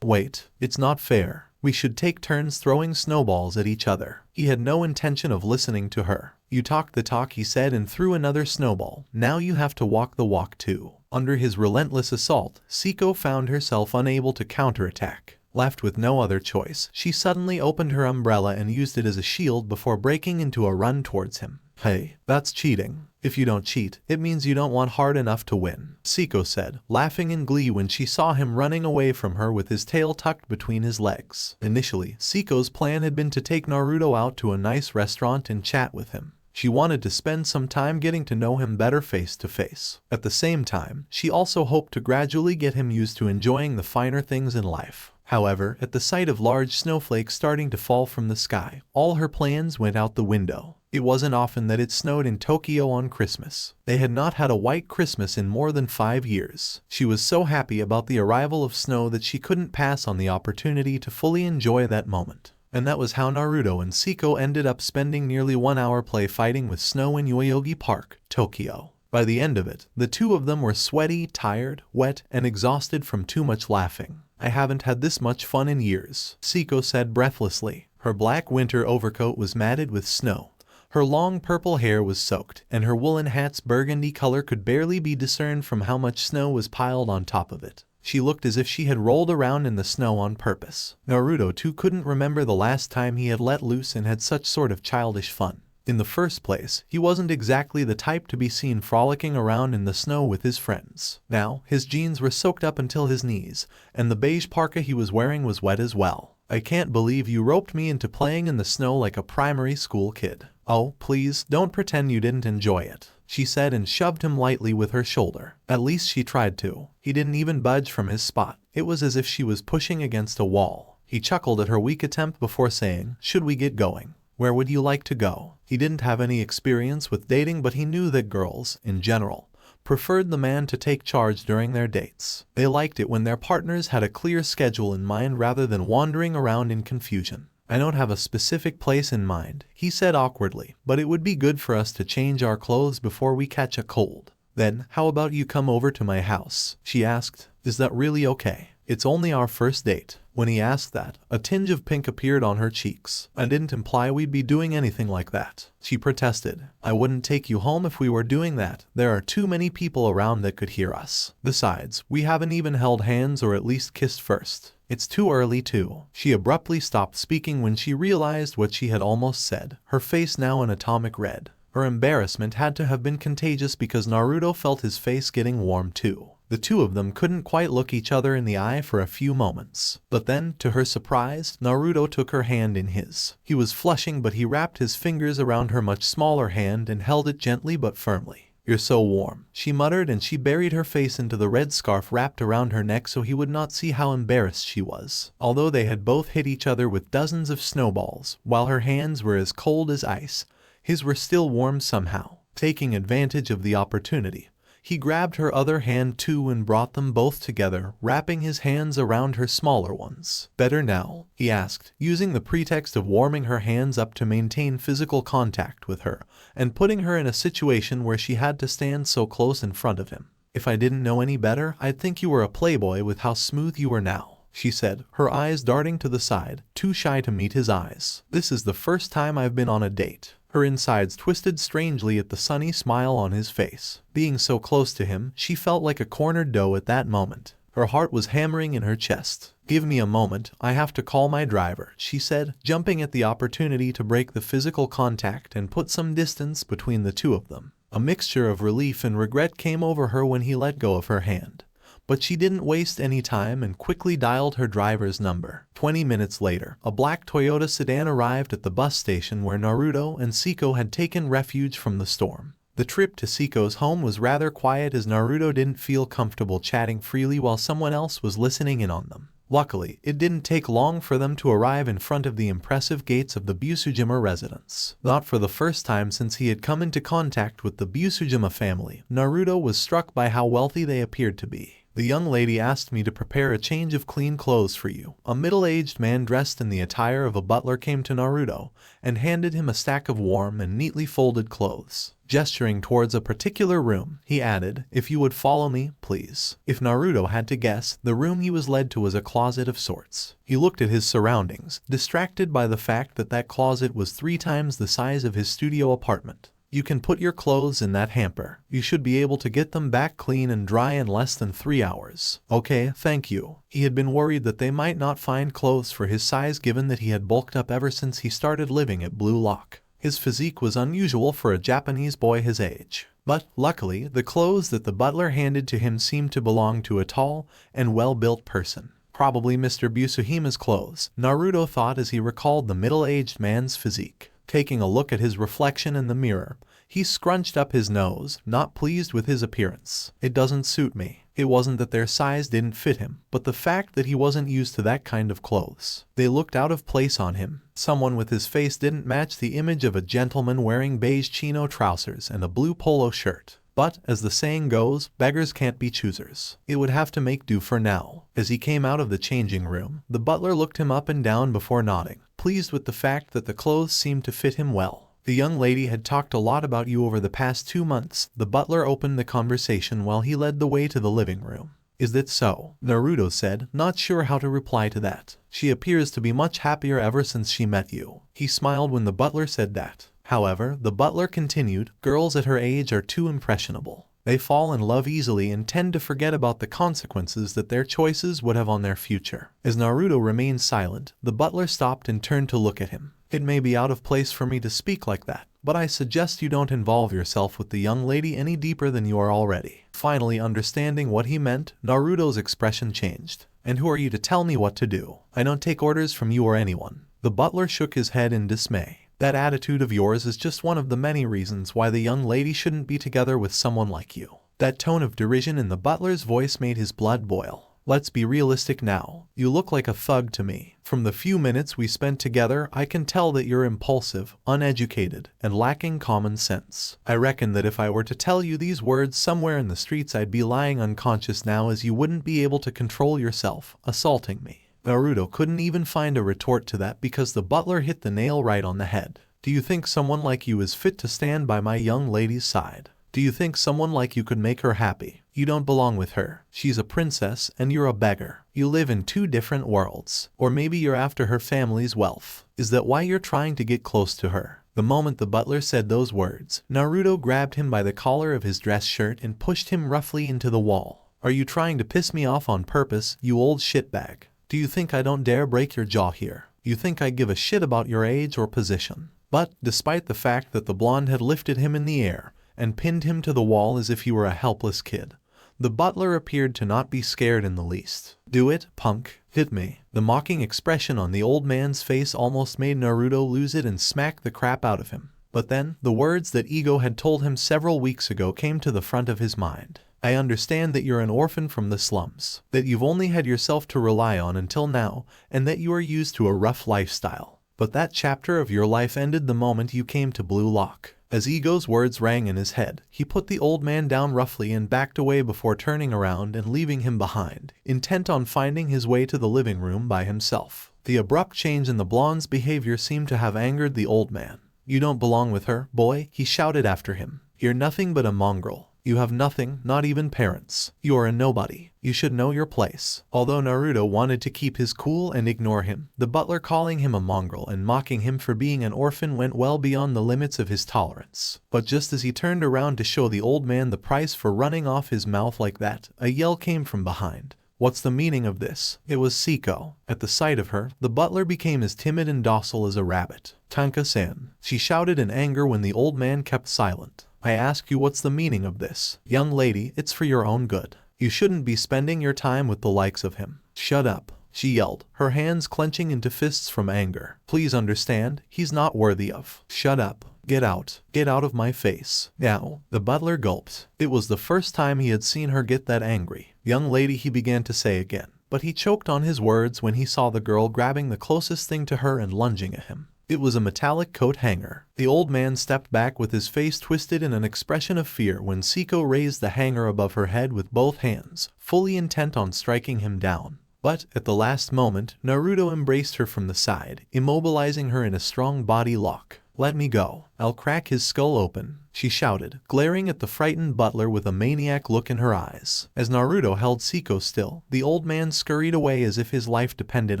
Wait, it's not fair. We should take turns throwing snowballs at each other." He had no intention of listening to her. "You talk the talk," he said and threw another snowball. "Now you have to walk the walk too." Under his relentless assault, Siko found herself unable to counterattack. Left with no other choice, she suddenly opened her umbrella and used it as a shield before breaking into a run towards him. "Hey, that's cheating. If you don't cheat, it means you don't want hard enough to win," Siko said, laughing in glee when she saw him running away from her with his tail tucked between his legs. Initially, Siko's plan had been to take Naruto out to a nice restaurant and chat with him. She wanted to spend some time getting to know him better face to face. At the same time, she also hoped to gradually get him used to enjoying the finer things in life. However, at the sight of large snowflakes starting to fall from the sky, all her plans went out the window. It wasn't often that it snowed in Tokyo on Christmas. They had not had a white Christmas in more than 5 years. She was so happy about the arrival of snow that she couldn't pass on the opportunity to fully enjoy that moment. And that was how Naruto and Siko ended up spending nearly 1 hour play fighting with snow in Yoyogi Park, Tokyo. By the end of it, the two of them were sweaty, tired, wet, and exhausted from too much laughing. "I haven't had this much fun in years," Siko said breathlessly. Her black winter overcoat was matted with snow. Her long purple hair was soaked, and her woolen hat's burgundy color could barely be discerned from how much snow was piled on top of it. She looked as if she had rolled around in the snow on purpose. Naruto too couldn't remember the last time he had let loose and had such sort of childish fun. In the first place, he wasn't exactly the type to be seen frolicking around in the snow with his friends. Now, his jeans were soaked up until his knees, and the beige parka he was wearing was wet as well. "I can't believe you roped me into playing in the snow like a primary school kid." "Oh, please, don't pretend you didn't enjoy it," she said and shoved him lightly with her shoulder. At least she tried to. He didn't even budge from his spot. It was as if she was pushing against a wall. He chuckled at her weak attempt before saying, "Should we get going? Where would you like to go?" He didn't have any experience with dating, but he knew that girls, in general, preferred the man to take charge during their dates. They liked it when their partners had a clear schedule in mind rather than wandering around in confusion. "I don't have a specific place in mind," he said awkwardly, "but it would be good for us to change our clothes before we catch a cold." "Then, how about you come over to my house?" she asked. "Is that really okay?" It's only our first date. When he asked that, a tinge of pink appeared on her cheeks. I didn't imply we'd be doing anything like that. She protested. I wouldn't take you home if we were doing that. There are too many people around that could hear us. Besides, we haven't even held hands or at least kissed first. It's too early too. She abruptly stopped speaking when she realized what she had almost said, her face now an atomic red. Her embarrassment had to have been contagious because Naruto felt his face getting warm too. The two of them couldn't quite look each other in the eye for a few moments. But then, to her surprise, Naruto took her hand in his. He was flushing, but he wrapped his fingers around her much smaller hand and held it gently but firmly. You're so warm, she muttered, and she buried her face into the red scarf wrapped around her neck so he would not see how embarrassed she was. Although they had both hit each other with dozens of snowballs, while her hands were as cold as ice, his were still warm somehow. Taking advantage of the opportunity, he grabbed her other hand too and brought them both together, wrapping his hands around her smaller ones. Better now? He asked, using the pretext of warming her hands up to maintain physical contact with her, and putting her in a situation where she had to stand so close in front of him. If I didn't know any better, I'd think you were a playboy with how smooth you were now, she said, her eyes darting to the side, too shy to meet his eyes. This is the first time I've been on a date. Her insides twisted strangely at the sunny smile on his face. Being so close to him, she felt like a cornered doe at that moment. Her heart was hammering in her chest. Give me a moment, I have to call my driver, she said, jumping at the opportunity to break the physical contact and put some distance between the two of them. A mixture of relief and regret came over her when he let go of her hand. But she didn't waste any time and quickly dialed her driver's number. 20 minutes later, a black Toyota sedan arrived at the bus station where Naruto and Siko had taken refuge from the storm. The trip to Siko's home was rather quiet as Naruto didn't feel comfortable chatting freely while someone else was listening in on them. Luckily, it didn't take long for them to arrive in front of the impressive gates of the Busujima residence. Not for the first time since he had come into contact with the Busujima family, Naruto was struck by how wealthy they appeared to be. The young lady asked me to prepare a change of clean clothes for you. A middle-aged man dressed in the attire of a butler came to Naruto and handed him a stack of warm and neatly folded clothes. Gesturing towards a particular room, he added, if you would follow me, please. If Naruto had to guess, the room he was led to was a closet of sorts. He looked at his surroundings, distracted by the fact that that closet was 3 times the size of his studio apartment. You can put your clothes in that hamper. You should be able to get them back clean and dry in less than 3 hours. Okay, thank you. He had been worried that they might not find clothes for his size given that he had bulked up ever since he started living at Bluelock. His physique was unusual for a Japanese boy his age. But, luckily, the clothes that the butler handed to him seemed to belong to a tall and well-built person. Probably Mr. Busuhima's clothes, Naruto thought as he recalled the middle-aged man's physique. Taking a look at his reflection in the mirror, he scrunched up his nose, not pleased with his appearance. It doesn't suit me. It wasn't that their size didn't fit him, but the fact that he wasn't used to that kind of clothes. They looked out of place on him. Someone with his face didn't match the image of a gentleman wearing beige chino trousers and a blue polo shirt. But, as the saying goes, beggars can't be choosers. It would have to make do for now. As he came out of the changing room, the butler looked him up and down before nodding, pleased with the fact that the clothes seemed to fit him well. The young lady had talked a lot about you over the past 2 months. The butler opened the conversation while he led the way to the living room. Is that so? Naruto said, not sure how to reply to that. She appears to be much happier ever since she met you. He smiled when the butler said that. However, the butler continued, girls at her age are too impressionable. They fall in love easily and tend to forget about the consequences that their choices would have on their future. As Naruto remained silent, the butler stopped and turned to look at him. It may be out of place for me to speak like that, but I suggest you don't involve yourself with the young lady any deeper than you are already. Finally understanding what he meant, Naruto's expression changed. And who are you to tell me what to do? I don't take orders from you or anyone. The butler shook his head in dismay. That attitude of yours is just one of the many reasons why the young lady shouldn't be together with someone like you. That tone of derision in the butler's voice made his blood boil. Let's be realistic now. You look like a thug to me. From the few minutes we spent together, I can tell that you're impulsive, uneducated, and lacking common sense. I reckon that if I were to tell you these words somewhere in the streets, I'd be lying unconscious now, as you wouldn't be able to control yourself, assaulting me. Naruto couldn't even find a retort to that because the butler hit the nail right on the head. Do you think someone like you is fit to stand by my young lady's side? Do you think someone like you could make her happy? You don't belong with her. She's a princess and you're a beggar. You live in two different worlds. Or maybe you're after her family's wealth. Is that why you're trying to get close to her? The moment the butler said those words, Naruto grabbed him by the collar of his dress shirt and pushed him roughly into the wall. Are you trying to piss me off on purpose, you old shitbag? Do you think I don't dare break your jaw here? You think I give a shit about your age or position? But, despite the fact that the blonde had lifted him in the air and pinned him to the wall as if he were a helpless kid, the butler appeared to not be scared in the least. Do it, punk. Hit me. The mocking expression on the old man's face almost made Naruto lose it and smack the crap out of him. But then, the words that Ego had told him several weeks ago came to the front of his mind. I understand that you're an orphan from the slums, that you've only had yourself to rely on until now, and that you are used to a rough lifestyle. But that chapter of your life ended the moment you came to Bluelock. As Ego's words rang in his head, he put the old man down roughly and backed away before turning around and leaving him behind, intent on finding his way to the living room by himself. The abrupt change in the blonde's behavior seemed to have angered the old man. You don't belong with her, boy, he shouted after him. You're nothing but a mongrel. You have nothing, not even parents. You are a nobody. You should know your place. Although Naruto wanted to keep his cool and ignore him, the butler calling him a mongrel and mocking him for being an orphan went well beyond the limits of his tolerance. But just as he turned around to show the old man the price for running off his mouth like that, a yell came from behind. What's the meaning of this? It was Siko. At the sight of her, the butler became as timid and docile as a rabbit. Tanka-san, she shouted in anger when the old man kept silent. I ask you, what's the meaning of this? Young lady, it's for your own good. You shouldn't be spending your time with the likes of him. Shut up, she yelled, her hands clenching into fists from anger. Please understand, he's not worthy of. Shut up. Get out of my face. Now, the butler gulped. It was the first time he had seen her get that angry. Young lady, he began to say again, but he choked on his words when he saw the girl grabbing the closest thing to her and lunging at him. It was a metallic coat hanger. The old man stepped back with his face twisted in an expression of fear when Siko raised the hanger above her head with both hands, fully intent on striking him down. But, at the last moment, Naruto embraced her from the side, immobilizing her in a strong body lock. Let me go. I'll crack his skull open, she shouted, glaring at the frightened butler with a maniac look in her eyes. As Naruto held Siko still, the old man scurried away as if his life depended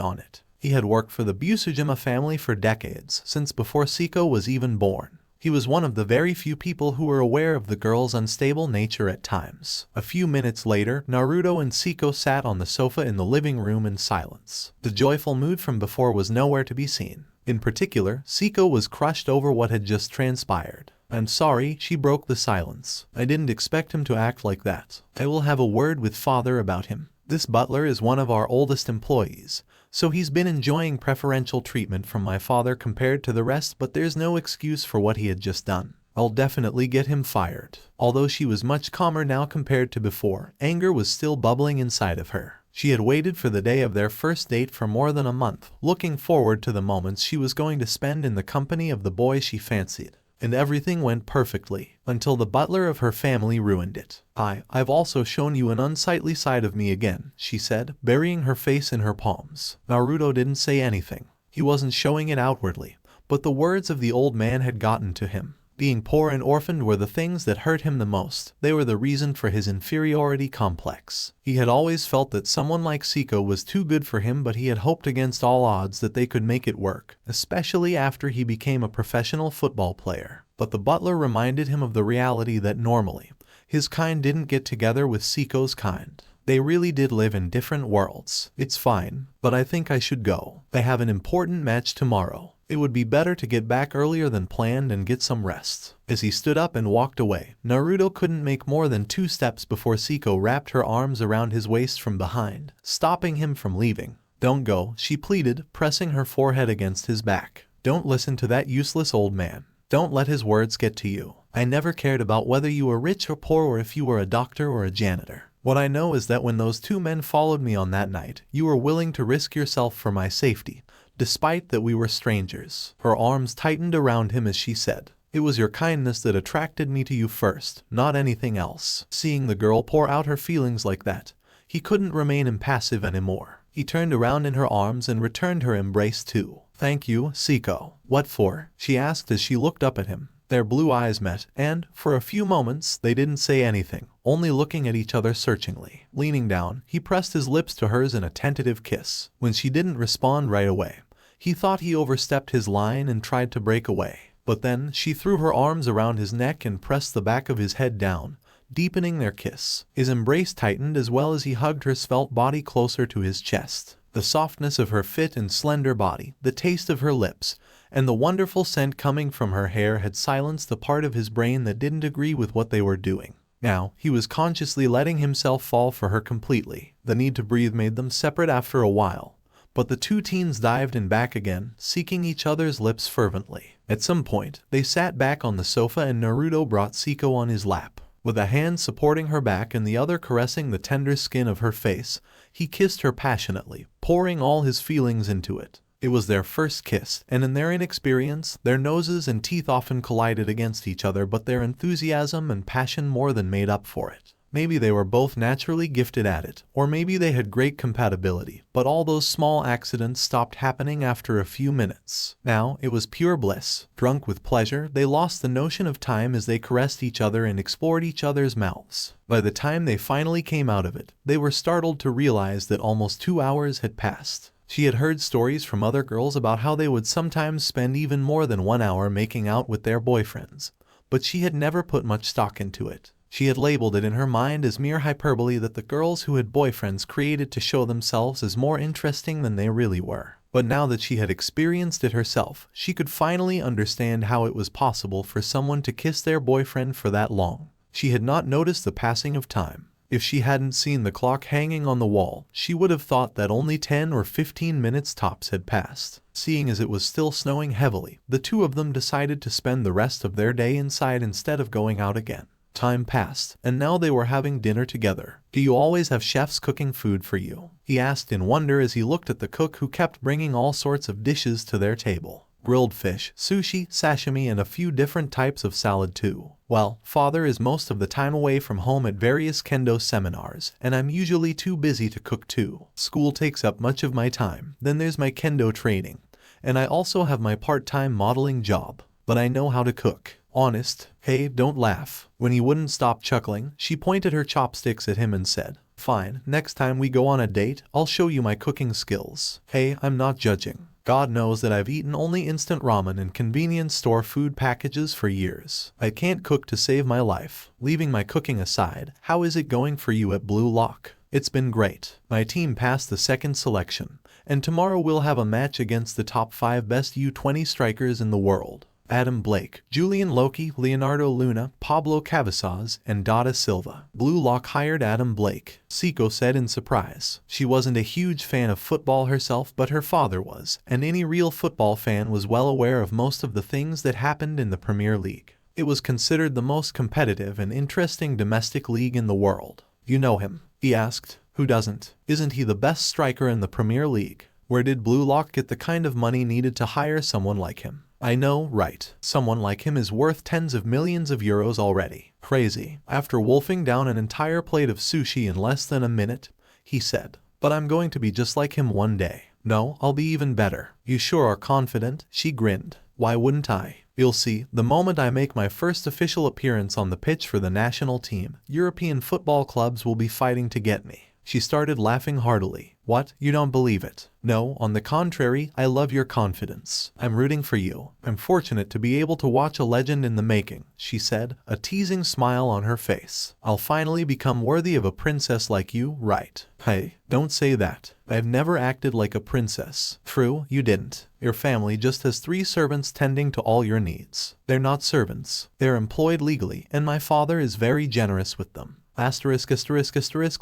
on it. He had worked for the Busujima family for decades, since before Siko was even born. He was one of the very few people who were aware of the girl's unstable nature at times. A few minutes later, Naruto and Siko sat on the sofa in the living room in silence. The joyful mood from before was nowhere to be seen. In particular, Siko was crushed over what had just transpired. I'm sorry, she broke the silence. I didn't expect him to act like that. I will have a word with father about him. This butler is one of our oldest employees, so he's been enjoying preferential treatment from my father compared to the rest, but there's no excuse for what he had just done. I'll definitely get him fired. Although she was much calmer now compared to before, anger was still bubbling inside of her. She had waited for the day of their first date for more than a month, looking forward to the moments she was going to spend in the company of the boy she fancied. And everything went perfectly, until the butler of her family ruined it. I've also shown you an unsightly side of me again, she said, burying her face in her palms. Naruto didn't say anything. He wasn't showing it outwardly, but the words of the old man had gotten to him. Being poor and orphaned were the things that hurt him the most. They were the reason for his inferiority complex. He had always felt that someone like Siko was too good for him, but he had hoped against all odds that they could make it work, especially after he became a professional football player. But the butler reminded him of the reality that normally, his kind didn't get together with Siko's kind. They really did live in different worlds. It's fine, but I think I should go. They have an important match tomorrow. It would be better to get back earlier than planned and get some rest. As he stood up and walked away, Naruto couldn't make more than 2 steps before Siko wrapped her arms around his waist from behind, stopping him from leaving. Don't go, she pleaded, pressing her forehead against his back. Don't listen to that useless old man. Don't let his words get to you. I never cared about whether you were rich or poor or if you were a doctor or a janitor. What I know is that when those 2 men followed me on that night, you were willing to risk yourself for my safety, despite that we were strangers. Her arms tightened around him as she said, "It was your kindness that attracted me to you first, not anything else." Seeing the girl pour out her feelings like that, he couldn't remain impassive anymore. He turned around in her arms and returned her embrace too. "Thank you, Siko." "What for?" she asked as she looked up at him. Their blue eyes met, and, for a few moments, they didn't say anything, only looking at each other searchingly. Leaning down, he pressed his lips to hers in a tentative kiss. When she didn't respond right away, he thought he overstepped his line and tried to break away. But then, she threw her arms around his neck and pressed the back of his head down, deepening their kiss. His embrace tightened as well as he hugged her svelte body closer to his chest. The softness of her fit and slender body, the taste of her lips, and the wonderful scent coming from her hair had silenced the part of his brain that didn't agree with what they were doing. Now, he was consciously letting himself fall for her completely. The need to breathe made them separate after a while, but the two teens dived in back again, seeking each other's lips fervently. At some point, they sat back on the sofa and Naruto brought Siko on his lap. With a hand supporting her back and the other caressing the tender skin of her face, he kissed her passionately, pouring all his feelings into it. It was their first kiss, and in their inexperience, their noses and teeth often collided against each other, but their enthusiasm and passion more than made up for it. Maybe they were both naturally gifted at it, or maybe they had great compatibility, but all those small accidents stopped happening after a few minutes. Now, it was pure bliss. Drunk with pleasure, they lost the notion of time as they caressed each other and explored each other's mouths. By the time they finally came out of it, they were startled to realize that almost 2 hours had passed. She had heard stories from other girls about how they would sometimes spend even more than 1 hour making out with their boyfriends, but she had never put much stock into it. She had labeled it in her mind as mere hyperbole that the girls who had boyfriends created to show themselves as more interesting than they really were. But now that she had experienced it herself, she could finally understand how it was possible for someone to kiss their boyfriend for that long. She had not noticed the passing of time. If she hadn't seen the clock hanging on the wall, she would have thought that only 10 or 15 minutes tops had passed. Seeing as it was still snowing heavily, the two of them decided to spend the rest of their day inside instead of going out again. Time passed, and now they were having dinner together. "Do you always have chefs cooking food for you?" he asked in wonder as he looked at the cook who kept bringing all sorts of dishes to their table. Grilled fish, sushi, sashimi, and a few different types of salad too. "Well, father is most of the time away from home at various kendo seminars, and I'm usually too busy to cook too. School takes up much of my time, then there's my kendo training, and I also have my part-time modeling job. But I know how to cook. Honest." "Hey, don't laugh." When he wouldn't stop chuckling, she pointed her chopsticks at him and said, "Fine, next time we go on a date, I'll show you my cooking skills." "Hey, I'm not judging. God knows that I've eaten only instant ramen and convenience store food packages for years. I can't cook to save my life. Leaving my cooking aside, how is it going for you at Bluelock?" "It's been great. My team passed the second selection, and tomorrow we'll have a match against the top 5 best U20 strikers in the world. Adam Blake, Julian Loki, Leonardo Luna, Pablo Cavazos, and Dada Silva." Bluelock hired Adam Blake, Siko said in surprise. She wasn't a huge fan of football herself, but her father was, and any real football fan was well aware of most of the things that happened in the Premier League. It was considered the most competitive and interesting domestic league in the world. "You know him?" he asked. "Who doesn't? Isn't he the best striker in the Premier League? Where did Bluelock get the kind of money needed to hire someone like him?" "I know, right? Someone like him is worth tens of millions of euros already." "Crazy." After wolfing down an entire plate of sushi in less than a minute, he said, "But I'm going to be just like him one day." "No, I'll be even better." "You sure are confident?" She grinned. "Why wouldn't I? You'll see, the moment I make my first official appearance on the pitch for the national team, European football clubs will be fighting to get me." She started laughing heartily. "What? You don't believe it?" "No, on the contrary, I love your confidence. I'm rooting for you. I'm fortunate to be able to watch a legend in the making," she said, a teasing smile on her face. "I'll finally become worthy of a princess like you, right?" "Hey, don't say that. I've never acted like a princess." "True, you didn't. Your family just has 3 servants tending to all your needs." "They're not servants. They're employed legally, and my father is very generous with them."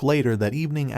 Later that evening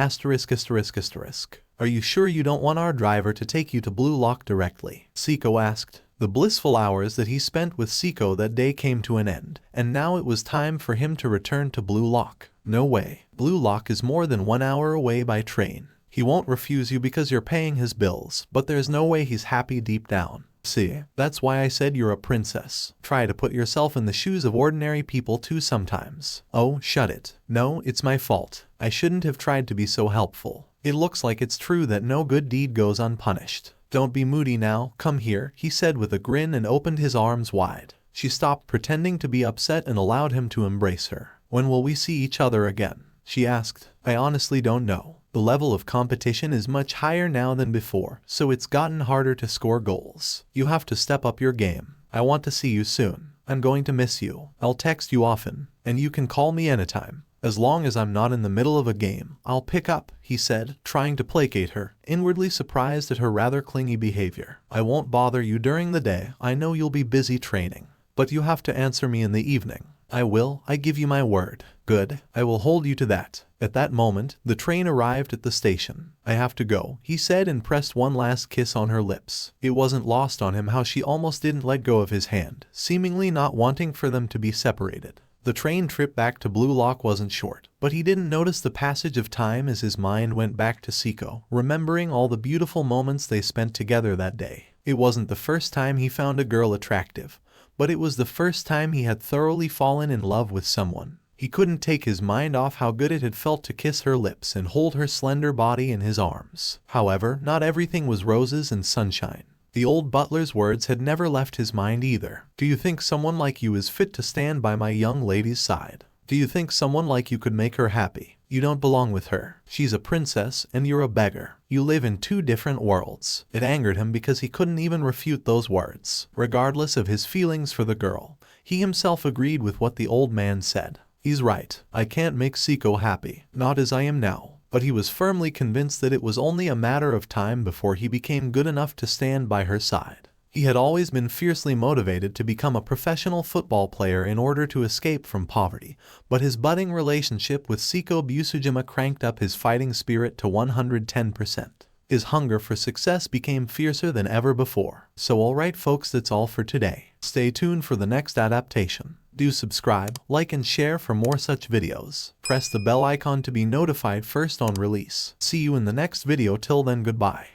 "Are you sure you don't want our driver to take you to Bluelock directly?" Siko asked. The blissful hours that he spent with Siko that day came to an end, and now it was time for him to return to Bluelock. "No way. Bluelock is more than 1 hour away by train. He won't refuse you because you're paying his bills, but there's no way he's happy deep down. See, that's why I said you're a princess. Try to put yourself in the shoes of ordinary people too sometimes." "Oh, shut it. No, it's my fault. I shouldn't have tried to be so helpful. It looks like it's true that no good deed goes unpunished." "Don't be moody now, come here," he said with a grin and opened his arms wide. She stopped pretending to be upset and allowed him to embrace her. "When will we see each other again?" she asked. "I honestly don't know. The level of competition is much higher now than before, so it's gotten harder to score goals. You have to step up your game. I want to see you soon. I'm going to miss you. I'll text you often, and you can call me anytime. As long as I'm not in the middle of a game, I'll pick up," he said, trying to placate her, inwardly surprised at her rather clingy behavior. "I won't bother you during the day. I know you'll be busy training. But you have to answer me in the evening." "I will. I give you my word." "Good. I will hold you to that." At that moment, the train arrived at the station. "I have to go," he said, and pressed one last kiss on her lips. It wasn't lost on him how she almost didn't let go of his hand, seemingly not wanting for them to be separated. The train trip back to Bluelock wasn't short, but he didn't notice the passage of time as his mind went back to Seiko, remembering all the beautiful moments they spent together that day. It wasn't the first time he found a girl attractive, but it was the first time he had thoroughly fallen in love with someone. He couldn't take his mind off how good it had felt to kiss her lips and hold her slender body in his arms. However, not everything was roses and sunshine. The old butler's words had never left his mind either. "Do you think someone like you is fit to stand by my young lady's side? Do you think someone like you could make her happy? You don't belong with her. She's a princess and you're a beggar. You live in two different worlds." It angered him because he couldn't even refute those words. Regardless of his feelings for the girl, he himself agreed with what the old man said. He's right. I can't make Seiko happy, not as I am now. But he was firmly convinced that it was only a matter of time before he became good enough to stand by her side. He had always been fiercely motivated to become a professional football player in order to escape from poverty, but his budding relationship with Seiko Busujima cranked up his fighting spirit to 110%. His hunger for success became fiercer than ever before. So alright folks, that's all for today. Stay tuned for the next adaptation. Do subscribe, like and share for more such videos. Press the bell icon to be notified first on release. See you in the next video. Till then, goodbye.